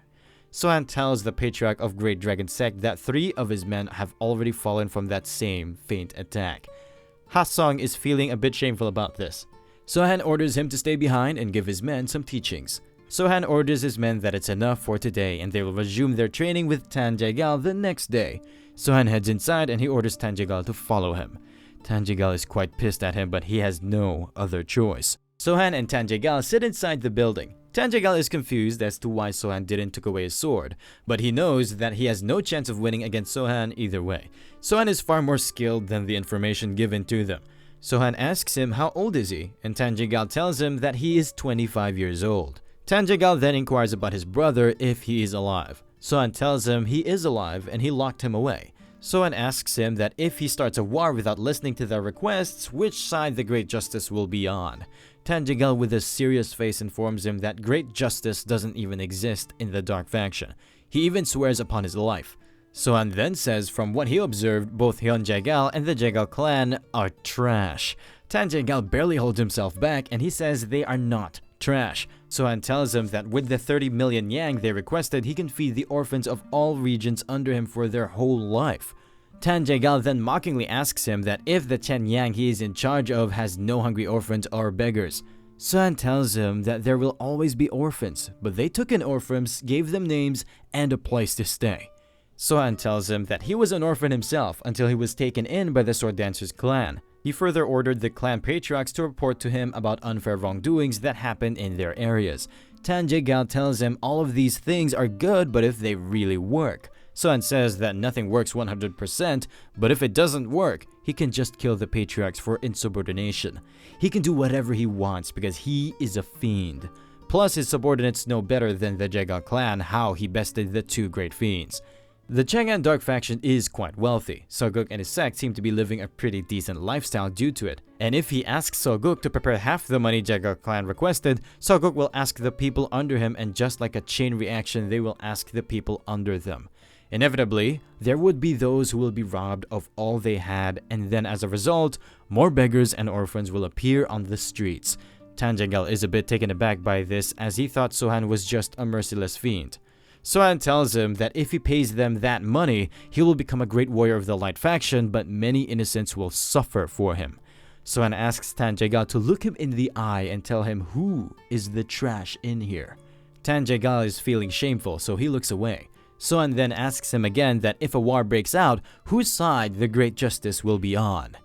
Sohan tells the patriarch of Great Dragon Sect that 3 of his men have already fallen from that same feint attack. Ha-sung is feeling a bit shameful about this. Sohan orders him to stay behind and give his men some teachings. Sohan orders his men that it's enough for today and they will resume their training with Tan Jae-gal the next day. Sohan heads inside and he orders Tan Jae-gal to follow him. Tan Jae-gal is quite pissed at him but he has no other choice. Sohan and Tan Jae-gal sit inside the building. Tan Jae-gal is confused as to why Sohan didn't take away his sword, but he knows that he has no chance of winning against Sohan either way. Sohan is far more skilled than the information given to them. Sohan asks him how old is he, and Tan Jae-gal tells him that he is 25 years old. Tan Jae-gal then inquires about his brother if he is alive. Sohan tells him he is alive and he locked him away. Sohan asks him that if he starts a war without listening to their requests, which side the Great Justice will be on. Tan Jae-gal with a serious face informs him that Great Justice doesn't even exist in the Dark Faction. He even swears upon his life. Sohan then says from what he observed, both Hyun Jae-gal and the Jae-gal clan are trash. Tan Jae-gal barely holds himself back and he says they are not trash. Sohan tells him that with the 30 million yang they requested, he can feed the orphans of all regions under him for their whole life. Tan Jae-gal then mockingly asks him that if the 10 yang he is in charge of has no hungry orphans or beggars. Sohan tells him that there will always be orphans, but they took in orphans, gave them names, and a place to stay. Sohan tells him that he was an orphan himself until he was taken in by the Sword Dancers clan. He further ordered the clan patriarchs to report to him about unfair wrongdoings that happened in their areas. Tan Jae-gal tells him all of these things are good, but if they really work. Sohan says that nothing works 100%, but if it doesn't work, he can just kill the patriarchs for insubordination. He can do whatever he wants because he is a fiend. Plus, his subordinates know better than the Jae-gal clan how he bested the 2 great fiends. The Chang'an Dark faction is quite wealthy. Soguk and his sect seem to be living a pretty decent lifestyle due to it. And if he asks Soguk to prepare half the money Jaeger clan requested, Soguk will ask the people under him, and just like a chain reaction, they will ask the people under them. Inevitably, there would be those who will be robbed of all they had, and then as a result, more beggars and orphans will appear on the streets. Tan Jaegal is a bit taken aback by this, as he thought Sohan was just a merciless fiend. Sohan tells him that if he pays them that money, he will become a great warrior of the Light faction, but many innocents will suffer for him. Sohan asks Tan Jaegal to look him in the eye and tell him who is the trash in here. Tan Jaegal is feeling shameful, so he looks away. Sohan then asks him again that if a war breaks out, whose side the Great Justice will be on.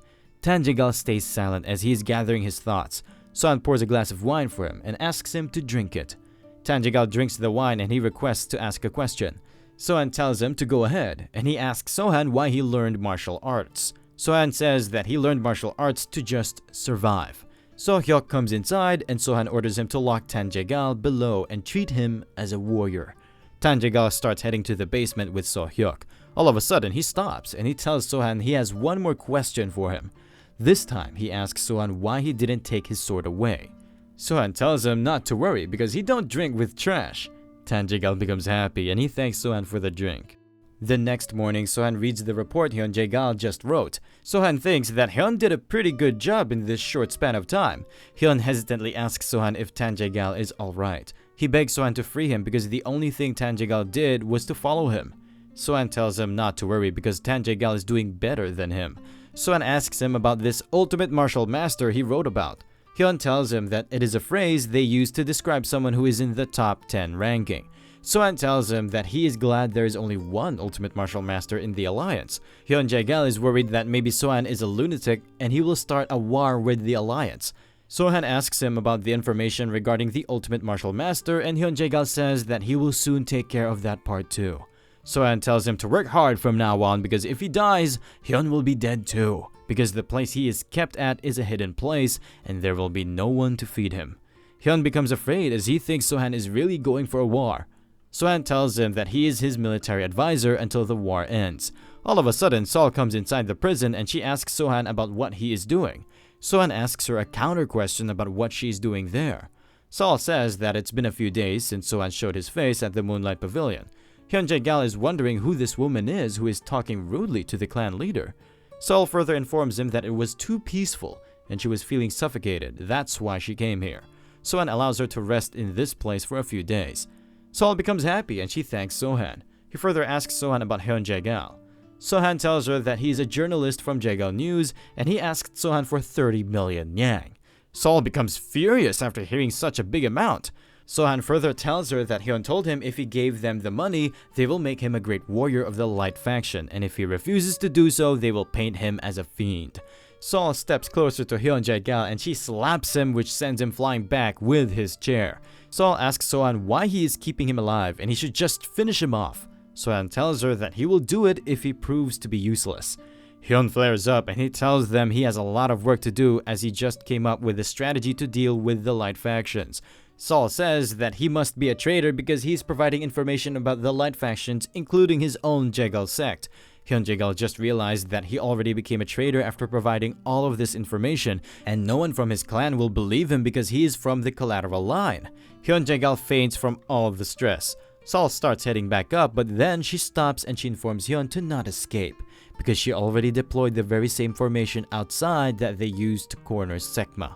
Tan Jaegal stays silent as he is gathering his thoughts. Sohan pours a glass of wine for him and asks him to drink it. Tan Jaegal drinks the wine and he requests to ask a question. Sohan tells him to go ahead, and he asks Sohan why he learned martial arts. Sohan says that he learned martial arts to just survive. So-hyuk comes inside and Sohan orders him to lock Tan Jaegal below and treat him as a warrior. Tan Jaegal starts heading to the basement with So-hyuk. All of a sudden, he stops and he tells Sohan he has one more question for him. This time, he asks Sohan why he didn't take his sword away. Sohan tells him not to worry because he don't drink with trash. Tan Jaegal becomes happy and he thanks Sohan for the drink. The next morning, Sohan reads the report Hyun Jaegal just wrote. Sohan thinks that Hyun did a pretty good job in this short span of time. Hyun hesitantly asks Sohan if Tan Jaegal is alright. He begs Sohan to free him because the only thing Tan Jaegal did was to follow him. Sohan tells him not to worry because Tan Jaegal is doing better than him. Sohan asks him about this ultimate martial master he wrote about. Hyun tells him that it is a phrase they use to describe someone who is in the top 10 ranking. Sohan tells him that he is glad there is only one ultimate martial master in the alliance. Hyun Jaegal is worried that maybe Sohan is a lunatic and he will start a war with the alliance. Sohan asks him about the information regarding the ultimate martial master, and Hyun Jaegal says that he will soon take care of that part too. Sohan tells him to work hard from now on because if he dies, Hyun will be dead too, because the place he is kept at is a hidden place and there will be no one to feed him. Hyun becomes afraid as he thinks Sohan is really going for a war. Sohan tells him that he is his military advisor until the war ends. All of a sudden, Sol comes inside the prison and she asks Sohan about what he is doing. Sohan asks her a counter question about what she is doing there. Sol says that it's been a few days since Sohan showed his face at the Moonlight Pavilion. Hyun Jaegal is wondering who this woman is who is talking rudely to the clan leader. Sol further informs him that it was too peaceful and she was feeling suffocated. That's why she came here. Sohan allows her to rest in this place for a few days. Sol becomes happy and she thanks Sohan. He further asks Sohan about Hyun Jaegal. Sohan tells her that he is a journalist from Jaegal News and he asks Sohan for 30 million yang. Sol becomes furious after hearing such a big amount. Sohan further tells her that Hyun told him if he gave them the money, they will make him a great warrior of the Light faction, and if he refuses to do so, they will paint him as a fiend. Sol steps closer to Hyun Jaegal and she slaps him, which sends him flying back with his chair. Sol asks Sohan why he is keeping him alive and he should just finish him off. Sohan tells her that he will do it if he proves to be useless. Hyun flares up and he tells them he has a lot of work to do as he just came up with a strategy to deal with the Light factions. Sol says that he must be a traitor because he's providing information about the Light factions, including his own Jaegal sect. Hyun Jaegal just realized that he already became a traitor after providing all of this information, and no one from his clan will believe him because he is from the collateral line. Hyun Jaegal faints from all of the stress. Sol starts heading back up, but then she stops and she informs Hyun to not escape, because she already deployed the very same formation outside that they used to corner Sekma.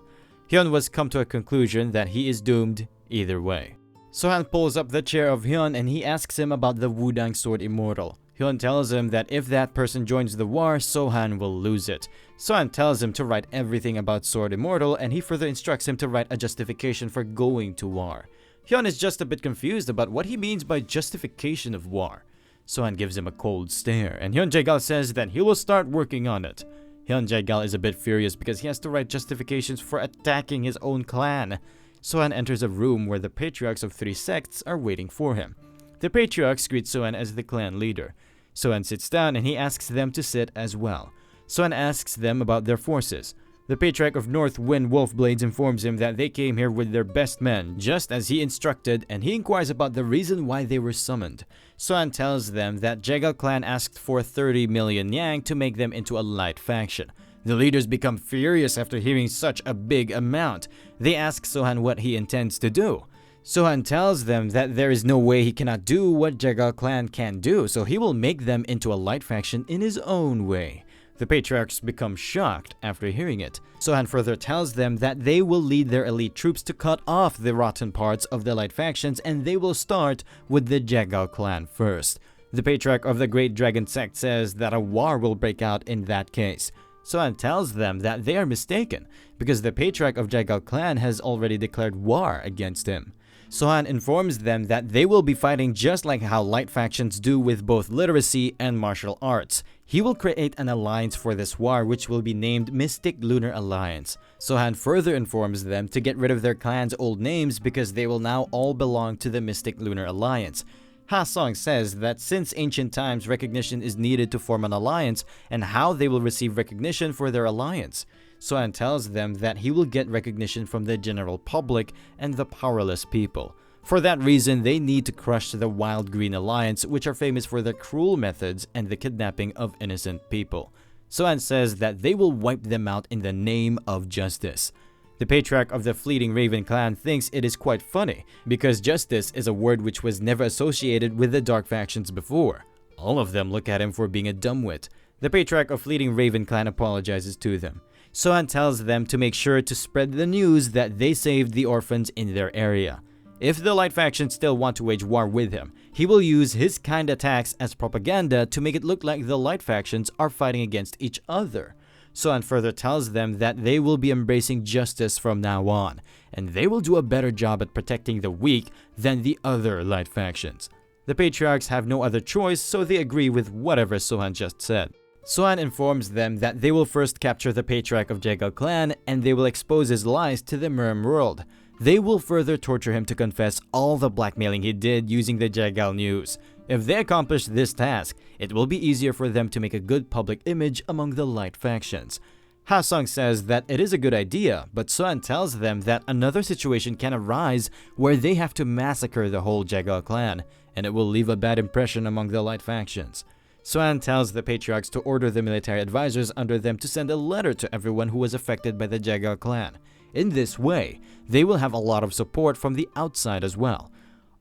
Hyun was come to a conclusion that he is doomed either way. Sohan pulls up the chair of Hyun and he asks him about the Wudang Sword Immortal. Hyun tells him that if that person joins the war, Sohan will lose it. Sohan tells him to write everything about Sword Immortal and he further instructs him to write a justification for going to war. Hyun is just a bit confused about what he means by justification of war. Sohan gives him a cold stare and Hyun Jaegal says that he will start working on it. Hyun Jaegal is a bit furious because he has to write justifications for attacking his own clan. Sohan enters a room where the patriarchs of 3 sects are waiting for him. The patriarchs greet Sohan as the clan leader. Sohan sits down and he asks them to sit as well. Sohan asks them about their forces. The Patriarch of North Wind Wolfblades informs him that they came here with their best men, just as he instructed, and he inquires about the reason why they were summoned. Sohan tells them that Jegal clan asked for 30 million yang to make them into a light faction. The leaders become furious after hearing such a big amount. They ask Sohan what he intends to do. Sohan tells them that there is no way he cannot do what Jegal clan can do, so he will make them into a light faction in his own way. The patriarchs become shocked after hearing it. Sohan further tells them that they will lead their elite troops to cut off the rotten parts of the light factions, and they will start with the Jegal clan first. The patriarch of the Great Dragon sect says that a war will break out in that case. Sohan tells them that they are mistaken because the patriarch of Jegal clan has already declared war against him. Sohan informs them that they will be fighting just like how light factions do with both literacy and martial arts. He will create an alliance for this war which will be named Mystic Lunar Alliance. Sohan further informs them to get rid of their clan's old names because they will now all belong to the Mystic Lunar Alliance. Ha-Song says that since ancient times recognition is needed to form an alliance and how they will receive recognition for their alliance. Sohan tells them that he will get recognition from the general public and the powerless people. For that reason, they need to crush the Wild Green Alliance, which are famous for their cruel methods and the kidnapping of innocent people. Sohan says that they will wipe them out in the name of justice. The patriarch of the Fleeting Raven clan thinks it is quite funny, because justice is a word which was never associated with the dark factions before. All of them look at him for being a dumbwit. The patriarch of Fleeting Raven clan apologizes to them. Sohan tells them to make sure to spread the news that they saved the orphans in their area. If the light faction still want to wage war with him, he will use his kind attacks as propaganda to make it look like the light factions are fighting against each other. Sohan further tells them that they will be embracing justice from now on, and they will do a better job at protecting the weak than the other light factions. The patriarchs have no other choice, so they agree with whatever Sohan just said. Sohan informs them that they will first capture the patriarch of Jegal clan and they will expose his lies to the Murim world. They will further torture him to confess all the blackmailing he did using the Jegal news. If they accomplish this task, it will be easier for them to make a good public image among the light factions. Ha-Song says that it is a good idea, but Sohan tells them that another situation can arise where they have to massacre the whole Jegal clan, and it will leave a bad impression among the light factions. Sohan tells the patriarchs to order the military advisors under them to send a letter to everyone who was affected by the Jegal clan. In this way, they will have a lot of support from the outside as well.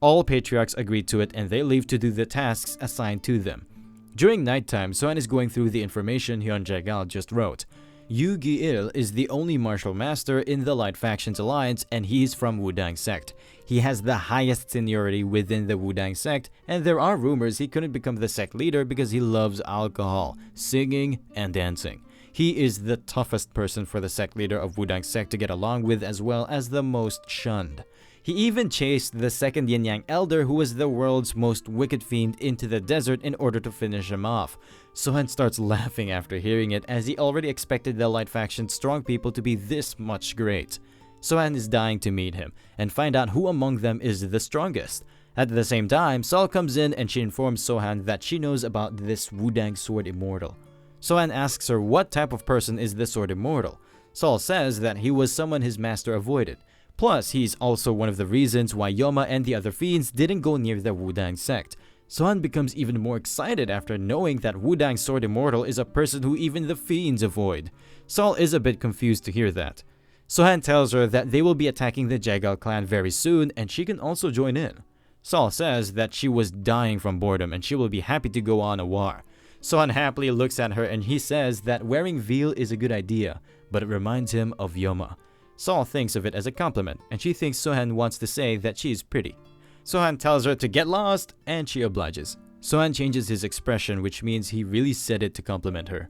All patriarchs agree to it and they leave to do the tasks assigned to them. During nighttime, Sohan is going through the information Hyun Jae-gal just wrote. Yu Gi-il is the only martial master in the Light Factions Alliance and he's from Wudang sect. He has the highest seniority within the Wudang sect, and there are rumors he couldn't become the sect leader because he loves alcohol, singing, and dancing. He is the toughest person for the sect leader of Wudang sect to get along with, as well as the most shunned. He even chased the second Yin Yang elder, who was the world's most wicked fiend, into the desert in order to finish him off. Sohan starts laughing after hearing it, as he already expected the Light Faction's strong people to be this much great. Sohan is dying to meet him and find out who among them is the strongest. At the same time, Sol comes in and she informs Sohan that she knows about this Wudang Sword Immortal. Sohan asks her what type of person is the Sword Immortal. Sol says that he was someone his master avoided. Plus, he's also one of the reasons why Yoma and the other fiends didn't go near the Wudang sect. Sohan becomes even more excited after knowing that Wudang Sword Immortal is a person who even the fiends avoid. Sol is a bit confused to hear that. Sohan tells her that they will be attacking the Jegal clan very soon and she can also join in. Sol says that she was dying from boredom and she will be happy to go on a war. Sohan happily looks at her and he says that wearing veil is a good idea, but it reminds him of Yoma. Sol thinks of it as a compliment and she thinks Sohan wants to say that she is pretty. Sohan tells her to get lost and she obliges. Sohan changes his expression, which means he really said it to compliment her.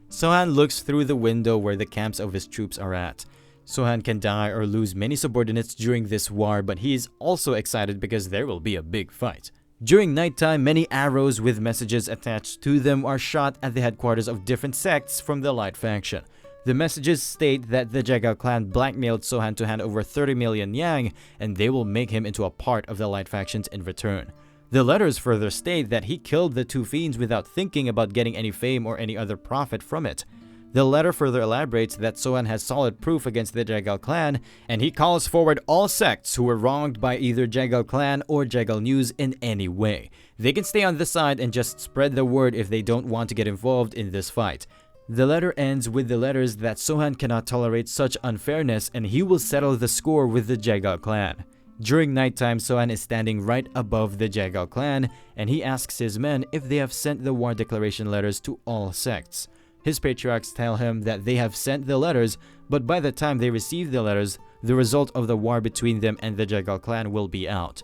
Sohan looks through the window where the camps of his troops are at. Sohan can die or lose many subordinates during this war, but he is also excited because there will be a big fight. During nighttime, many arrows with messages attached to them are shot at the headquarters of different sects from the Light Faction. The messages state that the Jegal clan blackmailed Sohan to hand over 30 million yang, and they will make him into a part of the Light Factions in return. The letters further state that he killed the two fiends without thinking about getting any fame or any other profit from it. The letter further elaborates that Sohan has solid proof against the Jagal clan, and he calls forward all sects who were wronged by either Jagal clan or Jagal news in any way. They can stay on this side and just spread the word if they don't want to get involved in this fight. The letter ends with the letters that Sohan cannot tolerate such unfairness and he will settle the score with the Jagal clan. During nighttime, Sohan is standing right above the Jagal clan and he asks his men if they have sent the war declaration letters to all sects. His patriarchs tell him that they have sent the letters, but by the time they receive the letters, the result of the war between them and the Jagal clan will be out.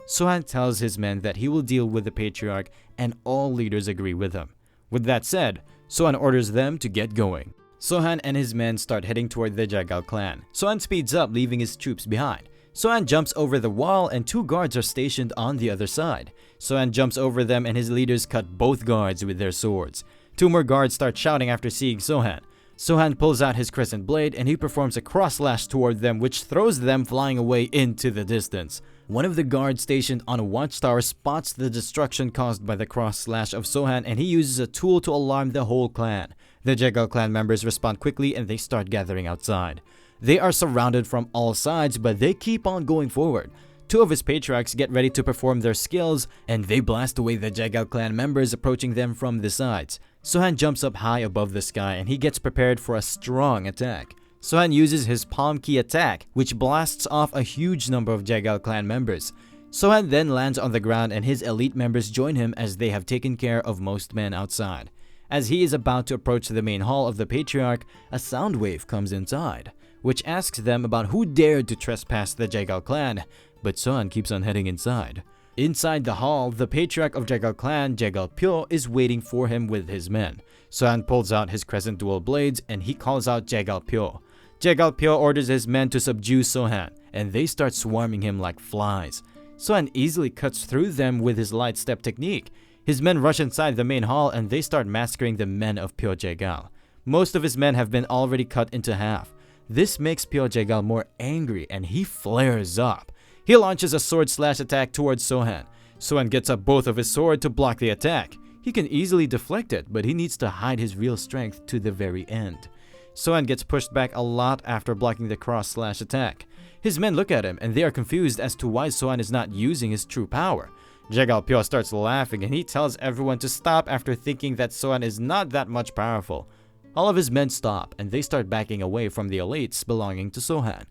Sohan tells his men that he will deal with the patriarch and all leaders agree with him. With that said, Sohan orders them to get going. Sohan and his men start heading toward the Jagal clan. Sohan speeds up, leaving his troops behind. Sohan jumps over the wall and 2 guards are stationed on the other side. Sohan jumps over them and his leaders cut both guards with their swords. 2 more guards start shouting after seeing Sohan. Sohan pulls out his crescent blade and he performs a cross slash toward them which throws them flying away into the distance. One of the guards stationed on a watchtower spots the destruction caused by the cross slash of Sohan and he uses a tool to alarm the whole clan. The Jagal clan members respond quickly and they start gathering outside. They are surrounded from all sides but they keep on going forward. 2 of his patriarchs get ready to perform their skills and they blast away the Jagal clan members approaching them from the sides. Sohan jumps up high above the sky and he gets prepared for a strong attack. Sohan uses his palm key attack, which blasts off a huge number of Jagal clan members. Sohan then lands on the ground and his elite members join him as they have taken care of most men outside. As he is about to approach the main hall of the Patriarch, a sound wave comes inside, which asks them about who dared to trespass the Jagal clan, but Sohan keeps on heading inside. Inside the hall, the Patriarch of Jagal clan, Jagal Pyo, is waiting for him with his men. Sohan pulls out his crescent dual blades and he calls out Jagal Pyo. Jagal Pyo orders his men to subdue Sohan, and they start swarming him like flies. Sohan easily cuts through them with his light step technique. His men rush inside the main hall and they start massacring the men of Pyo Jagal. Most of his men have been already cut into half. This makes Pyo Jagal more angry and he flares up. He launches a sword slash attack towards Sohan. Sohan gets up both of his sword to block the attack. He can easily deflect it, but he needs to hide his real strength to the very end. Sohan gets pushed back a lot after blocking the cross slash attack. His men look at him and they are confused as to why Sohan is not using his true power. Jagal Pyo starts laughing and he tells everyone to stop after thinking that Sohan is not that much powerful. All of his men stop and they start backing away from the elites belonging to Sohan.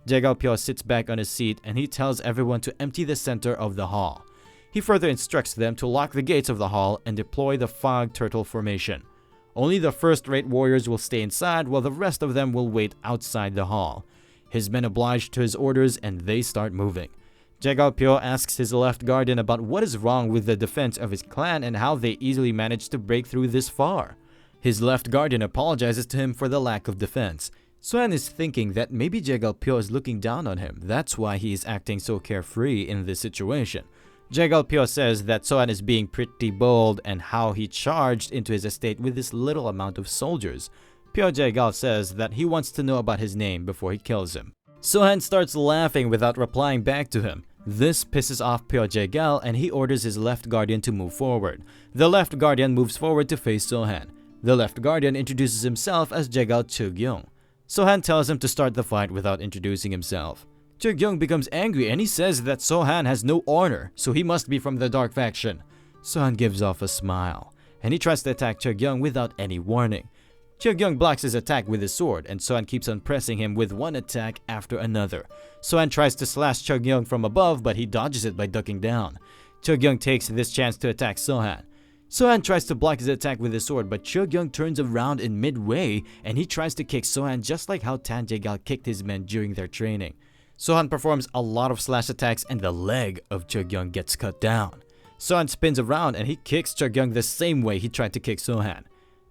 Jagal Pyo sits back on his seat and he tells everyone to empty the center of the hall. He further instructs them to lock the gates of the hall and deploy the fog turtle formation. Only the first-rate warriors will stay inside while the rest of them will wait outside the hall. His men oblige to his orders and they start moving. Jagal Pyo asks his left guardian about what is wrong with the defense of his clan and how they easily managed to break through this far. His left guardian apologizes to him for the lack of defense. Sohan is thinking that maybe Jagal Pyo is looking down on him, that's why he is acting so carefree in this situation. Jagal Pyo says that Sohan is being pretty bold and how he charged into his estate with this little amount of soldiers. Pyo Jagal says that he wants to know about his name before he kills him. Sohan starts laughing without replying back to him. This pisses off Pyo Jagal and he orders his left guardian to move forward. The left guardian moves forward to face Sohan. The left guardian introduces himself as Jagal Chugyong. Sohan tells him to start the fight without introducing himself. Chugyong becomes angry and he says that Sohan has no honor, so he must be from the dark faction. Sohan gives off a smile, and he tries to attack Chugyong without any warning. Chugyong blocks his attack with his sword, and Sohan keeps on pressing him with one attack after another. Sohan tries to slash Chugyong from above, but he dodges it by ducking down. Chugyong takes this chance to attack Sohan. Sohan tries to block his attack with his sword, but Chugyong turns around in midway, and he tries to kick Sohan just like how Tan Jagal kicked his men during their training. Sohan performs a lot of slash attacks and the leg of Chugyong gets cut down. Sohan spins around and he kicks Chugyong the same way he tried to kick Sohan.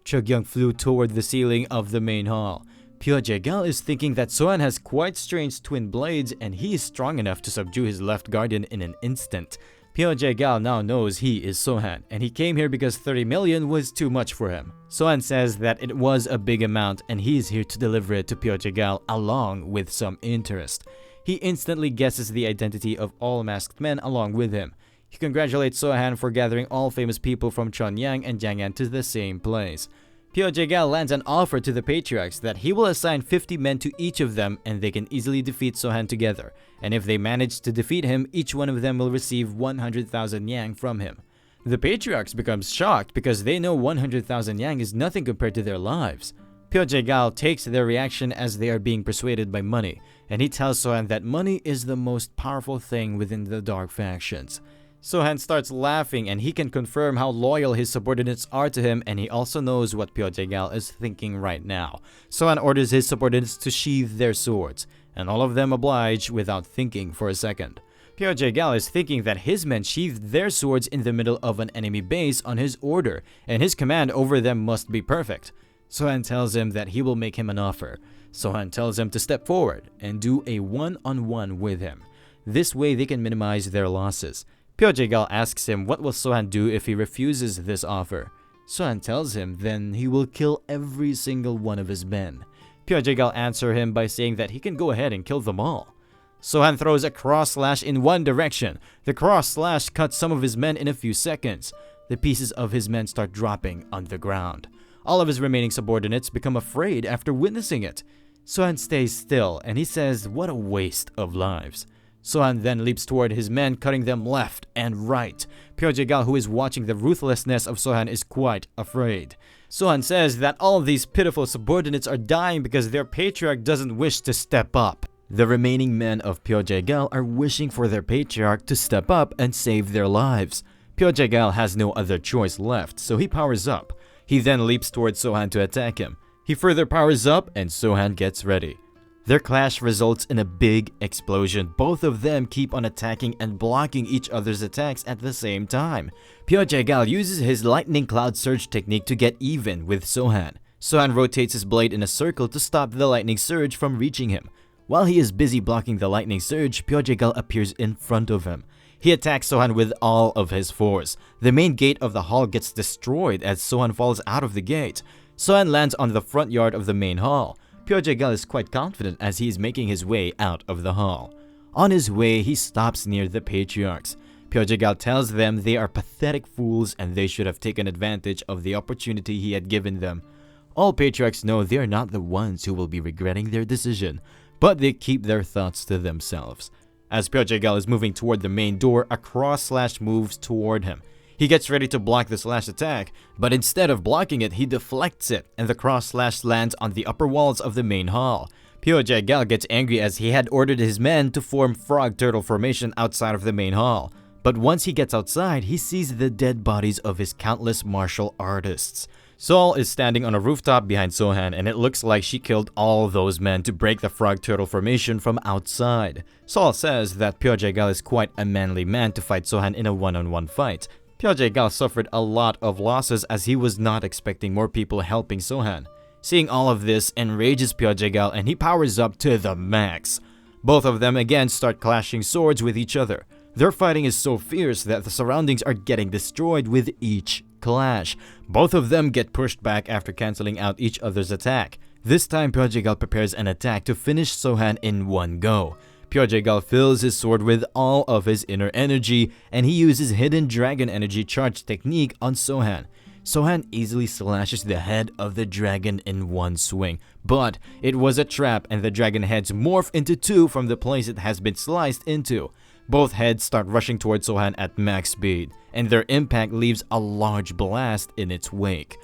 Chugyong flew toward the ceiling of the main hall. Pyo Jagal is thinking that Sohan has quite strange twin blades and he is strong enough to subdue his left guardian in an instant. Pyo Jagal now knows he is Sohan and he came here because 30 million was too much for him. Sohan says that it was a big amount and he is here to deliver it to Pyo Jagal along with some interest. He instantly guesses the identity of all masked men along with him. He congratulates Sohan for gathering all famous people from Chonyang and Jiang'an to the same place. Pyo Jae-gal lands an offer to the patriarchs that he will assign 50 men to each of them and they can easily defeat Sohan together. And if they manage to defeat him, each one of them will receive 100,000 yang from him. The patriarchs become shocked because they know 100,000 yang is nothing compared to their lives. Pyo Jae-gal takes their reaction as they are being persuaded by money, and he tells Sohan that money is the most powerful thing within the dark factions. Sohan starts laughing and he can confirm how loyal his subordinates are to him, and he also knows what Pyo Jae-gal is thinking right now. Sohan orders his subordinates to sheathe their swords, and all of them oblige without thinking for a second. Pyo Jae-gal is thinking that his men sheathed their swords in the middle of an enemy base on his order, and his command over them must be perfect. Sohan tells him that he will make him an offer. Sohan tells him to step forward and do a one-on-one with him. This way they can minimize their losses. Pyo Jae-gal asks him what will Sohan do if he refuses this offer. Sohan tells him then he will kill every single one of his men. Pyo Jae-gal answers him by saying that he can go ahead and kill them all. Sohan throws a cross slash in one direction. The cross slash cuts some of his men in a few seconds. The pieces of his men start dropping on the ground. All of his remaining subordinates become afraid after witnessing it. Sohan stays still and he says what a waste of lives. Sohan then leaps toward his men, cutting them left and right. Pyo Jae-gal, who is watching the ruthlessness of Sohan, is quite afraid. Sohan says that all of these pitiful subordinates are dying because their patriarch doesn't wish to step up. The remaining men of Pyo Jae-gal are wishing for their patriarch to step up and save their lives. Pyo Jae-gal has no other choice left, so he powers up. He then leaps towards Sohan to attack him. He further powers up and Sohan gets ready. Their clash results in a big explosion. Both of them keep on attacking and blocking each other's attacks at the same time. Pyo Jae-gal uses his lightning cloud surge technique to get even with Sohan. Sohan rotates his blade in a circle to stop the lightning surge from reaching him. While he is busy blocking the lightning surge, Pyo Jae-gal appears in front of him. He attacks Sohan with all of his force. The main gate of the hall gets destroyed as Sohan falls out of the gate. Sohan lands on the front yard of the main hall. Pyo Jae-gal is quite confident as he is making his way out of the hall. On his way, he stops near the patriarchs. Pyo Jae-gal tells them they are pathetic fools and they should have taken advantage of the opportunity he had given them. All patriarchs know they are not the ones who will be regretting their decision, but they keep their thoughts to themselves. As Pyo Jae-gal is moving toward the main door, a cross slash moves toward him. He gets ready to block the slash attack, but instead of blocking it, he deflects it, and the cross slash lands on the upper walls of the main hall. Pyo Jae-gal gets angry as he had ordered his men to form frog turtle formation outside of the main hall. But once he gets outside, he sees the dead bodies of his countless martial artists. Sol is standing on a rooftop behind Sohan, and it looks like she killed all those men to break the frog turtle formation from outside. Sol says that Pyo Jae-gal is quite a manly man to fight Sohan in a one-on-one fight. Pyo Jae-gal suffered a lot of losses as he was not expecting more people helping Sohan. Seeing all of this enrages Pyo Jae-gal and he powers up to the max. Both of them again start clashing swords with each other. Their fighting is so fierce that the surroundings are getting destroyed with each clash. Both of them get pushed back after cancelling out each other's attack. This time Pyo Jae-gal prepares an attack to finish Sohan in one go. Pyo Jae-gal fills his sword with all of his inner energy and he uses hidden dragon energy charge technique on Sohan. Sohan easily slashes the head of the dragon in one swing, but it was a trap and the dragon heads morph into two from the place it has been sliced into. Both heads start rushing towards Sohan at max speed, and their impact leaves a large blast in its wake.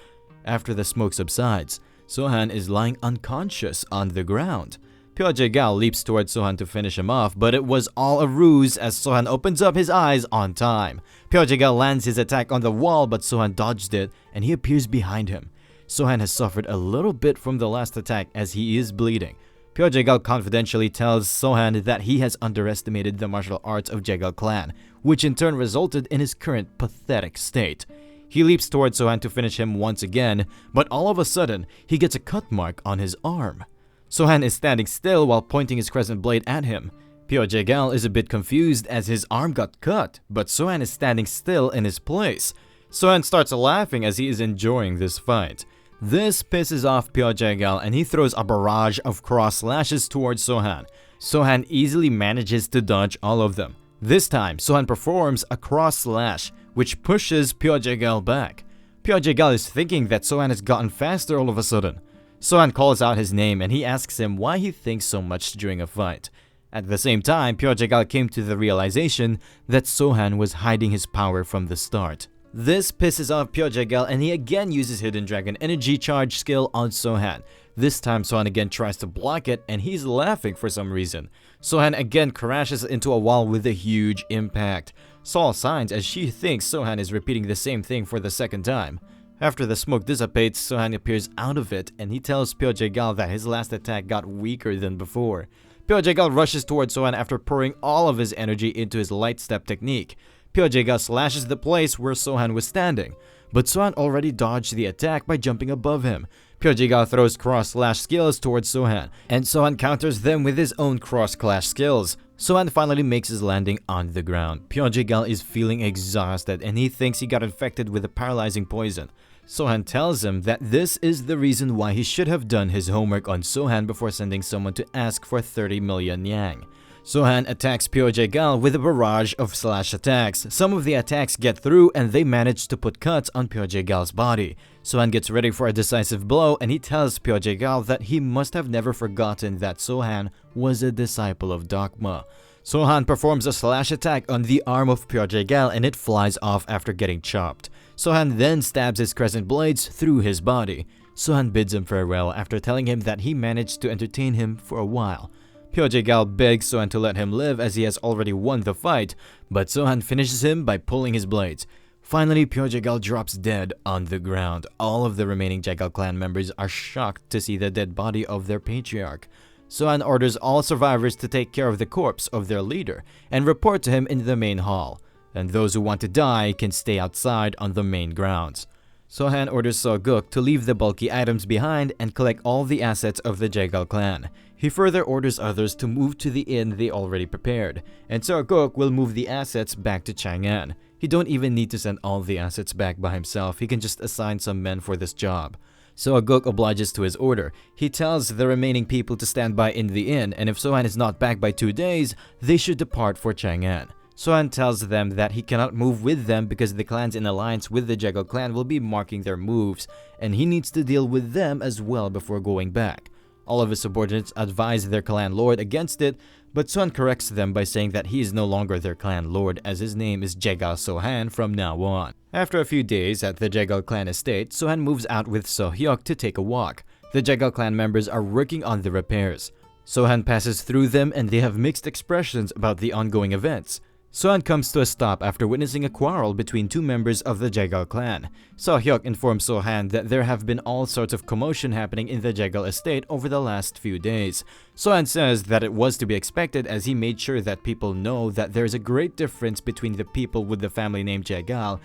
After the smoke subsides, Sohan is lying unconscious on the ground. Pyo Jae-gal leaps towards Sohan to finish him off, but it was all a ruse as Sohan opens up his eyes on time. Pyo Jae-gal lands his attack on the wall, but Sohan dodged it and he appears behind him. Sohan has suffered a little bit from the last attack as he is bleeding. Pyo Jae-gal confidentially tells Sohan that he has underestimated the martial arts of Jae-gal clan, which in turn resulted in his current pathetic state. He leaps towards Sohan to finish him once again, but all of a sudden, he gets a cut mark on his arm. Sohan is standing still while pointing his crescent blade at him. Pyo Jae-gal is a bit confused as his arm got cut, but Sohan is standing still in his place. Sohan starts laughing as he is enjoying this fight. This pisses off Pyo Jae-gal and he throws a barrage of cross slashes towards Sohan. Sohan easily manages to dodge all of them. This time, Sohan performs a cross slash, which pushes Pyo Jae-gal back. Pyo Jae-gal is thinking that Sohan has gotten faster all of a sudden. Sohan calls out his name and he asks him why he thinks so much during a fight. At the same time, Pyo Jae-gal came to the realization that Sohan was hiding his power from the start. This pisses off Pyo Jae-gal and he again uses Hidden Dragon Energy Charge skill on Sohan. This time Sohan again tries to block it and he's laughing for some reason. Sohan again crashes into a wall with a huge impact. Sol signs as she thinks Sohan is repeating the same thing for the second time. After the smoke dissipates, Sohan appears out of it and he tells Pyo Jae-gal that his last attack got weaker than before. Pyo Jae-gal rushes towards Sohan after pouring all of his energy into his light step technique. Pyo Jae-gal slashes the place where Sohan was standing, but Sohan already dodged the attack by jumping above him. Pyo Jae-gal throws cross-slash skills towards Sohan, and Sohan counters them with his own cross-clash skills. Sohan finally makes his landing on the ground. Pyo Jae-gal is feeling exhausted and he thinks he got infected with a paralyzing poison. Sohan tells him that this is the reason why he should have done his homework on Sohan before sending someone to ask for 30 million yang. Sohan attacks Pyo Jae-gal with a barrage of slash attacks. Some of the attacks get through and they manage to put cuts on Pyo Jae-gal's body. Sohan gets ready for a decisive blow and he tells Pyo Jae-gal that he must have never forgotten that Sohan was a disciple of Dogma. Sohan performs a slash attack on the arm of Pyo Jae-gal and it flies off after getting chopped. Sohan then stabs his crescent blades through his body. Sohan bids him farewell after telling him that he managed to entertain him for a while. Pyo Jae-gal begs Sohan to let him live as he has already won the fight, but Sohan finishes him by pulling his blades. Finally, Pyo Jae-gal drops dead on the ground. All of the remaining Jae-gal clan members are shocked to see the dead body of their patriarch. Sohan orders all survivors to take care of the corpse of their leader and report to him in the main hall, and those who want to die can stay outside on the main grounds. Sohan orders So-guk to leave the bulky items behind and collect all the assets of the Jae-gal clan. He further orders others to move to the inn they already prepared, and So-guk will move the assets back to Chang'an. He don't even need to send all the assets back by himself, he can just assign some men for this job. So-guk obliges to his order. He tells the remaining people to stand by in the inn, and if Sohan is not back by 2 days, they should depart for Chang'an. Sohan tells them that he cannot move with them because the clans in alliance with the Jae-gal clan will be marking their moves, and he needs to deal with them as well before going back. All of his subordinates advise their clan lord against it, but Sohan corrects them by saying that he is no longer their clan lord as his name is Jae-gal Sohan from now on. After a few days at the Jae-gal clan estate, Sohan moves out with So-hyuk to take a walk. The Jae-gal clan members are working on the repairs. Sohan passes through them and they have mixed expressions about the ongoing events. Sohan comes to a stop after witnessing a quarrel between 2 members of the Jae-gal clan. So-hyuk informs Sohan that there have been all sorts of commotion happening in the Jae-gal estate over the last few days. Sohan says that it was to be expected as he made sure that people know that there is a great difference between the people with the family name Jae-gal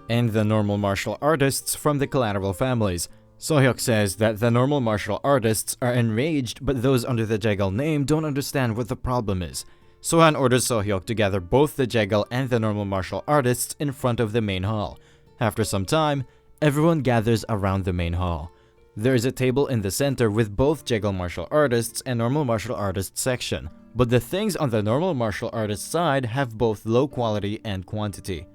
and the normal martial artists from the collateral families. So-hyuk says that the normal martial artists are enraged, but those under the Jae-gal name don't understand what the problem is. Sohan orders So-hyuk to gather both the Jae-gal and the normal martial artists in front of the main hall. After some time, everyone gathers around the main hall. There is a table in the center with both Jae-gal martial artists and normal martial artists section, but the things on the normal martial artists side have both low quality and quantity.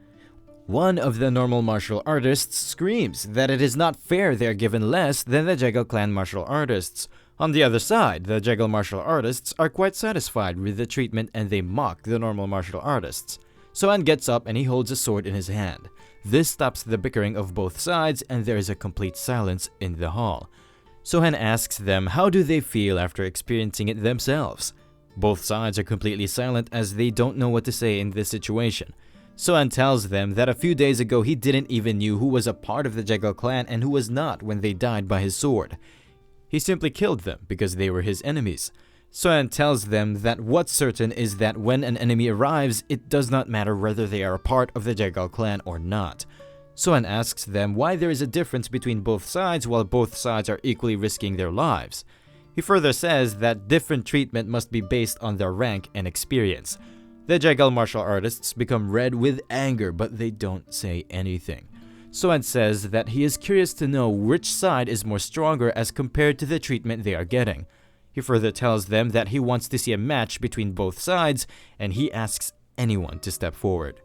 One of the normal martial artists screams that it is not fair they are given less than the Jae-gal clan martial artists. On the other side, the Jae-gal martial artists are quite satisfied with the treatment and they mock the normal martial artists. Sohan gets up and he holds a sword in his hand. This stops the bickering of both sides and there is a complete silence in the hall. Sohan asks them how do they feel after experiencing it themselves. Both sides are completely silent as they don't know what to say in this situation. Sohan tells them that a few days ago he didn't even knew who was a part of the Jae-gal clan and who was not when they died by his sword. He simply killed them because they were his enemies. Sohan tells them that what's certain is that when an enemy arrives, it does not matter whether they are a part of the Jae-gal clan or not. Sohan asks them why there is a difference between both sides while both sides are equally risking their lives. He further says that different treatment must be based on their rank and experience. The Jae-gal martial artists become red with anger, but they don't say anything. Sohan says that he is curious to know which side is more stronger as compared to the treatment they are getting. He further tells them that he wants to see a match between both sides and he asks anyone to step forward.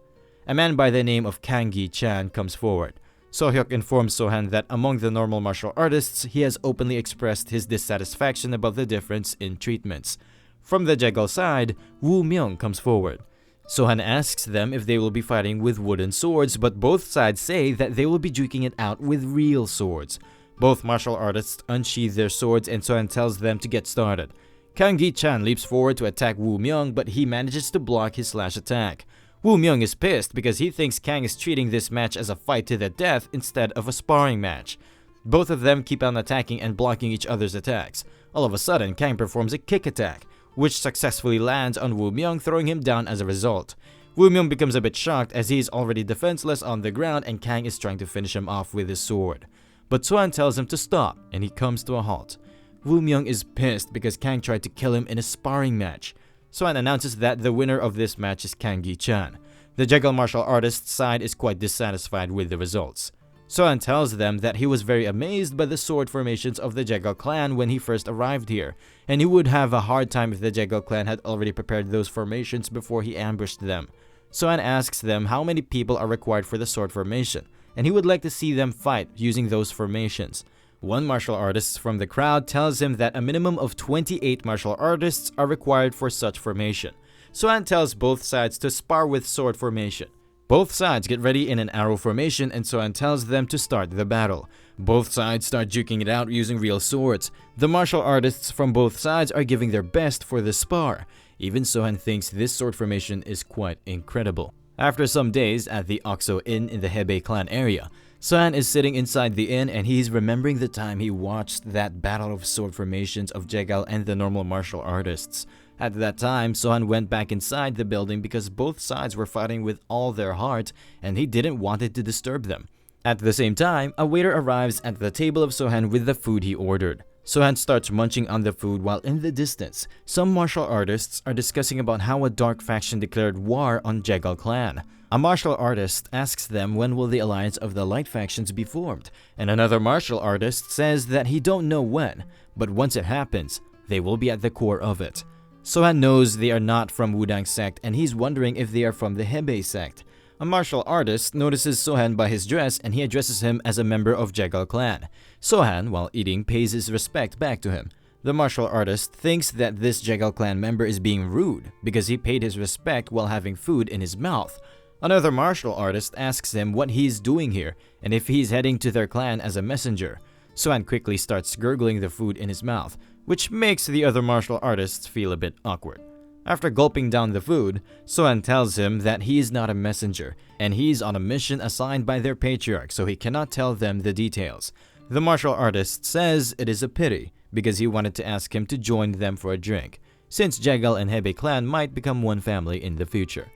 A man by the name of Kang Gi-chan comes forward. Sohyuk informs Sohan that among the normal martial artists, he has openly expressed his dissatisfaction about the difference in treatments. From the Jegal side, Woo Myung comes forward. Sohan asks them if they will be fighting with wooden swords, but both sides say that they will be duking it out with real swords. Both martial artists unsheath their swords and Sohan tells them to get started. Kang Gi-chan leaps forward to attack Woo Myung, but he manages to block his slash attack. Woo Myung is pissed because he thinks Kang is treating this match as a fight to the death instead of a sparring match. Both of them keep on attacking and blocking each other's attacks. All of a sudden, Kang performs a kick attack, which successfully lands on Woo Myung, throwing him down as a result. Woo Myung becomes a bit shocked as he is already defenseless on the ground and Kang is trying to finish him off with his sword. But Sohan tells him to stop and he comes to a halt. Woo Myung is pissed because Kang tried to kill him in a sparring match. Sohan announces that the winner of this match is Kang Gi-chan. The Jegal martial artist side is quite dissatisfied with the results. Sohan tells them that he was very amazed by the sword formations of the Jegal clan when he first arrived here, and he would have a hard time if the Jegal clan had already prepared those formations before he ambushed them. Sohan asks them how many people are required for the sword formation, and he would like to see them fight using those formations. One martial artist from the crowd tells him that a minimum of 28 martial artists are required for such formation. Sohan tells both sides to spar with sword formation. Both sides get ready in an arrow formation and Sohan tells them to start the battle. Both sides start duking it out using real swords. The martial artists from both sides are giving their best for the spar. Even Sohan thinks this sword formation is quite incredible. After some days at the Okso Inn in the Hebei clan area, Sohan is sitting inside the inn and he's remembering the time he watched that battle of sword formations of Jegal and the normal martial artists. At that time, Sohan went back inside the building because both sides were fighting with all their heart and he didn't want it to disturb them. At the same time, a waiter arrives at the table of Sohan with the food he ordered. Sohan starts munching on the food while in the distance, some martial artists are discussing about how a dark faction declared war on Jegal clan. A martial artist asks them when will the alliance of the light factions be formed, and another martial artist says that he don't know when, but once it happens, they will be at the core of it. Sohan knows they are not from Wudang sect and he's wondering if they are from the Hebei sect. A martial artist notices Sohan by his dress and he addresses him as a member of Jegal clan. Sohan, while eating, pays his respect back to him. The martial artist thinks that this Jegal clan member is being rude because he paid his respect while having food in his mouth. Another martial artist asks him what he's doing here and if he's heading to their clan as a messenger. Sohan quickly starts gurgling the food in his mouth, which makes the other martial artists feel a bit awkward. After gulping down the food, Sohan tells him that he is not a messenger and he's on a mission assigned by their patriarch, so he cannot tell them the details. The martial artist says it is a pity because he wanted to ask him to join them for a drink, since Jegal and Hebei clan might become one family in the future.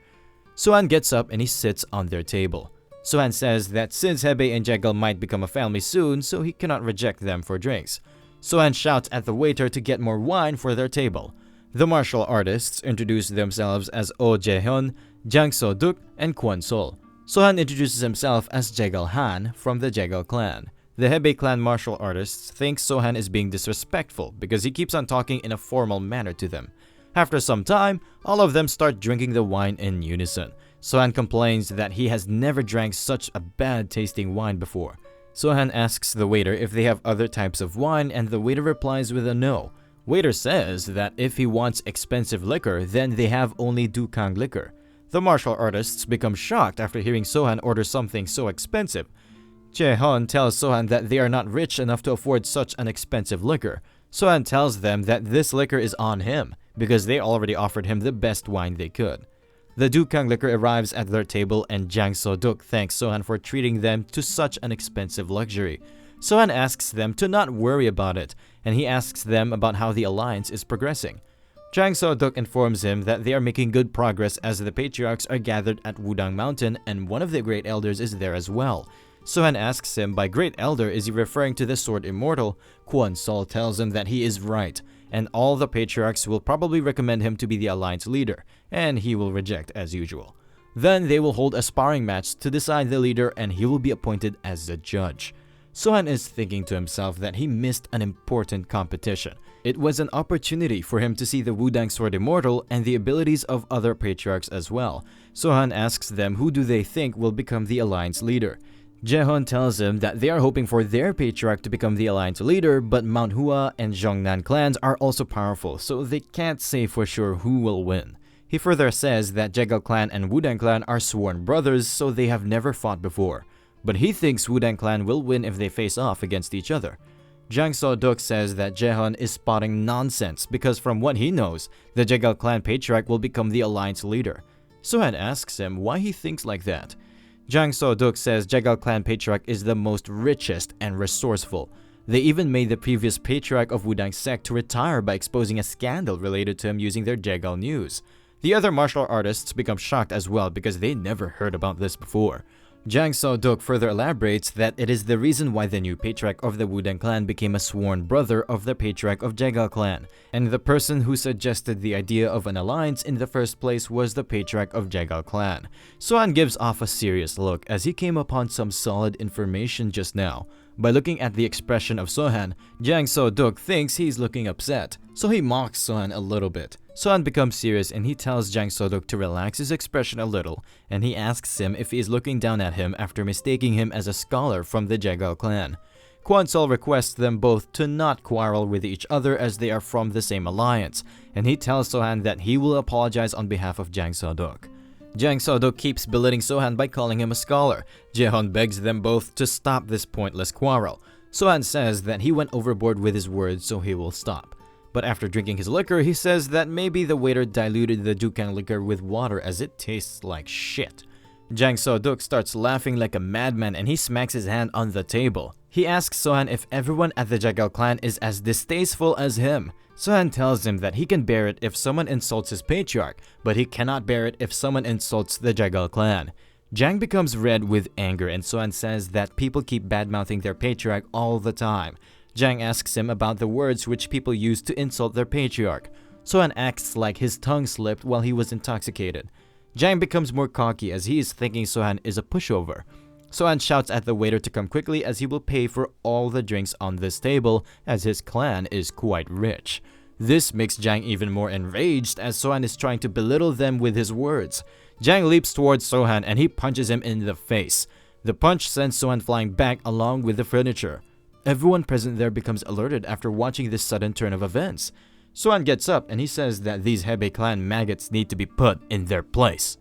Sohan gets up and he sits on their table. Sohan says that since Hebei and Jegal might become a family soon, so he cannot reject them for drinks. Sohan shouts at the waiter to get more wine for their table. The martial artists introduce themselves as Oh Jae-hyun, Jang So-duk, and Kwon Sol. Sohan introduces himself as Jegal Han from the Jegal clan. The Hebei clan martial artists think Sohan is being disrespectful because he keeps on talking in a formal manner to them. After some time, all of them start drinking the wine in unison. Sohan complains that he has never drank such a bad-tasting wine before. Sohan asks the waiter if they have other types of wine and the waiter replies with a no. Waiter says that if he wants expensive liquor, then they have only Dukang liquor. The martial artists become shocked after hearing Sohan order something so expensive. Jae-hyun tells Sohan that they are not rich enough to afford such an expensive liquor. Sohan tells them that this liquor is on him because they already offered him the best wine they could. The Dukang liquor arrives at their table and Jang So-duk thanks Sohan for treating them to such an expensive luxury. Sohan asks them to not worry about it, and he asks them about how the alliance is progressing. Jang So-duk informs him that they are making good progress as the patriarchs are gathered at Wudang Mountain and one of the great elders is there as well. Sohan asks him by great elder is he referring to the sword immortal. Kwon Sol tells him that he is right, and all the patriarchs will probably recommend him to be the alliance leader, and he will reject as usual. Then they will hold a sparring match to decide the leader and he will be appointed as the judge. Sohan is thinking to himself that he missed an important competition. It was an opportunity for him to see the Wudang Sword Immortal and the abilities of other patriarchs as well. Sohan asks them who do they think will become the alliance leader. Jaehon tells him that they are hoping for their patriarch to become the alliance leader, but Manhwa and Jeongnan clans are also powerful, so they can't say for sure who will win. He further says that Jegal clan and Wudang clan are sworn brothers, so they have never fought before. But he thinks Wudang clan will win if they face off against each other. Jang So-duk says that Jaehon is spotting nonsense because from what he knows, the Jegal clan patriarch will become the alliance leader. Sohan asks him why he thinks like that. Jang So-duk says Jegal clan patriarch is the most richest and resourceful. They even made the previous patriarch of Wudang sect to retire by exposing a scandal related to him using their Jegal news. The other martial artists become shocked as well because they never heard about this before. Jang So-duk further elaborates that it is the reason why the new patriarch of the Wudang clan became a sworn brother of the patriarch of Jegal clan, and the person who suggested the idea of an alliance in the first place was the patriarch of Jegal clan. Sohan gives off a serious look as he came upon some solid information just now. By looking at the expression of Sohan, Jang So-duk thinks he's looking upset, so he mocks Sohan a little bit. Sohan becomes serious and he tells Jang So-duk to relax his expression a little, and he asks him if he is looking down at him after mistaking him as a scholar from the Jegal clan. Kwon-sol requests them both to not quarrel with each other as they are from the same alliance, and he tells Sohan that he will apologize on behalf of Jang So-duk. Jang So-duk keeps belittling Sohan by calling him a scholar. Jaehon begs them both to stop this pointless quarrel. Sohan says that he went overboard with his words so he will stop. But after drinking his liquor, he says that maybe the waiter diluted the Dukang liquor with water as it tastes like shit. Jang So-duk starts laughing like a madman and he smacks his hand on the table. He asks Sohan if everyone at the Jegal clan is as distasteful as him. Sohan tells him that he can bear it if someone insults his patriarch, but he cannot bear it if someone insults the Jegal clan. Jang becomes red with anger and Sohan says that people keep bad-mouthing their patriarch all the time. Jang asks him about the words which people use to insult their patriarch. Sohan acts like his tongue slipped while he was intoxicated. Jang becomes more cocky as he is thinking Sohan is a pushover. Sohan shouts at the waiter to come quickly as he will pay for all the drinks on this table as his clan is quite rich. This makes Jang even more enraged as Sohan is trying to belittle them with his words. Jang leaps towards Sohan and he punches him in the face. The punch sends Sohan flying back along with the furniture. Everyone present there becomes alerted after watching this sudden turn of events. Sohan gets up and he says that these Hebei clan maggots need to be put in their place.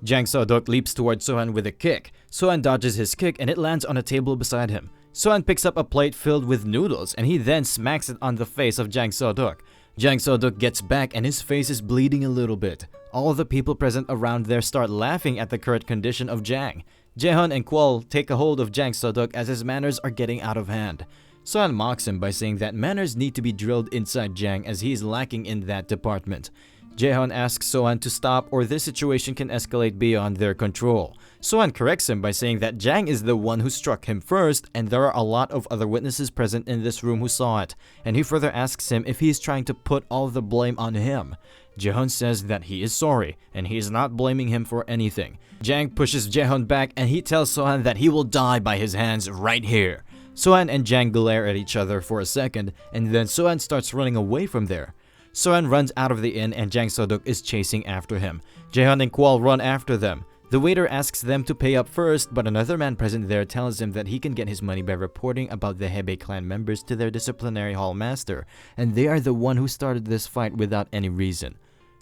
Jang So-duk leaps towards Sohan with a kick. Sohan dodges his kick and it lands on a table beside him. Sohan picks up a plate filled with noodles and he then smacks it on the face of Jang So-duk. Jang So-duk gets back and his face is bleeding a little bit. All the people present around there start laughing at the current condition of Jang. Jaehon and Kwol take a hold of Jang So-duk as his manners are getting out of hand. Sohan mocks him by saying that manners need to be drilled inside Jang as he is lacking in that department. Jaehon asks Sohan to stop or this situation can escalate beyond their control. Sohan corrects him by saying that Jang is the one who struck him first and there are a lot of other witnesses present in this room who saw it, and he further asks him if he is trying to put all the blame on him. Jaehon says that he is sorry and he is not blaming him for anything. Jang pushes Jaehon back and he tells Sohan that he will die by his hands right here. Sohan and Jang glare at each other for a second and then Sohan starts running away from there. Sohan runs out of the inn and Jang So-duk is chasing after him. Jaehon and Kwol run after them. The waiter asks them to pay up first, but another man present there tells him that he can get his money by reporting about the Hebei clan members to their disciplinary hall master, and they are the one who started this fight without any reason.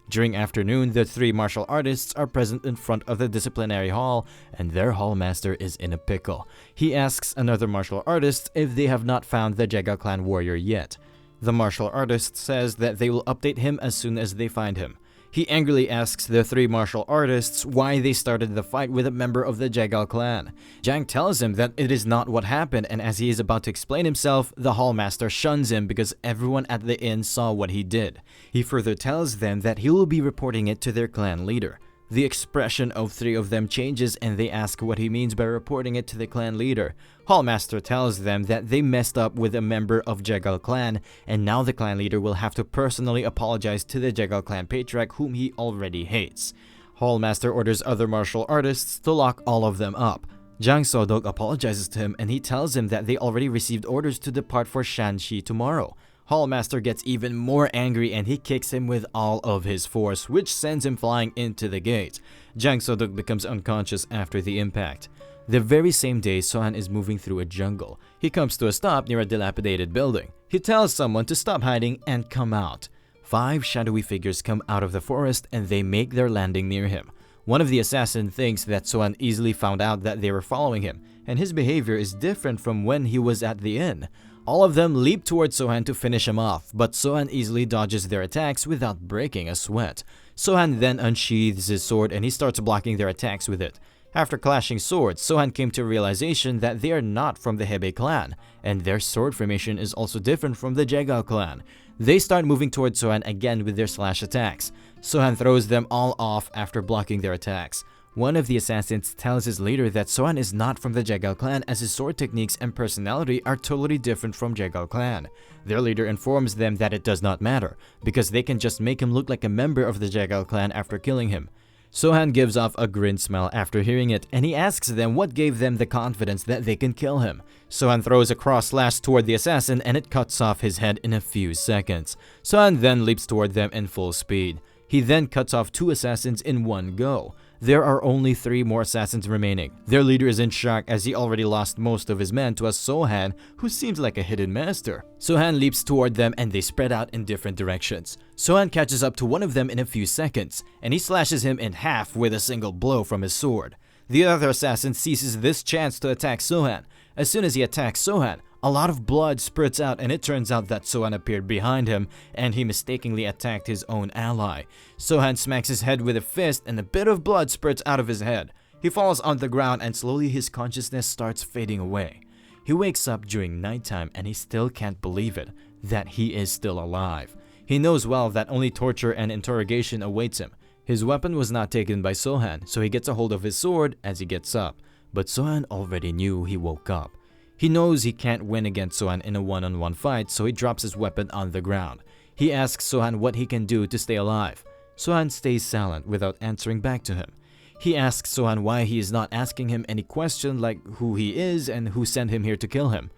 During afternoon, the three martial artists are present in front of the disciplinary hall, and their hall master is in a pickle. He asks another martial artist if they have not found the Jegal clan warrior yet. The martial artist says that they will update him as soon as they find him. He angrily asks the three martial artists why they started the fight with a member of the Jegal clan. Jang tells him that it is not what happened, and as he is about to explain himself, the hallmaster shuns him because everyone at the inn saw what he did. He further tells them that he will be reporting it to their clan leader. The expression of three of them changes and they ask what he means by reporting it to the clan leader. Hallmaster tells them that they messed up with a member of Jegal clan and now the clan leader will have to personally apologize to the Jegal clan patriarch whom he already hates. Hallmaster orders other martial artists to lock all of them up. Jang So-duk apologizes to him and he tells him that they already received orders to depart for Shanxi tomorrow. Hallmaster gets even more angry and he kicks him with all of his force, which sends him flying into the gate. Jang So-duk becomes unconscious after the impact. The very same day, Sohan is moving through a jungle. He comes to a stop near a dilapidated building. He tells someone to stop hiding and come out. 5 shadowy figures come out of the forest and they make their landing near him. One of the assassins thinks that Sohan easily found out that they were following him, and his behavior is different from when he was at the inn. All of them leap towards Sohan to finish him off, but Sohan easily dodges their attacks without breaking a sweat. Sohan then unsheathes his sword and he starts blocking their attacks with it. After clashing swords, Sohan came to a realization that they are not from the Hebei clan, and their sword formation is also different from the Jegal clan. They start moving towards Sohan again with their slash attacks. Sohan throws them all off after blocking their attacks. One of the assassins tells his leader that Sohan is not from the Jegal clan as his sword techniques and personality are totally different from Jegal clan. Their leader informs them that it does not matter, because they can just make him look like a member of the Jegal clan after killing him. Sohan gives off a grin smile after hearing it, and he asks them what gave them the confidence that they can kill him. Sohan throws a cross slash toward the assassin and it cuts off his head in a few seconds. Sohan then leaps toward them in full speed. He then cuts off 2 assassins in one go. There are only 3 more assassins remaining. Their leader is in shock as he already lost most of his men to a Sohan who seems like a hidden master. Sohan leaps toward them and they spread out in different directions. Sohan catches up to one of them in a few seconds and he slashes him in half with a single blow from his sword. The other assassin seizes this chance to attack Sohan. As soon as he attacks Sohan, a lot of blood spurts out and it turns out that Sohan appeared behind him and he mistakenly attacked his own ally. Sohan smacks his head with a fist and a bit of blood spurts out of his head. He falls on the ground and slowly his consciousness starts fading away. He wakes up during nighttime and he still can't believe it, that he is still alive. He knows well that only torture and interrogation awaits him. His weapon was not taken by Sohan, so he gets a hold of his sword as he gets up. But Sohan already knew he woke up. He knows he can't win against Sohan in a one-on-one fight, so he drops his weapon on the ground. He asks Sohan what he can do to stay alive. Sohan stays silent without answering back to him. He asks Sohan why he is not asking him any question like who he is and who sent him here to kill him.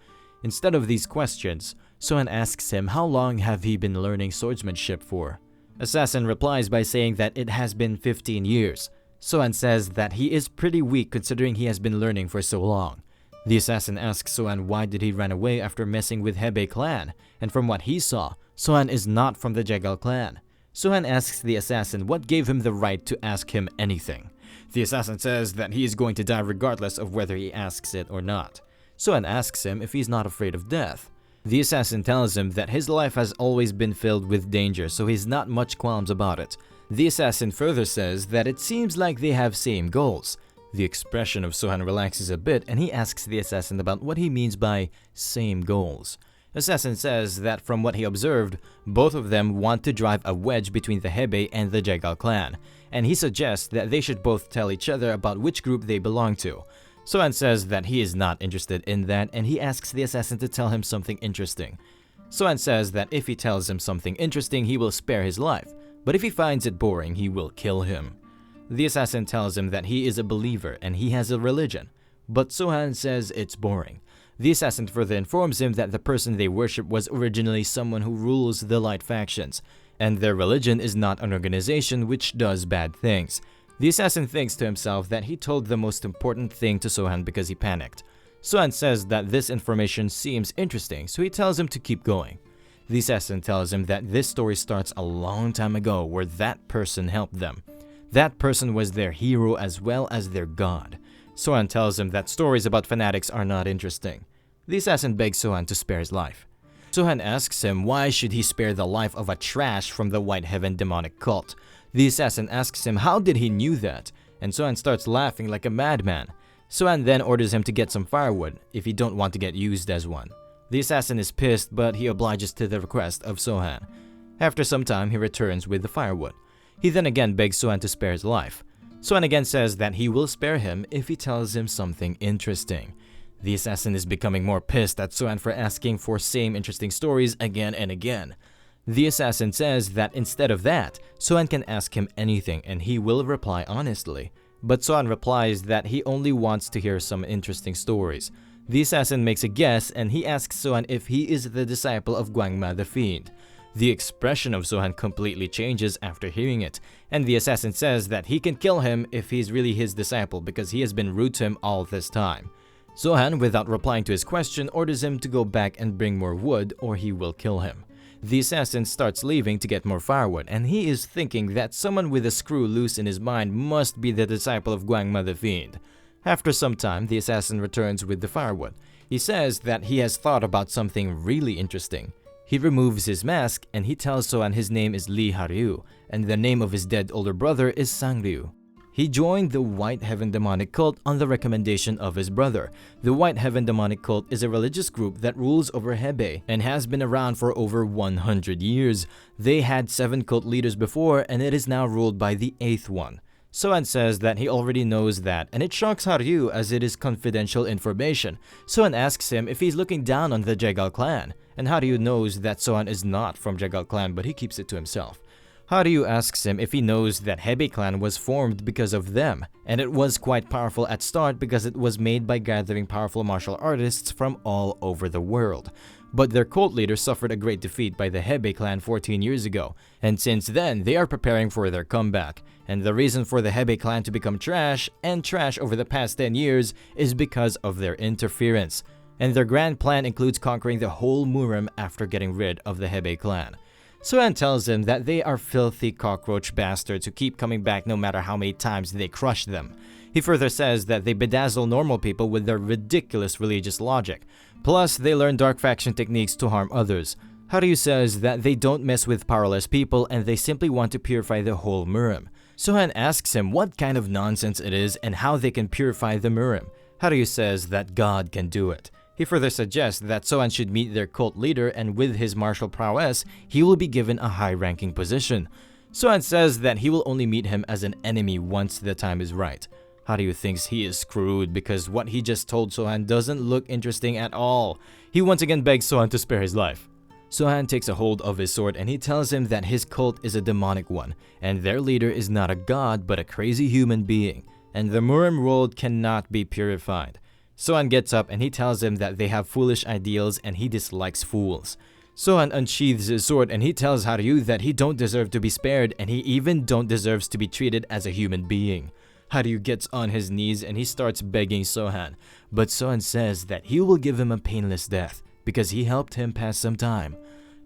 Instead of these questions, Sohan asks him how long have he been learning swordsmanship for. Assassin replies by saying that it has been 15 years. Sohan says that he is pretty weak considering he has been learning for so long. The assassin asks Sohan why did he run away after messing with Hebei clan, and from what he saw, Sohan is not from the Jegal clan. Sohan asks the assassin what gave him the right to ask him anything. The assassin says that he is going to die regardless of whether he asks it or not. Sohan asks him if he's not afraid of death. The assassin tells him that his life has always been filled with danger, so he's not much qualms about it. The assassin further says that it seems like they have same goals. The expression of Sohan relaxes a bit and he asks the assassin about what he means by same goals. Assassin says that from what he observed, both of them want to drive a wedge between the Hebei and the Jegal clan, and he suggests that they should both tell each other about which group they belong to. Sohan says that he is not interested in that and he asks the assassin to tell him something interesting. Sohan says that if he tells him something interesting, he will spare his life, but if he finds it boring, he will kill him. The assassin tells him that he is a believer and he has a religion, but Sohan says it's boring. The assassin further informs him that the person they worship was originally someone who rules the light factions, and their religion is not an organization which does bad things. The assassin thinks to himself that he told the most important thing to Sohan because he panicked. Sohan says that this information seems interesting, so he tells him to keep going. The assassin tells him that this story starts a long time ago where that person helped them. That person was their hero as well as their god. Sohan tells him that stories about fanatics are not interesting. The assassin begs Sohan to spare his life. Sohan asks him why should he spare the life of a trash from the White Heaven demonic cult. The assassin asks him how did he knew that, and Sohan starts laughing like a madman. Sohan then orders him to get some firewood if he don't want to get used as one. The assassin is pissed, but he obliges to the request of Sohan. After some time, he returns with the firewood. He then again begs Sohan to spare his life. Sohan again says that he will spare him if he tells him something interesting. The assassin is becoming more pissed at Sohan for asking for same interesting stories again and again. The assassin says that instead of that, Sohan can ask him anything and he will reply honestly. But Sohan replies that he only wants to hear some interesting stories. The assassin makes a guess and he asks Sohan if he is the disciple of Guangma the Fiend. The expression of Sohan completely changes after hearing it, and the assassin says that he can kill him if he's really his disciple because he has been rude to him all this time. Sohan, without replying to his question, orders him to go back and bring more wood or he will kill him. The assassin starts leaving to get more firewood, and he is thinking that someone with a screw loose in his mind must be the disciple of Guangma the Fiend. After some time, the assassin returns with the firewood. He says that he has thought about something really interesting. He removes his mask and he tells Sohan his name is Lee Haryu and the name of his dead older brother is Sangryu. He joined the White Heaven demonic cult on the recommendation of his brother. The White Heaven demonic cult is a religious group that rules over Hebei and has been around for over 100 years. They had 7 cult leaders before and it is now ruled by the 8th one. Sohan says that he already knows that, and it shocks Haryu as it is confidential information. Sohan asks him if he's looking down on the Jegal clan, and Haryu knows that Sohan is not from Jegal clan but he keeps it to himself. Haryu asks him if he knows that Hebei clan was formed because of them, and it was quite powerful at start because it was made by gathering powerful martial artists from all over the world. But their cult leader suffered a great defeat by the Hebei clan 14 years ago, and since then they are preparing for their comeback. And the reason for the Hebei clan to become trash, and trash over the past 10 years, is because of their interference. And their grand plan includes conquering the whole Murim after getting rid of the Hebei clan. Sohan tells him that they are filthy cockroach bastards who keep coming back no matter how many times they crush them. He further says that they bedazzle normal people with their ridiculous religious logic. Plus, they learn dark faction techniques to harm others. Haryu says that they don't mess with powerless people and they simply want to purify the whole Murim. Sohan asks him what kind of nonsense it is and how they can purify the Murim. Haryu says that God can do it. He further suggests that Sohan should meet their cult leader and with his martial prowess, he will be given a high-ranking position. Sohan says that he will only meet him as an enemy once the time is right. Haryu thinks he is screwed because what he just told Sohan doesn't look interesting at all. He once again begs Sohan to spare his life. Sohan takes a hold of his sword and he tells him that his cult is a demonic one, and their leader is not a god but a crazy human being, and the Murim world cannot be purified. Sohan gets up and he tells him that they have foolish ideals and he dislikes fools. Sohan unsheathes his sword and he tells Haryu that he don't deserve to be spared and he even don't deserves to be treated as a human being. Haryu gets on his knees and he starts begging Sohan, but Sohan says that he will give him a painless death because he helped him pass some time.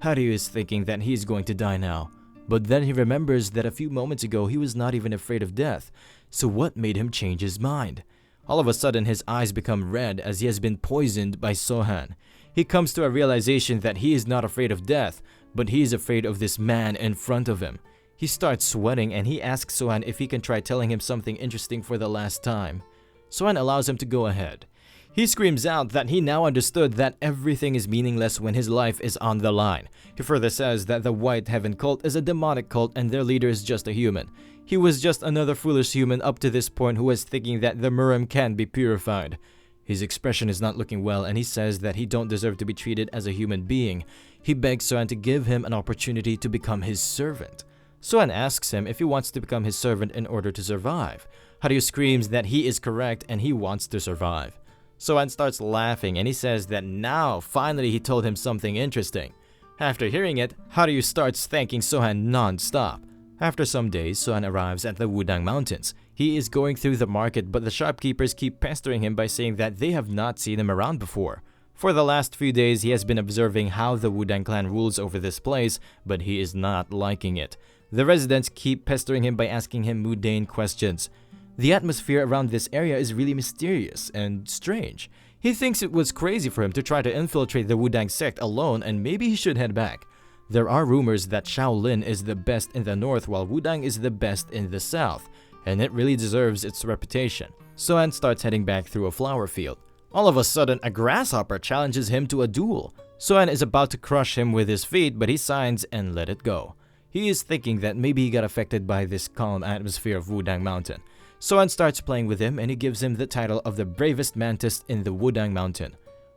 Haryu is thinking that he is going to die now, but then he remembers that a few moments ago he was not even afraid of death, so what made him change his mind? All of a sudden his eyes become red as he has been poisoned by Sohan. He comes to a realization that he is not afraid of death, but he is afraid of this man in front of him. He starts sweating and he asks Sohan if he can try telling him something interesting for the last time. Sohan allows him to go ahead. He screams out that he now understood that everything is meaningless when his life is on the line. He further says that the White Heaven cult is a demonic cult and their leader is just a human. He was just another foolish human up to this point who was thinking that the Murim can be purified. His expression is not looking well and he says that he don't deserve to be treated as a human being. He begs Sohan to give him an opportunity to become his servant. Sohan asks him if he wants to become his servant in order to survive. Haryu screams that he is correct and he wants to survive. Sohan starts laughing and he says that now finally he told him something interesting. After hearing it, Haryu starts thanking Sohan non-stop. After some days, Sohan arrives at the Wudang Mountains. He is going through the market but the shopkeepers keep pestering him by saying that they have not seen him around before. For the last few days, he has been observing how the Wudang clan rules over this place, but he is not liking it. The residents keep pestering him by asking him mundane questions. The atmosphere around this area is really mysterious and strange. He thinks it was crazy for him to try to infiltrate the Wudang sect alone and maybe he should head back. There are rumors that Shaolin is the best in the north while Wudang is the best in the south, and it really deserves its reputation. Sohan starts heading back through a flower field. All of a sudden, a grasshopper challenges him to a duel. Sohan is about to crush him with his feet, but he signs and let it go. He is thinking that maybe he got affected by this calm atmosphere of Wudang Mountain. Sohan starts playing with him and he gives him the title of the bravest mantis in the Wudang Mountain.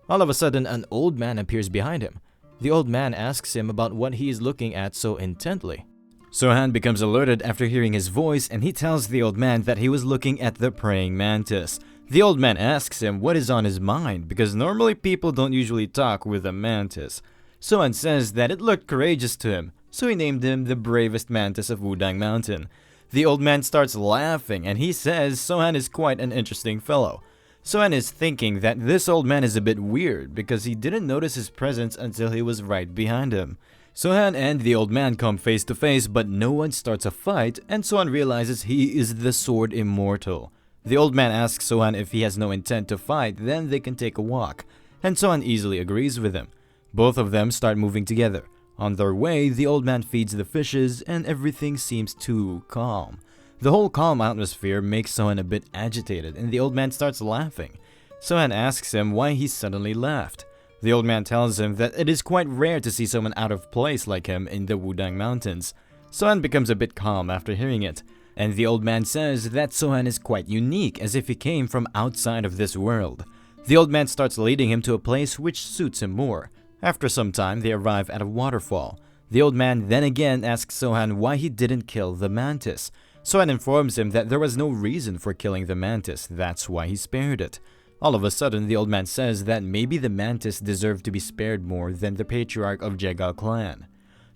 All of a sudden, an old man appears behind him. The old man asks him about what he is looking at so intently. Sohan becomes alerted after hearing his voice and he tells the old man that he was looking at the praying mantis. The old man asks him what is on his mind because normally people don't usually talk with a mantis. Sohan says that it looked courageous to him, so he named him the bravest mantis of Wudang Mountain. The old man starts laughing and he says Sohan is quite an interesting fellow. Sohan is thinking that this old man is a bit weird because he didn't notice his presence until he was right behind him. Sohan and the old man come face to face, but no one starts a fight, and Sohan realizes he is the Sword Immortal. The old man asks Sohan if he has no intent to fight, then they can take a walk, and Sohan easily agrees with him. Both of them start moving together. On their way, the old man feeds the fishes, and everything seems too calm. The whole calm atmosphere makes Sohan a bit agitated, and the old man starts laughing. Sohan asks him why he suddenly laughed. The old man tells him that it is quite rare to see someone out of place like him in the Wudang Mountains. Sohan becomes a bit calm after hearing it, and the old man says that Sohan is quite unique, as if he came from outside of this world. The old man starts leading him to a place which suits him more. After some time, they arrive at a waterfall. The old man then again asks Sohan why he didn't kill the mantis. Sohan informs him that there was no reason for killing the mantis, that's why he spared it. All of a sudden, the old man says that maybe the mantis deserved to be spared more than the patriarch of Jegal clan.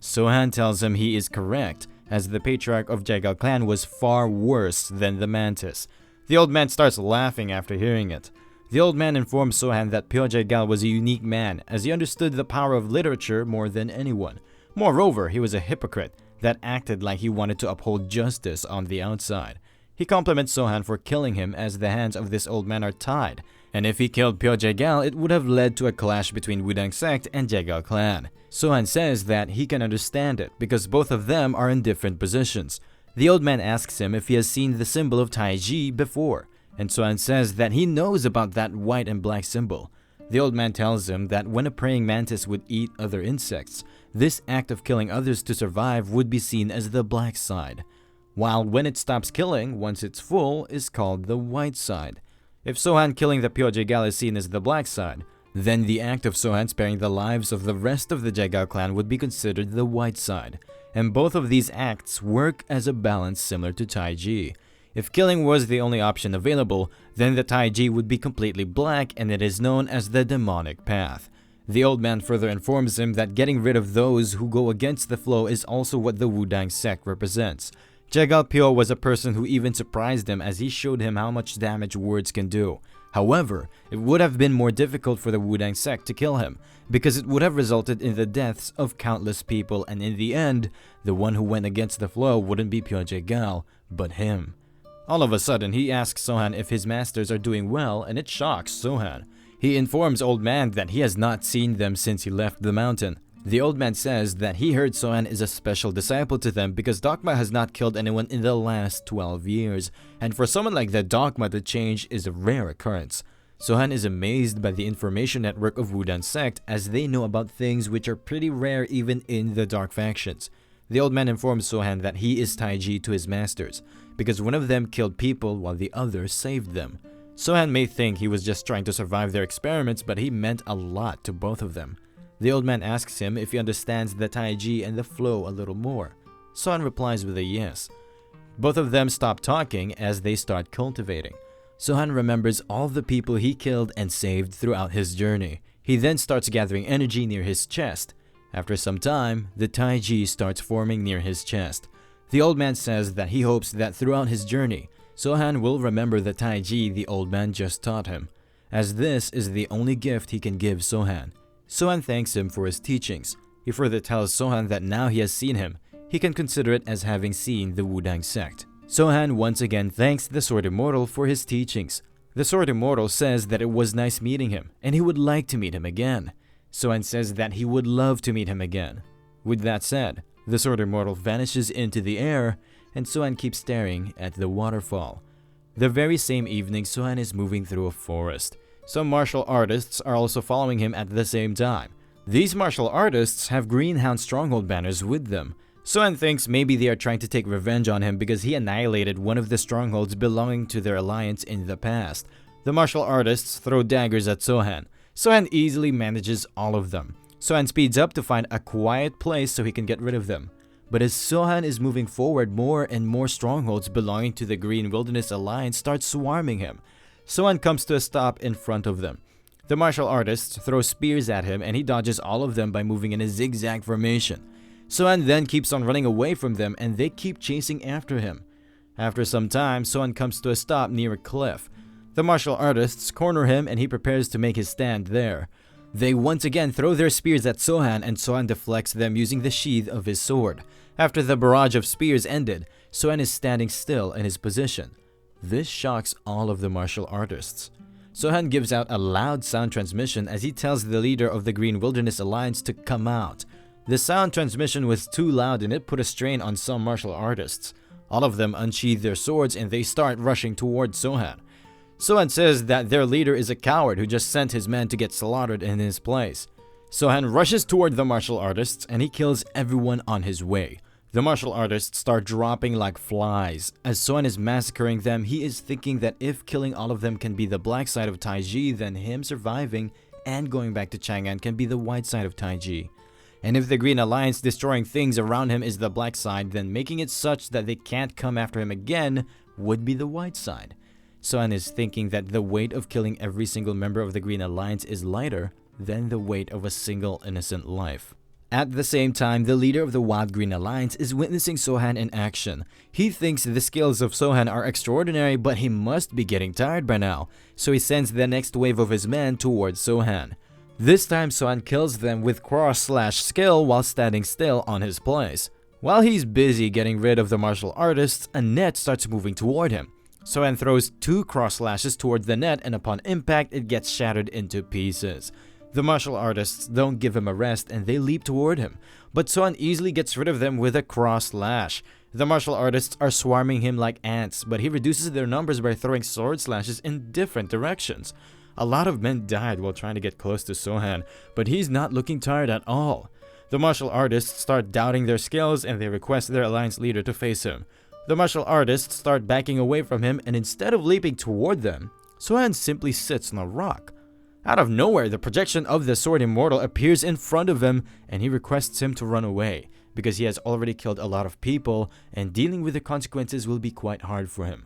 Sohan tells him he is correct, as the patriarch of Jegal clan was far worse than the mantis. The old man starts laughing after hearing it. The old man informs Sohan that Pyo Jegal was a unique man, as he understood the power of literature more than anyone. Moreover, he was a hypocrite that acted like he wanted to uphold justice on the outside. He compliments Sohan for killing him, as the hands of this old man are tied, and if he killed Pyo Jegal, it would have led to a clash between Wudang sect and Jegal clan. Sohan says that he can understand it because both of them are in different positions. The old man asks him if he has seen the symbol of Taiji before, and Sohan says that he knows about that white and black symbol. The old man tells him that when a praying mantis would eat other insects, this act of killing others to survive would be seen as the black side, while when it stops killing once it's full is called the white side. If Sohan killing the Pyo Jegal is seen as the black side, then the act of Sohan sparing the lives of the rest of the Jegal clan would be considered the white side, and both of these acts work as a balance similar to Taiji. If killing was the only option available, then the Taiji would be completely black, and it is known as the demonic path. The old man further informs him that getting rid of those who go against the flow is also what the Wudang sect represents. Jegal Pyo was a person who even surprised him, as he showed him how much damage words can do. However, it would have been more difficult for the Wudang sect to kill him, because it would have resulted in the deaths of countless people, and in the end, the one who went against the flow wouldn't be Pyo Jegal, but him. All of a sudden, he asks Sohan if his masters are doing well, and it shocks Sohan. He informs old man that he has not seen them since he left the mountain. The old man says that he heard Sohan is a special disciple to them because Dogma has not killed anyone in the last 12 years, and for someone like that, Dogma to change is a rare occurrence. Sohan is amazed by the information network of Wudang sect, as they know about things which are pretty rare even in the dark factions. The old man informs Sohan that he is Taiji to his masters, because one of them killed people while the other saved them. Sohan may think he was just trying to survive their experiments, but he meant a lot to both of them. The old man asks him if he understands the Taiji and the flow a little more. Sohan replies with a yes. Both of them stop talking as they start cultivating. Sohan remembers all the people he killed and saved throughout his journey. He then starts gathering energy near his chest. After some time, the Taiji starts forming near his chest. The old man says that he hopes that throughout his journey, Sohan will remember the Taiji the old man just taught him, as this is the only gift he can give Sohan. Sohan thanks him for his teachings. He further tells Sohan that now he has seen him, he can consider it as having seen the Wudang sect. Sohan once again thanks the Sword Immortal for his teachings. The Sword Immortal says that it was nice meeting him, and he would like to meet him again. Sohan says that he would love to meet him again. With that said, the Sword Immortal vanishes into the air, and Sohan keeps staring at the waterfall. The very same evening, Sohan is moving through a forest. Some martial artists are also following him at the same time. These martial artists have Greenhound stronghold banners with them. Sohan thinks maybe they are trying to take revenge on him because he annihilated one of the strongholds belonging to their alliance in the past. The martial artists throw daggers at Sohan. Sohan easily manages all of them. Sohan speeds up to find a quiet place so he can get rid of them. But as Sohan is moving forward, more and more strongholds belonging to the Green Wilderness Alliance start swarming him. Sohan comes to a stop in front of them. The martial artists throw spears at him and he dodges all of them by moving in a zigzag formation. Sohan then keeps on running away from them and they keep chasing after him. After some time, Sohan comes to a stop near a cliff. The martial artists corner him and he prepares to make his stand there. They once again throw their spears at Sohan and Sohan deflects them using the sheath of his sword. After the barrage of spears ended, Sohan is standing still in his position. This shocks all of the martial artists. Sohan gives out a loud sound transmission as he tells the leader of the Green Wilderness Alliance to come out. The sound transmission was too loud and it put a strain on some martial artists. All of them unsheath their swords and they start rushing toward Sohan. Sohan says that their leader is a coward who just sent his men to get slaughtered in his place. Sohan rushes toward the martial artists and he kills everyone on his way. The martial artists start dropping like flies. As Sohan is massacring them, he is thinking that if killing all of them can be the black side of Taiji, then him surviving and going back to Chang'an can be the white side of Taiji. And if the Green Alliance destroying things around him is the black side, then making it such that they can't come after him again would be the white side. Sohan is thinking that the weight of killing every single member of the Green Alliance is lighter than the weight of a single innocent life. At the same time, the leader of the Wild Green Alliance is witnessing Sohan in action. He thinks the skills of Sohan are extraordinary, but he must be getting tired by now, so he sends the next wave of his men towards Sohan. This time, Sohan kills them with cross-slash skill while standing still on his place. While he's busy getting rid of the martial artists, a net starts moving toward him. Sohan throws 2 cross-slashes toward the net and upon impact, it gets shattered into pieces. The martial artists don't give him a rest and they leap toward him, but Sohan easily gets rid of them with a cross-slash. The martial artists are swarming him like ants, but he reduces their numbers by throwing sword slashes in different directions. A lot of men died while trying to get close to Sohan, but he's not looking tired at all. The martial artists start doubting their skills and they request their alliance leader to face him. The martial artists start backing away from him and instead of leaping toward them, Sohan simply sits on a rock. Out of nowhere, the projection of the Sword Immortal appears in front of him and he requests him to run away because he has already killed a lot of people and dealing with the consequences will be quite hard for him.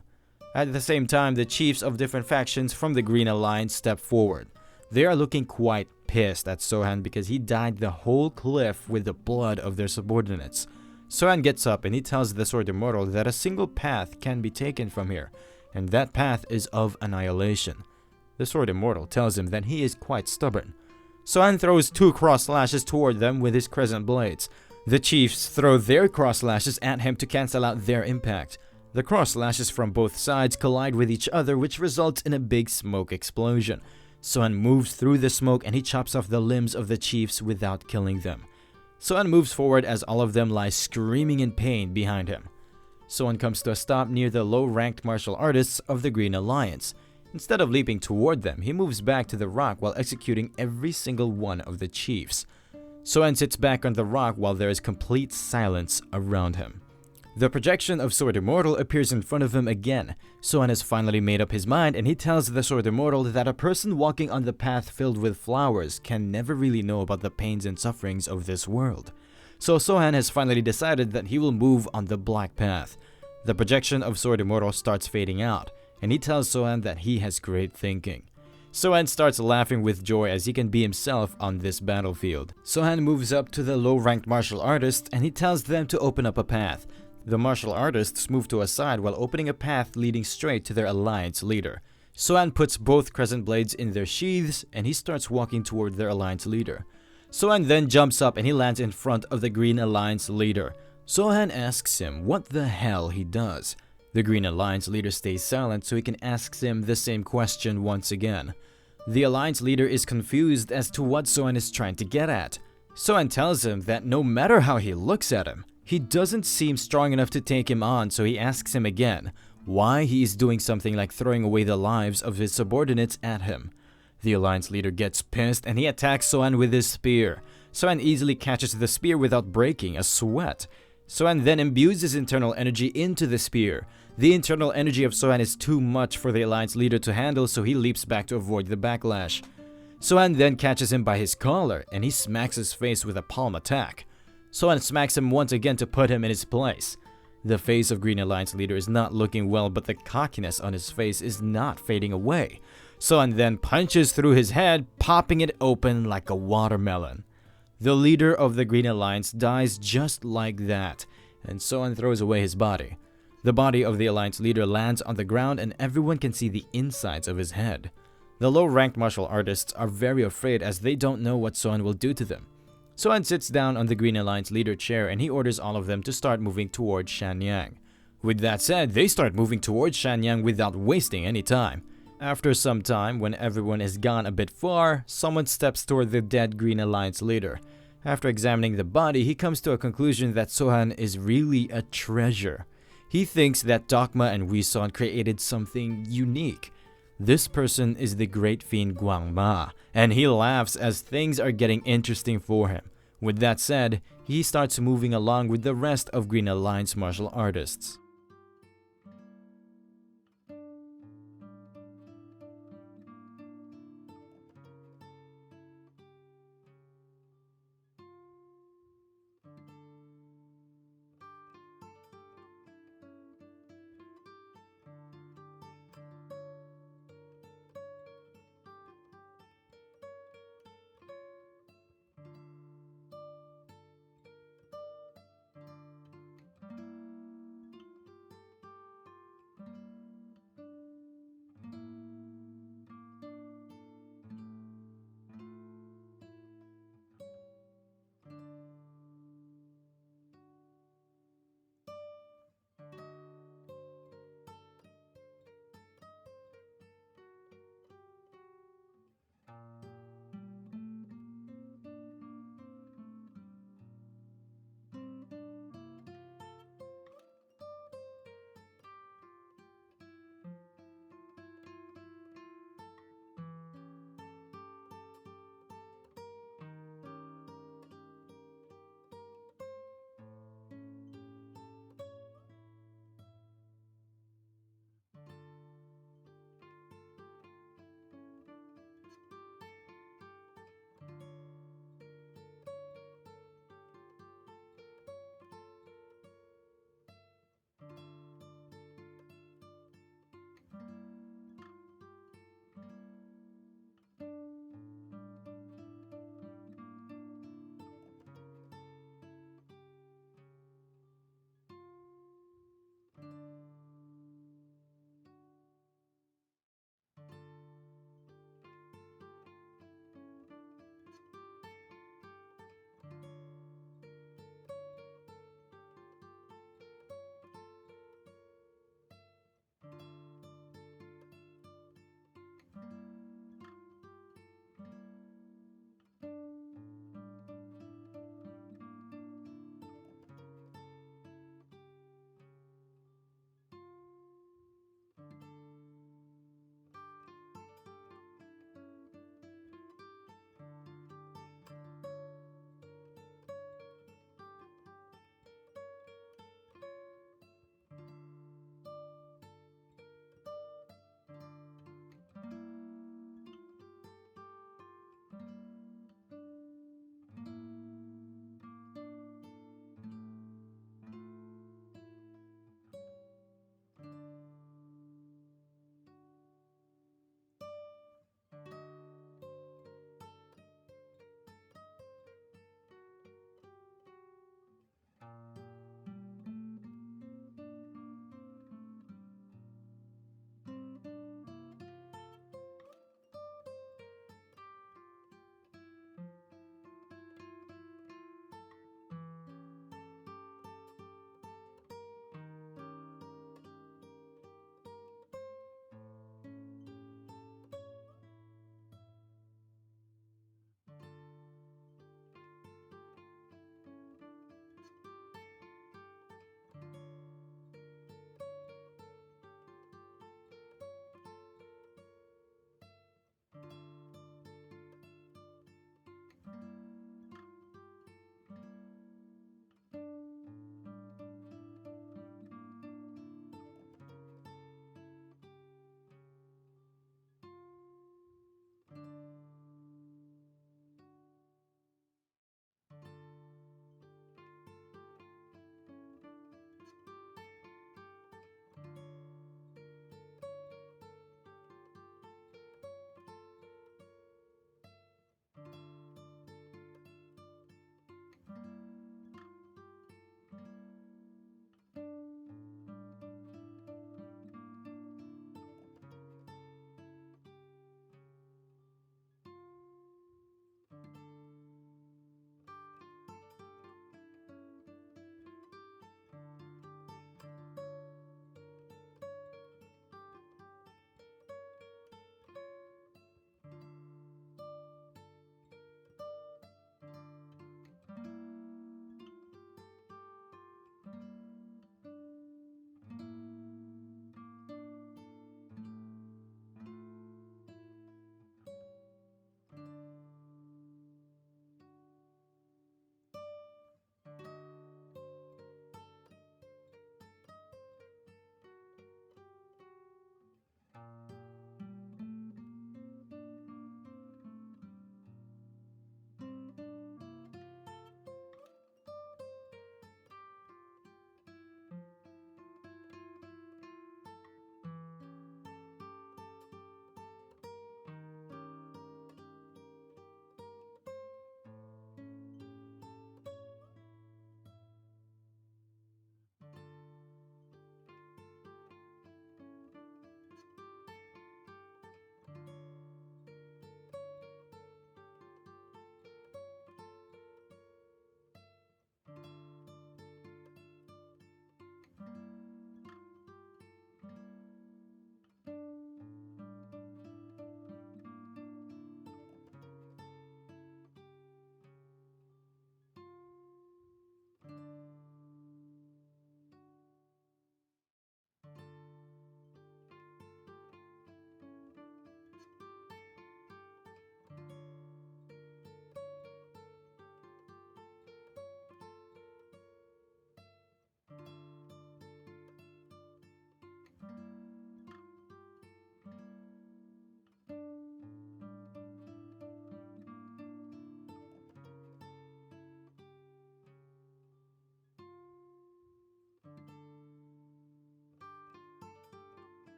At the same time, the chiefs of different factions from the Green Alliance step forward. They are looking quite pissed at Sohan because he dyed the whole cliff with the blood of their subordinates. Sohan gets up and he tells the Sword Immortal that a single path can be taken from here, and that path is of annihilation. The Sword Immortal tells him that he is quite stubborn. Sohan throws 2 cross-slashes toward them with his crescent blades. The chiefs throw their cross-slashes at him to cancel out their impact. The cross-slashes from both sides collide with each other, which results in a big smoke explosion. Sohan moves through the smoke and he chops off the limbs of the chiefs without killing them. Sohan moves forward as all of them lie screaming in pain behind him. Sohan comes to a stop near the low-ranked martial artists of the Green Alliance. Instead of leaping toward them, he moves back to the rock while executing every single one of the chiefs. Sohan sits back on the rock while there is complete silence around him. The projection of Sword Immortal appears in front of him again. Sohan has finally made up his mind and he tells the Sword Immortal that a person walking on the path filled with flowers can never really know about the pains and sufferings of this world. So Sohan has finally decided that he will move on the black path. The projection of Sword Immortal starts fading out, and he tells Sohan that he has great thinking. Sohan starts laughing with joy as he can be himself on this battlefield. Sohan moves up to the low-ranked martial artists and he tells them to open up a path. The martial artists move to a side while opening a path leading straight to their alliance leader. Sohan puts both crescent blades in their sheaths and he starts walking toward their alliance leader. Sohan then jumps up and he lands in front of the Green Alliance leader. Sohan asks him what the hell he does. The Green Alliance leader stays silent so he can ask him the same question once again. The Alliance leader is confused as to what Sohan is trying to get at. Sohan tells him that no matter how he looks at him, he doesn't seem strong enough to take him on, so he asks him again why he is doing something like throwing away the lives of his subordinates at him. The Alliance leader gets pissed and he attacks Sohan with his spear. Sohan easily catches the spear without breaking a sweat. Sohan then imbues his internal energy into the spear. The internal energy of Sohan is too much for the Alliance leader to handle, so he leaps back to avoid the backlash. Sohan then catches him by his collar and he smacks his face with a palm attack. Sohan smacks him once again to put him in his place. The face of Green Alliance leader is not looking well, but the cockiness on his face is not fading away. Sohan then punches through his head, popping it open like a watermelon. The leader of the Green Alliance dies just like that, and Sohan throws away his body. The body of the Alliance leader lands on the ground and everyone can see the insides of his head. The low-ranked martial artists are very afraid as they don't know what Sohan will do to them. Sohan sits down on the Green Alliance leader chair and he orders all of them to start moving towards Shanyang. With that said, they start moving towards Shanyang without wasting any time. After some time, when everyone is gone a bit far, someone steps toward the dead Green Alliance leader. After examining the body, he comes to a conclusion that Sohan is really a treasure. He thinks that Dokma and Wison created something unique. This person is the great fiend Guangma, and he laughs as things are getting interesting for him. With that said, he starts moving along with the rest of Green Alliance martial artists.